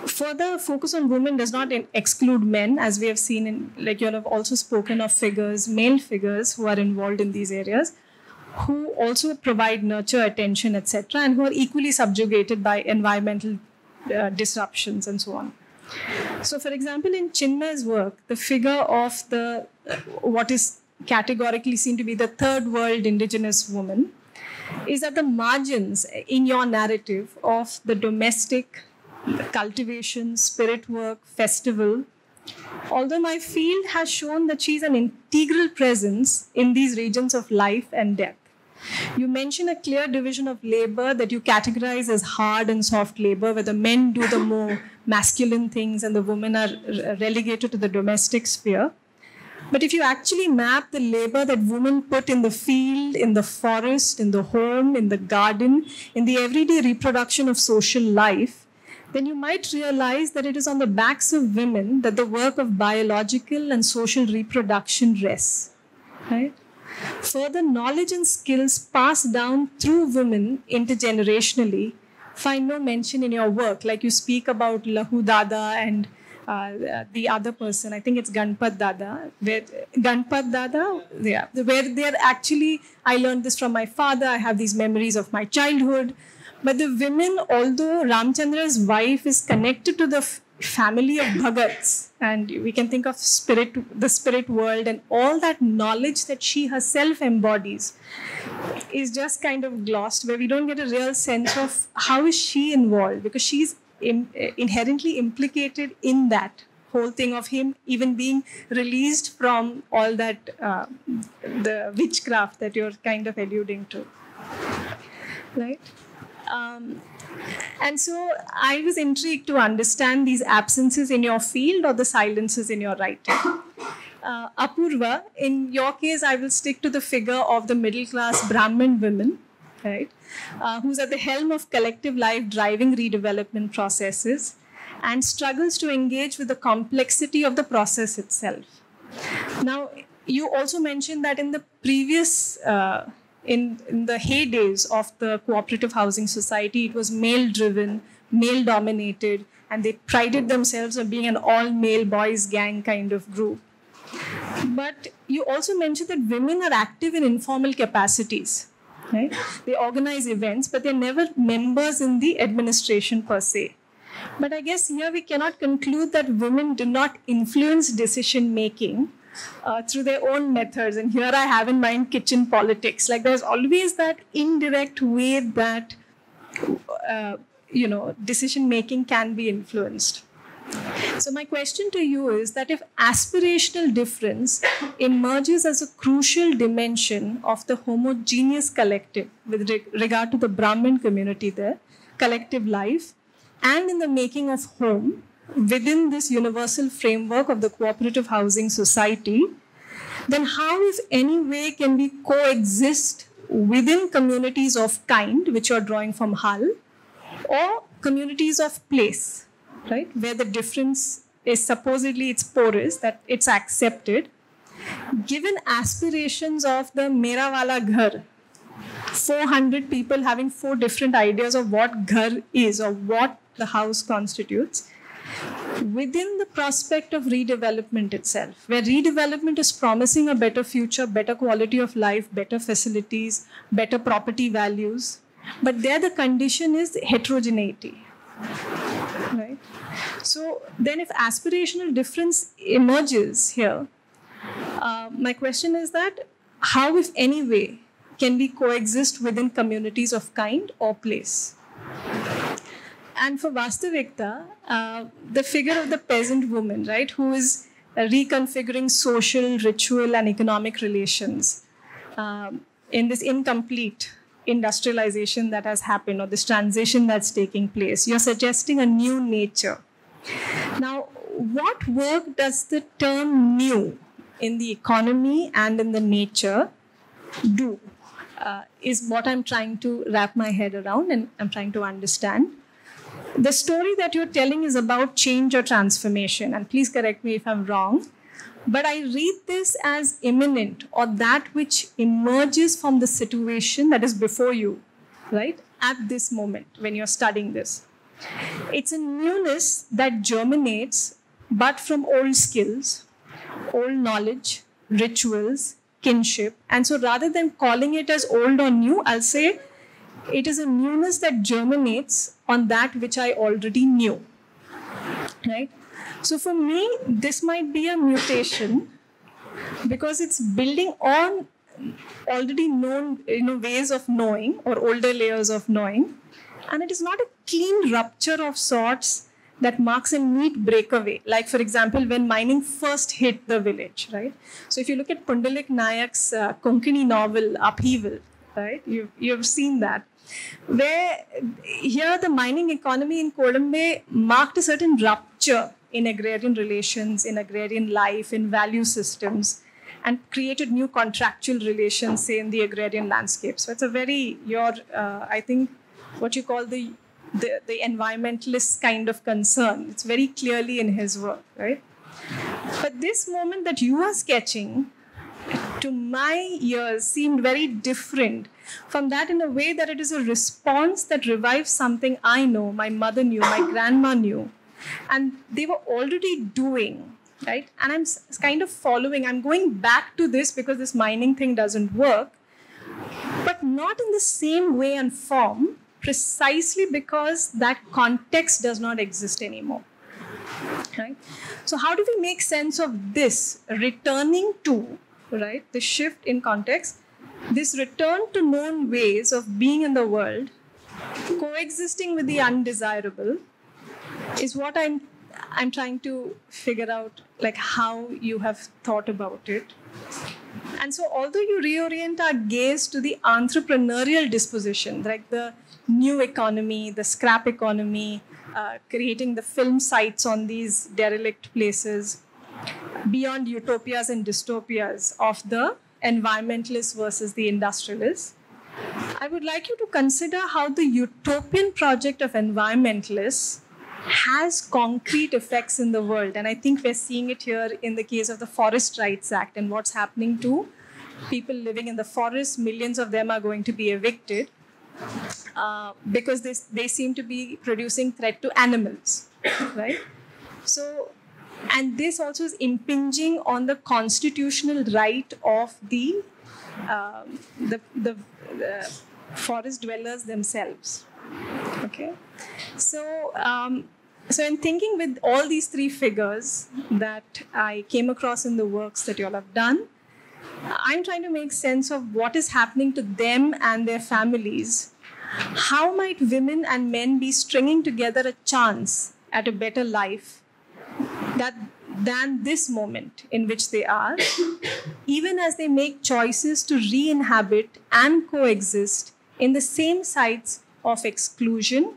Further, focus on women does not exclude men, as we have seen in, like you have also spoken of figures, male figures who are involved in these areas, who also provide nurture, attention, etc., and who are equally subjugated by environmental disruptions and so on. So, for example, in Chinmay's work, the figure of the what is categorically seen to be the third world indigenous woman is at the margins in your narrative of the domestic cultivation, spirit work, festival. Although my field has shown that she is an integral presence in these regions of life and death. You mention a clear division of labor that you categorize as hard and soft labor, where the men do the more masculine things and the women are relegated to the domestic sphere. But if you actually map the labor that women put in the field, in the forest, in the home, in the garden, in the everyday reproduction of social life, then you might realize that it is on the backs of women that the work of biological and social reproduction rests, right? Further, knowledge and skills passed down through women intergenerationally find no mention in your work, like you speak about Lahu Dada and the other person, I think it's Ganpat Dada, where they're actually, I learned this from my father, I have these memories of my childhood. But the women, although Ramchandra's wife is connected to the family of Bhagats, and we can think of the spirit world and all that knowledge that she herself embodies, is just kind of glossed, where we don't get a real sense of how is she involved, because she's inherently implicated in that whole thing of him even being released from all that, the witchcraft that you're kind of alluding to, right? And so I was intrigued to understand these absences in your field or the silences in your writing. Apoorva, in your case, I will stick to the figure of the middle-class Brahmin women, right, who's at the helm of collective life driving redevelopment processes and struggles to engage with the complexity of the process itself. Now, you also mentioned that in the previous in the heydays of the cooperative housing society, it was male-driven, male-dominated, and they prided themselves on being an all-male boys' gang kind of group. But you also mentioned that women are active in informal capacities, right? They organize events, but they're never members in the administration per se. But I guess here we cannot conclude that women do not influence decision-making through their own methods. And here I have in mind kitchen politics. Like there's always that indirect way that, decision-making can be influenced. So my question to you is that if aspirational difference emerges as a crucial dimension of the homogeneous collective with regard to the Brahmin community there, collective life, and in the making of home, within this universal framework of the cooperative housing society, then how, if any way, can we coexist within communities of kind, which you're drawing from Hull, or communities of place, right, where the difference is supposedly it's porous, that it's accepted, given aspirations of the Mera Wala Ghar, 400 people having 4 different ideas of what ghar is or what the house constitutes, within the prospect of redevelopment itself, where redevelopment is promising a better future, better quality of life, better facilities, better property values, but there the condition is heterogeneity, right? So then if aspirational difference emerges here, my question is that how, if any way, can we coexist within communities of kind or place? And for Vastavikta, the figure of the peasant woman, right, who is reconfiguring social, ritual, and economic relations in this incomplete industrialization that has happened, or this transition that's taking place. You're suggesting a new nature. Now, what work does the term new in the economy and in the nature do? Is what I'm trying to wrap my head around and I'm trying to understand. The story that you're telling is about change or transformation, and please correct me if I'm wrong, but I read this as imminent, or that which emerges from the situation that is before you, right, at this moment when you're studying this. It's a newness that germinates, but from old skills, old knowledge, rituals, kinship. And so rather than calling it as old or new, I'll say it is a newness that germinates on that which I already knew, right? So for me, this might be a mutation because it's building on already known ways of knowing or older layers of knowing. And it is not a clean rupture of sorts that marks a neat breakaway. Like, for example, when mining first hit the village, right? So if you look at Pundalik Nayak's Konkani novel, Upheaval, right? You've seen that. Where here the mining economy in Kodambe marked a certain rupture in agrarian relations, in agrarian life, in value systems, and created new contractual relations, say, in the agrarian landscape. So it's a very, I think, what you call the environmentalist kind of concern. It's very clearly in his work, right? But this moment that you are sketching, to my ears, seemed very different from that, in a way that it is a response that revives something I know, my mother knew, my grandma knew, and they were already doing, right? And I'm kind of following, I'm going back to this because this mining thing doesn't work, but not in the same way and form, precisely because that context does not exist anymore, right? So how do we make sense of this returning to, right, the shift in context, this return to known ways of being in the world, coexisting with the undesirable, is what I'm trying to figure out, like how you have thought about it. And so although you reorient our gaze to the entrepreneurial disposition, like the new economy, the scrap economy, creating the film sites on these derelict places, beyond utopias and dystopias of the environmentalists versus the industrialists, I would like you to consider how the utopian project of environmentalists has concrete effects in the world. And I think we're seeing it here in the case of the Forest Rights Act and what's happening to people living in the forest. Millions of them are going to be evicted because they seem to be producing threat to animals, right? So, and this also is impinging on the constitutional right of the forest dwellers themselves. Okay, so so in thinking with all these three figures that I came across in the works that you all have done, I'm trying to make sense of what is happening to them and their families. How might women and men be stringing together a chance at a better life than this moment in which they are, even as they make choices to re-inhabit and coexist in the same sites of exclusion,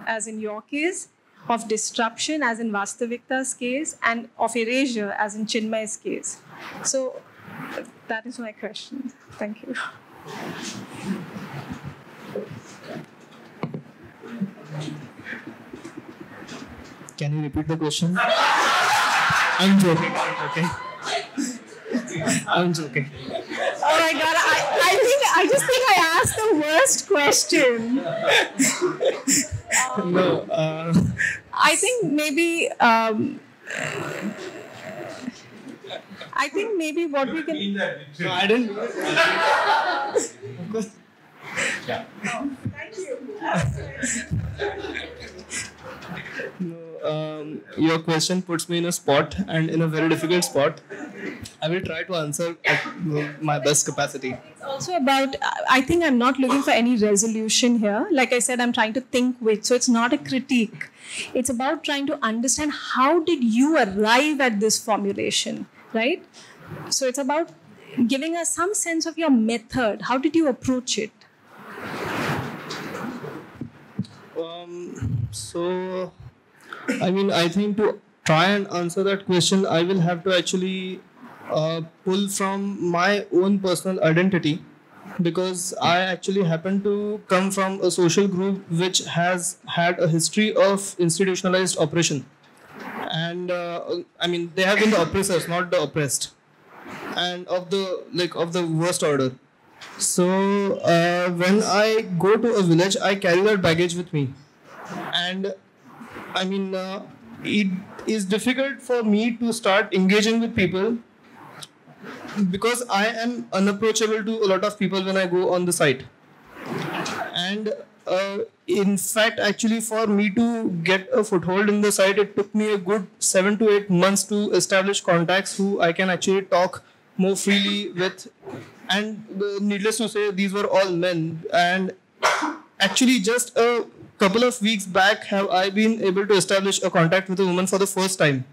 as in your case, of disruption, as in Vastavikta's case, and of erasure, as in Chinmay's case. So that is my question. Thank you. Can you repeat the question? I'm joking. Okay. I'm joking. Oh my God! I just think I asked the worst question. No. I think maybe. I think maybe what we can. No, I didn't. Yeah. Oh, thank you. No, your question puts me in a spot and in a very difficult spot. I will try to answer at my best capacity. It's also about, I think I'm not looking for any resolution here. Like I said, I'm trying to think with. So it's not a critique. It's about trying to understand how did you arrive at this formulation, right? So it's about giving us some sense of your method. How did you approach it? So, I mean, I think to try and answer that question, I will have to actually pull from my own personal identity, because I actually happen to come from a social group which has had a history of institutionalized oppression. And I mean, they have been the oppressors, not the oppressed, and of the worst order. So when I go to a village, I carry that baggage with me. And I mean, it is difficult for me to start engaging with people because I am unapproachable to a lot of people when I go on the site. And in fact, actually, for me to get a foothold in the site, it took me a good 7 to 8 months to establish contacts who I can actually talk more freely with. And needless to say, these were all men. And actually, just a couple of weeks back have I been able to establish a contact with a woman for the first time.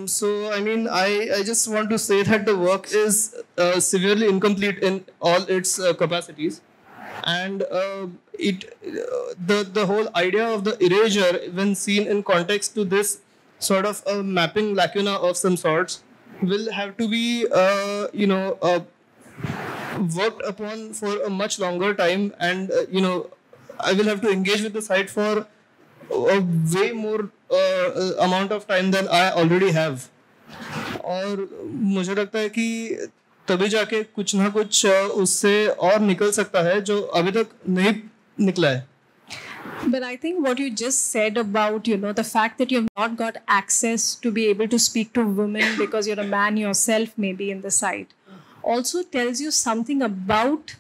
So, I mean, I just want to say that the work is severely incomplete in all its capacities. And the whole idea of the erasure, when seen in context to this sort of a mapping lacuna of some sorts, will have to be, worked upon for a much longer time. And, I will have to engage with the site for a way more amount of time than I already have. और मुझे लगता है कि तभी जाके कुछ ना कुछ उससे और निकल सकता है जो अभी तक नहीं निकला है. But I think what you just said about, the fact that you've not got access to be able to speak to women because you're a man yourself, maybe in the site, also tells you something about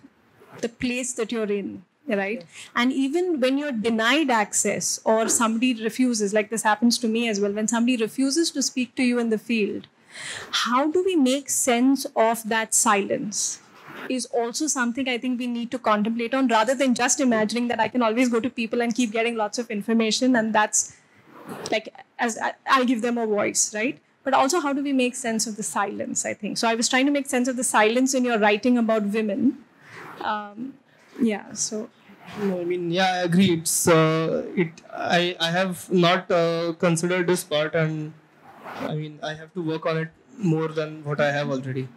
the place that you're in, right? And even when you're denied access or somebody refuses, like this happens to me as well, when somebody refuses to speak to you in the field, how do we make sense of that silence? Is also something I think we need to contemplate on, rather than just imagining that I can always go to people and keep getting lots of information and that's like, as I'll give them a voice, right? But also, how do we make sense of the silence, I think? So I was trying to make sense of the silence in your writing about women. So... No, I mean, yeah, I agree. It's I have not considered this part, and I mean, I have to work on it more than what I have already.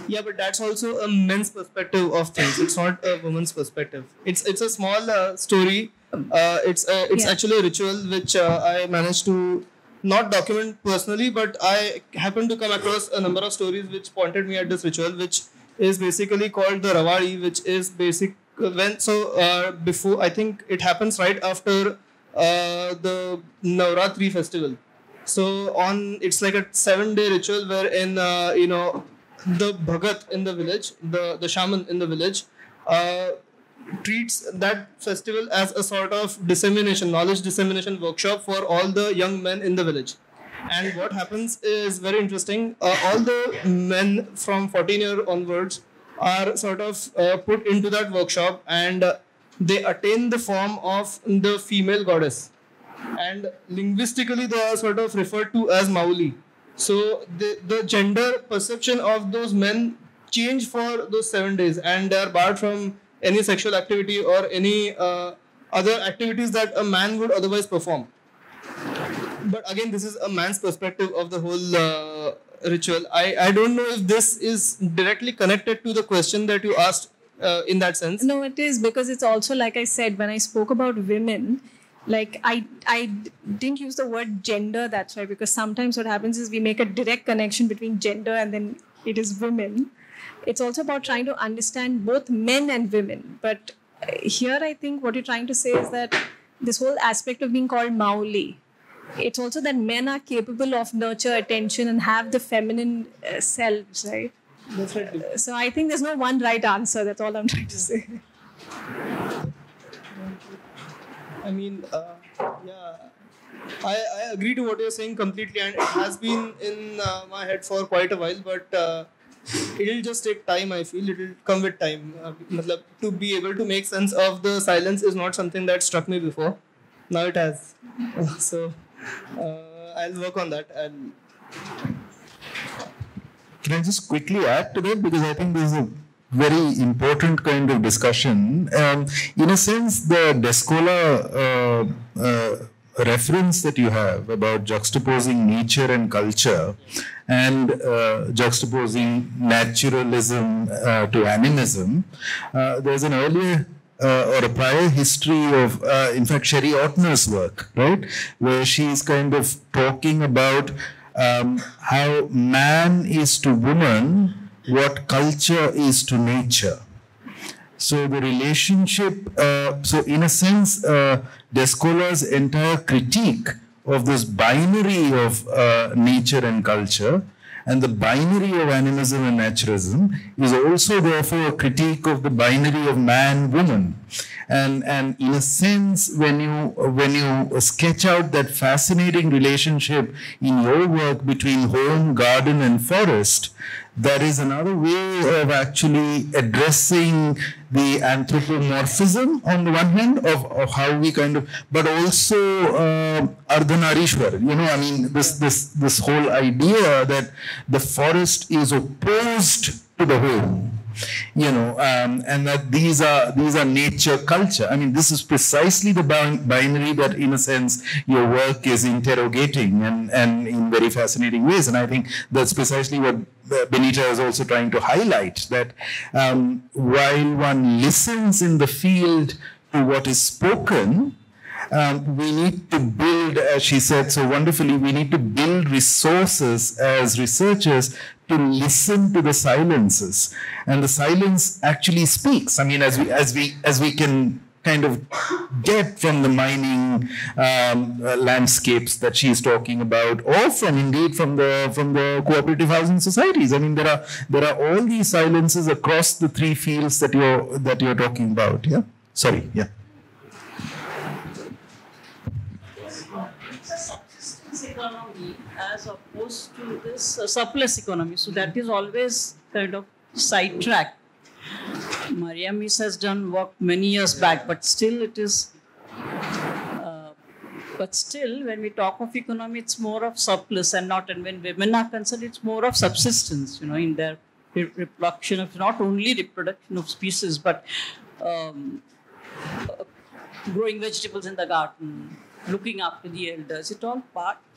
Yeah, but that's also a men's perspective of things. It's not a woman's perspective. It's a small story. It's actually a ritual which I managed to not document personally, but I happened to come across a number of stories which pointed me at this ritual, which is basically called the Rawali, which is before, I think it happens right after the Navratri festival. So it's like a 7-day ritual wherein the Bhagat in the village, the shaman in the village, treats that festival as a sort of knowledge dissemination workshop for all the young men in the village. And what happens is very interesting. All the men from 14 years onwards are sort of put into that workshop, and they attain the form of the female goddess. And linguistically, they are sort of referred to as Mauli. So the gender perception of those men change for those 7 days, and they are barred from any sexual activity or any other activities that a man would otherwise perform. But again, this is a man's perspective of the whole ritual. I don't know if this is directly connected to the question that you asked in that sense. No, it is, because it's also, like I said, when I spoke about women, like I didn't use the word gender, that's why, because sometimes what happens is we make a direct connection between gender and then it is women. It's also about trying to understand both men and women. But here I think what you're trying to say is that this whole aspect of being called Mauli, it's also that men are capable of nurture, attention, and have the feminine selves, right? That's right. So I think there's no one right answer. That's all I'm trying to say. I mean, I agree to what you're saying completely, and it has been in my head for quite a while, but it'll just take time. I feel it'll come with time. To be able to make sense of the silence is not something that struck me before. Now it has. So I'll work on that. Can I just quickly add to that, because I think this is a very important kind of discussion. In a sense, the Descola reference that you have about juxtaposing nature and culture and juxtaposing naturalism to animism, there's an earlier or a prior history of, in fact, Sherry Ortner's work, right, where she's kind of talking about how man is to woman what culture is to nature. So the relationship, so in a sense, Descola's entire critique of this binary of nature and culture and the binary of animism and naturalism is also therefore a critique of the binary of man-woman. And in a sense, when you sketch out that fascinating relationship in your work between home, garden, and forest, that is another way of actually addressing the anthropomorphism on the one hand of how we kind of, but also Ardhanarishwar. I mean, this whole idea that the forest is opposed to the home. And that these are nature culture. I mean, this is precisely the binary that, in a sense, your work is interrogating and in very fascinating ways. And I think that's precisely what Benita is also trying to highlight, that while one listens in the field to what is spoken, we need to build, as she said so wonderfully, we need to build resources as researchers to listen to the silences, and the silence actually speaks. I mean, as we can kind of get from the mining landscapes that she's talking about, or from the cooperative housing societies. I mean, there are all these silences across the three fields that you're talking about. Yeah. Sorry. Yeah. Subsistence economy as opposed to this surplus economy. So that is always kind of sidetracked. Maria Mies has done work many years back, but still it is. But still, when we talk of economy, it's more of surplus and not. And when women are concerned, it's more of subsistence. In their reproduction of not only reproduction of species, but growing vegetables in the garden, looking after the elders. It all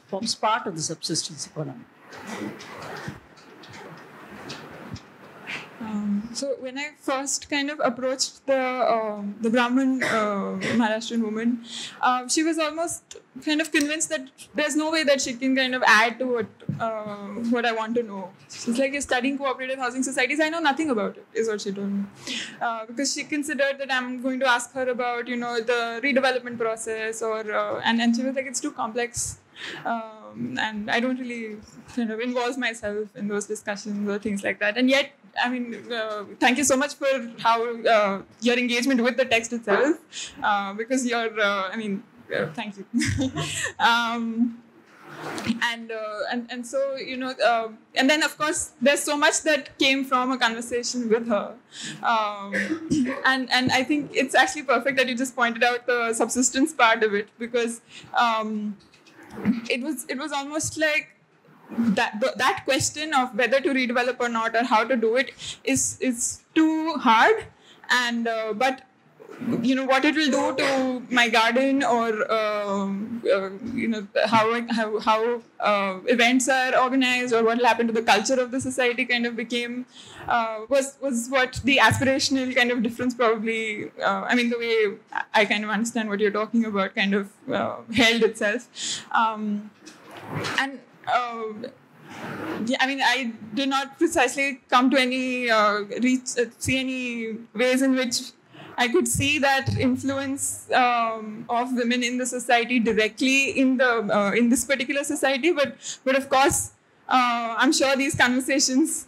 forms part of the subsistence economy. So when I first kind of approached the Brahmin Maharashtrian woman, she was almost kind of convinced that there's no way that she can kind of add to what I want to know. She's like, you're studying cooperative housing societies. I know nothing about it, is what she told me. Because she considered that I'm going to ask her about, the redevelopment process and she was like, it's too complex. And I don't really kind of involve myself in those discussions or things like that. And yet, I mean, thank you so much for how your engagement with the text itself, because you're, thank you. And so, and then of course, there's so much that came from a conversation with her. And I think it's actually perfect that you just pointed out the subsistence part of it, because it was almost like that question of whether to redevelop or not, or how to do it is too hard, and but what it will do to my garden, or how events are organized, or what will happen to the culture of the society kind of became was what the aspirational kind of difference probably, the way I kind of understand what you're talking about kind of held itself. I did not precisely come to any see any ways in which I could see that influence of women in the society directly in this particular society, but of course, I'm sure these conversations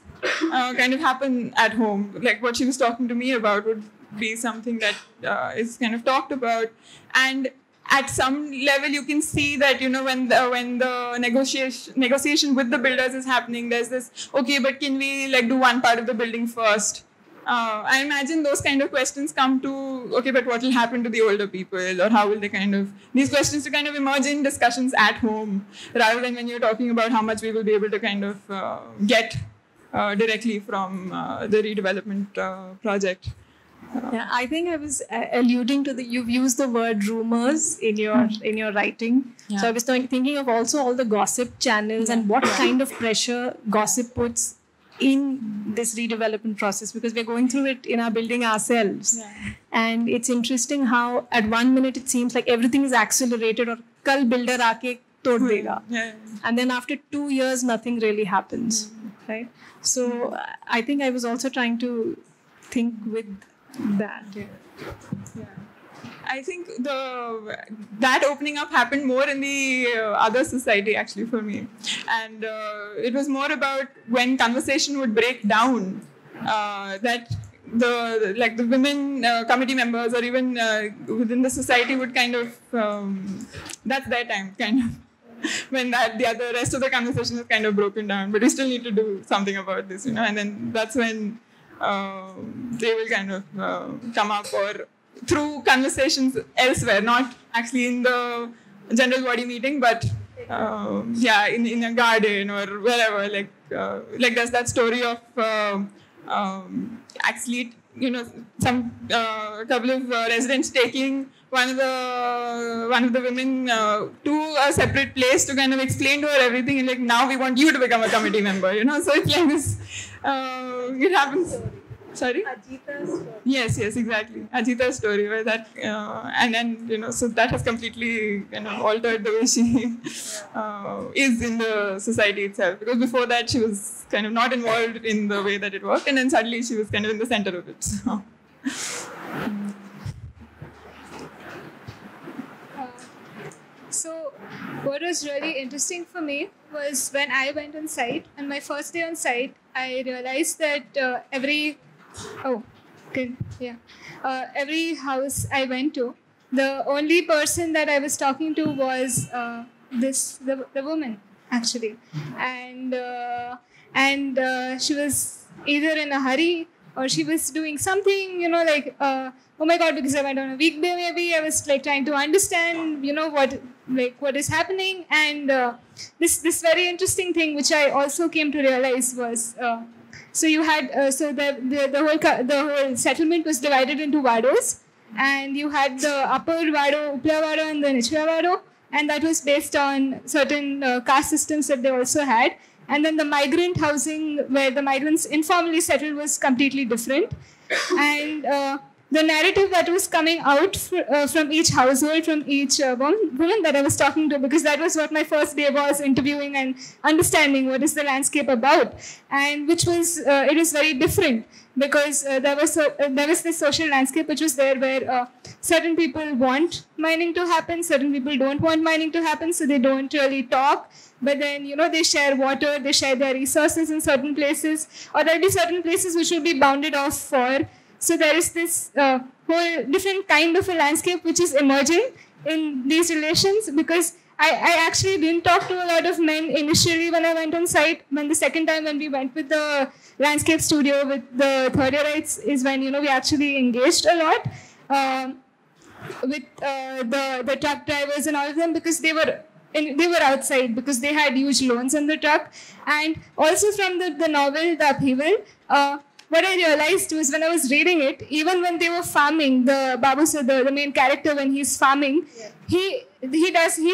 kind of happen at home. Like what she was talking to me about would be something that is kind of talked about, and at some level, you can see that, when the negotiation with the builders is happening, there's this, okay, but can we do one part of the building first? I imagine those kind of questions come to, okay, but what will happen to the older people, or how will they these questions to kind of emerge in discussions at home, rather than when you're talking about how much we will be able to kind of get directly from the redevelopment project. Yeah, I think I was alluding to you've used the word rumors in your writing. Yeah. So I was thinking of also all the gossip channels and what kind of pressure gossip puts in this redevelopment process, because we're going through it in our building ourselves. Yeah. And it's interesting how at 1 minute it seems like everything is accelerated, or kal builder aake tod dega. Yeah. And then after 2 years, nothing really happens, right? So I think I was also trying to think with that. Yeah. I think that opening up happened more in the other society actually for me, and it was more about when conversation would break down, that the women committee members, or even within the society would kind of that's their time kind of when the rest of the conversation is kind of broken down, but we still need to do something about this, and then that's when they will kind of come up, or through conversations elsewhere, not actually in the general body meeting, but in a garden or wherever. Like there's that story of actually, some couple of residents taking one of the women to a separate place to kind of explain to her everything, and now we want you to become a committee member, so it's like this. It happens. Sorry? Ajita's story. Yes, exactly. Ajita's story, where that, and then, so that has completely altered the way she is in the society itself. Because before that, she was kind of not involved in the way that it worked, and then suddenly she was kind of in the center of it. So what was really interesting for me was when I went on site, and my first day on site, I realized that every house I went to, the only person that I was talking to was the woman, actually. And she was either in a hurry or she was doing something, oh my God, because I went on a weekday maybe, I was trying to understand, what is happening. And this very interesting thing, which I also came to realize was, so you had, the whole settlement was divided into vados, and you had the upper vado, upla vado, and the nichla vado, and that was based on certain caste systems that they also had. And then the migrant housing, where the migrants informally settled, was completely different. And the narrative that was coming out from each household, from each woman that I was talking to, because that was what my first day was, interviewing and understanding what is the landscape about, and which was, it was very different, because there was this social landscape which was there, where certain people want mining to happen, certain people don't want mining to happen, so they don't really talk. But then, they share water, they share their resources in certain places, or there'll be certain places which will be bounded off for. So there is this whole different kind of a landscape which is emerging in these relations, because I actually didn't talk to a lot of men initially when I went on site. When the second time when we went with the landscape studio with the third yearites is when, we actually engaged a lot with the truck drivers and all of them, because they were outside, because they had huge loans on the truck. And also from the novel, The Upheaval, what I realized was, when I was reading it, even when they were farming, the Babu, so the main character, when he's farming, he's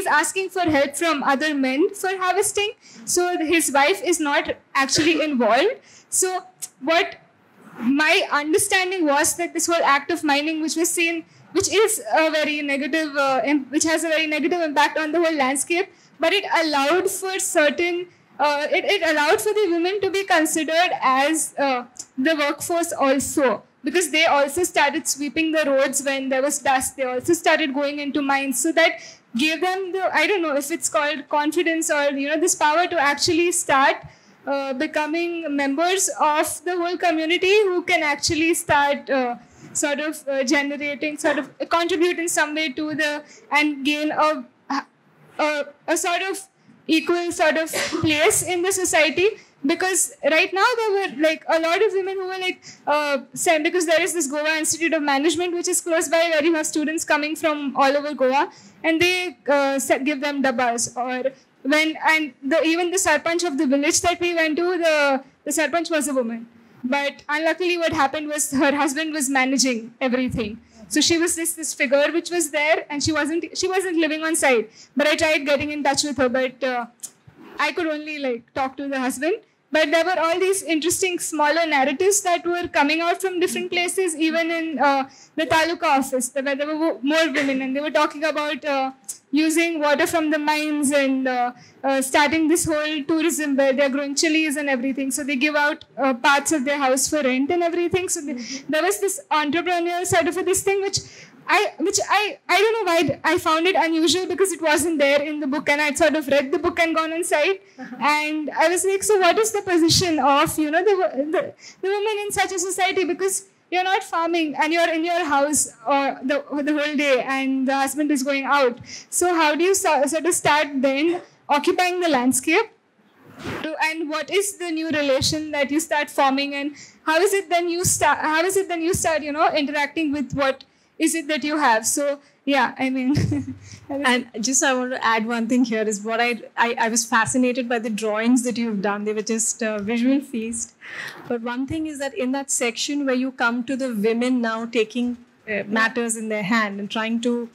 asking for help from other men for harvesting. So his wife is not actually involved. So what my understanding was, that this whole act of mining, which was seen, which is a very negative, which has a very negative impact on the whole landscape, but it allowed for certain, it allowed for the women to be considered as the workforce also, because they also started sweeping the roads when there was dust. They also started going into mines, so that gave them the, I don't know if it's called confidence or, this power to actually start becoming members of the whole community, who can actually start generating, contribute in some way to and gain a sort of equal place in the society. Because right now there were a lot of women who were sent, because there is this Goa Institute of Management which is close by, where you have students coming from all over Goa, and they give them dabbas. Or even the sarpanch of the village that we went to, the sarpanch was a woman. But unluckily what happened was, her husband was managing everything. So she was this figure which was there, and she wasn't living on site. But I tried getting in touch with her, but I could only talk to the husband. But there were all these interesting smaller narratives that were coming out from different places, even in the taluka office, where there were more women, and they were talking about using water from the mines and starting this whole tourism where they're growing chilies and everything. So they give out parts of their house for rent and everything. So there was this entrepreneurial side of this thing, which I don't know why I found it unusual, because it wasn't there in the book, and I'd sort of read the book and gone on site, and I was like, so what is the position of the women in such a society? Because you're not farming and you're in your house the whole day, and the husband is going out. So how do you sort of start then occupying the landscape? And what is the new relation that you start forming, and how is it then you start interacting with what is it that you have? So yeah, I mean. And just I want to add one thing here is what I was fascinated by the drawings that you've done. They were just visual feast. But one thing is that in that section where you come to the women now taking matters in their hand and trying to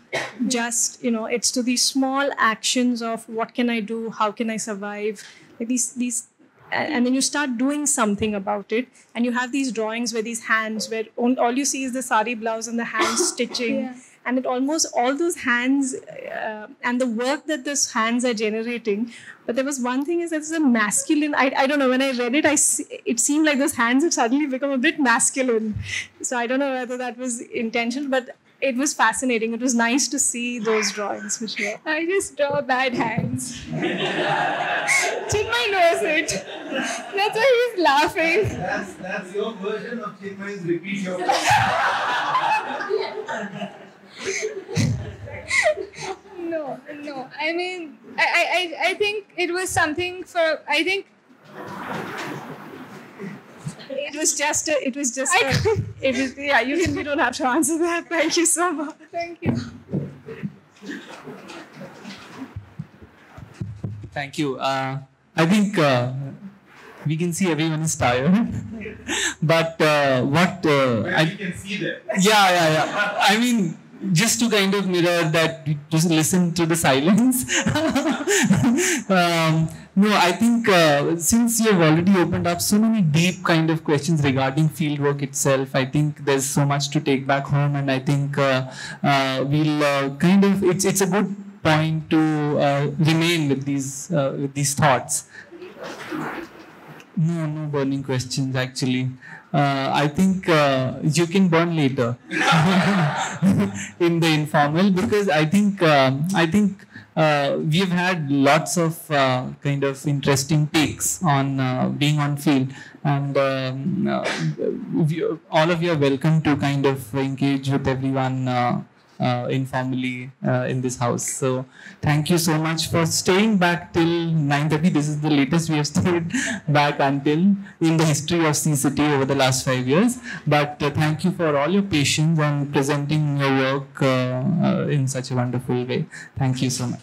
just, it's to these small actions of what can I do, how can I survive, like these and then you start doing something about it, and you have these drawings where these hands, where all you see is the sari blouse and the hands stitching. Yeah. And it almost, all those hands and the work that those hands are generating. But there was one thing, is that it's a masculine, I don't know, when I read it, it seemed like those hands had suddenly become a bit masculine. So I don't know whether that was intentional, but it was fascinating. It was nice to see those drawings, which were. I just draw bad hands. Chinmay knows it. That's why he's laughing. That's your version of Chinmay's repeat your No. I mean, I think it was something for. I think it was just. Yeah. You don't have to answer that. Thank you so much. Thank you. Thank you. I think we can see everyone is tired, but what you can see that. Yeah. I mean, just to kind of mirror that, just listen to the silence. No, I think since you have already opened up so many deep kind of questions regarding fieldwork itself, I think there's so much to take back home, and I think we'll kind of, it's a good point to remain with these thoughts. No burning questions actually. I think you can burn later in the informal, because I think we've had lots of kind of interesting takes on being on field, and all of you are welcome to kind of engage with everyone informally in this house. So thank you so much for staying back till 9:30. This is the latest we have stayed back until in the history of C-City over the last 5 years. But thank you for all your patience and presenting your work in such a wonderful way. Thank you so much.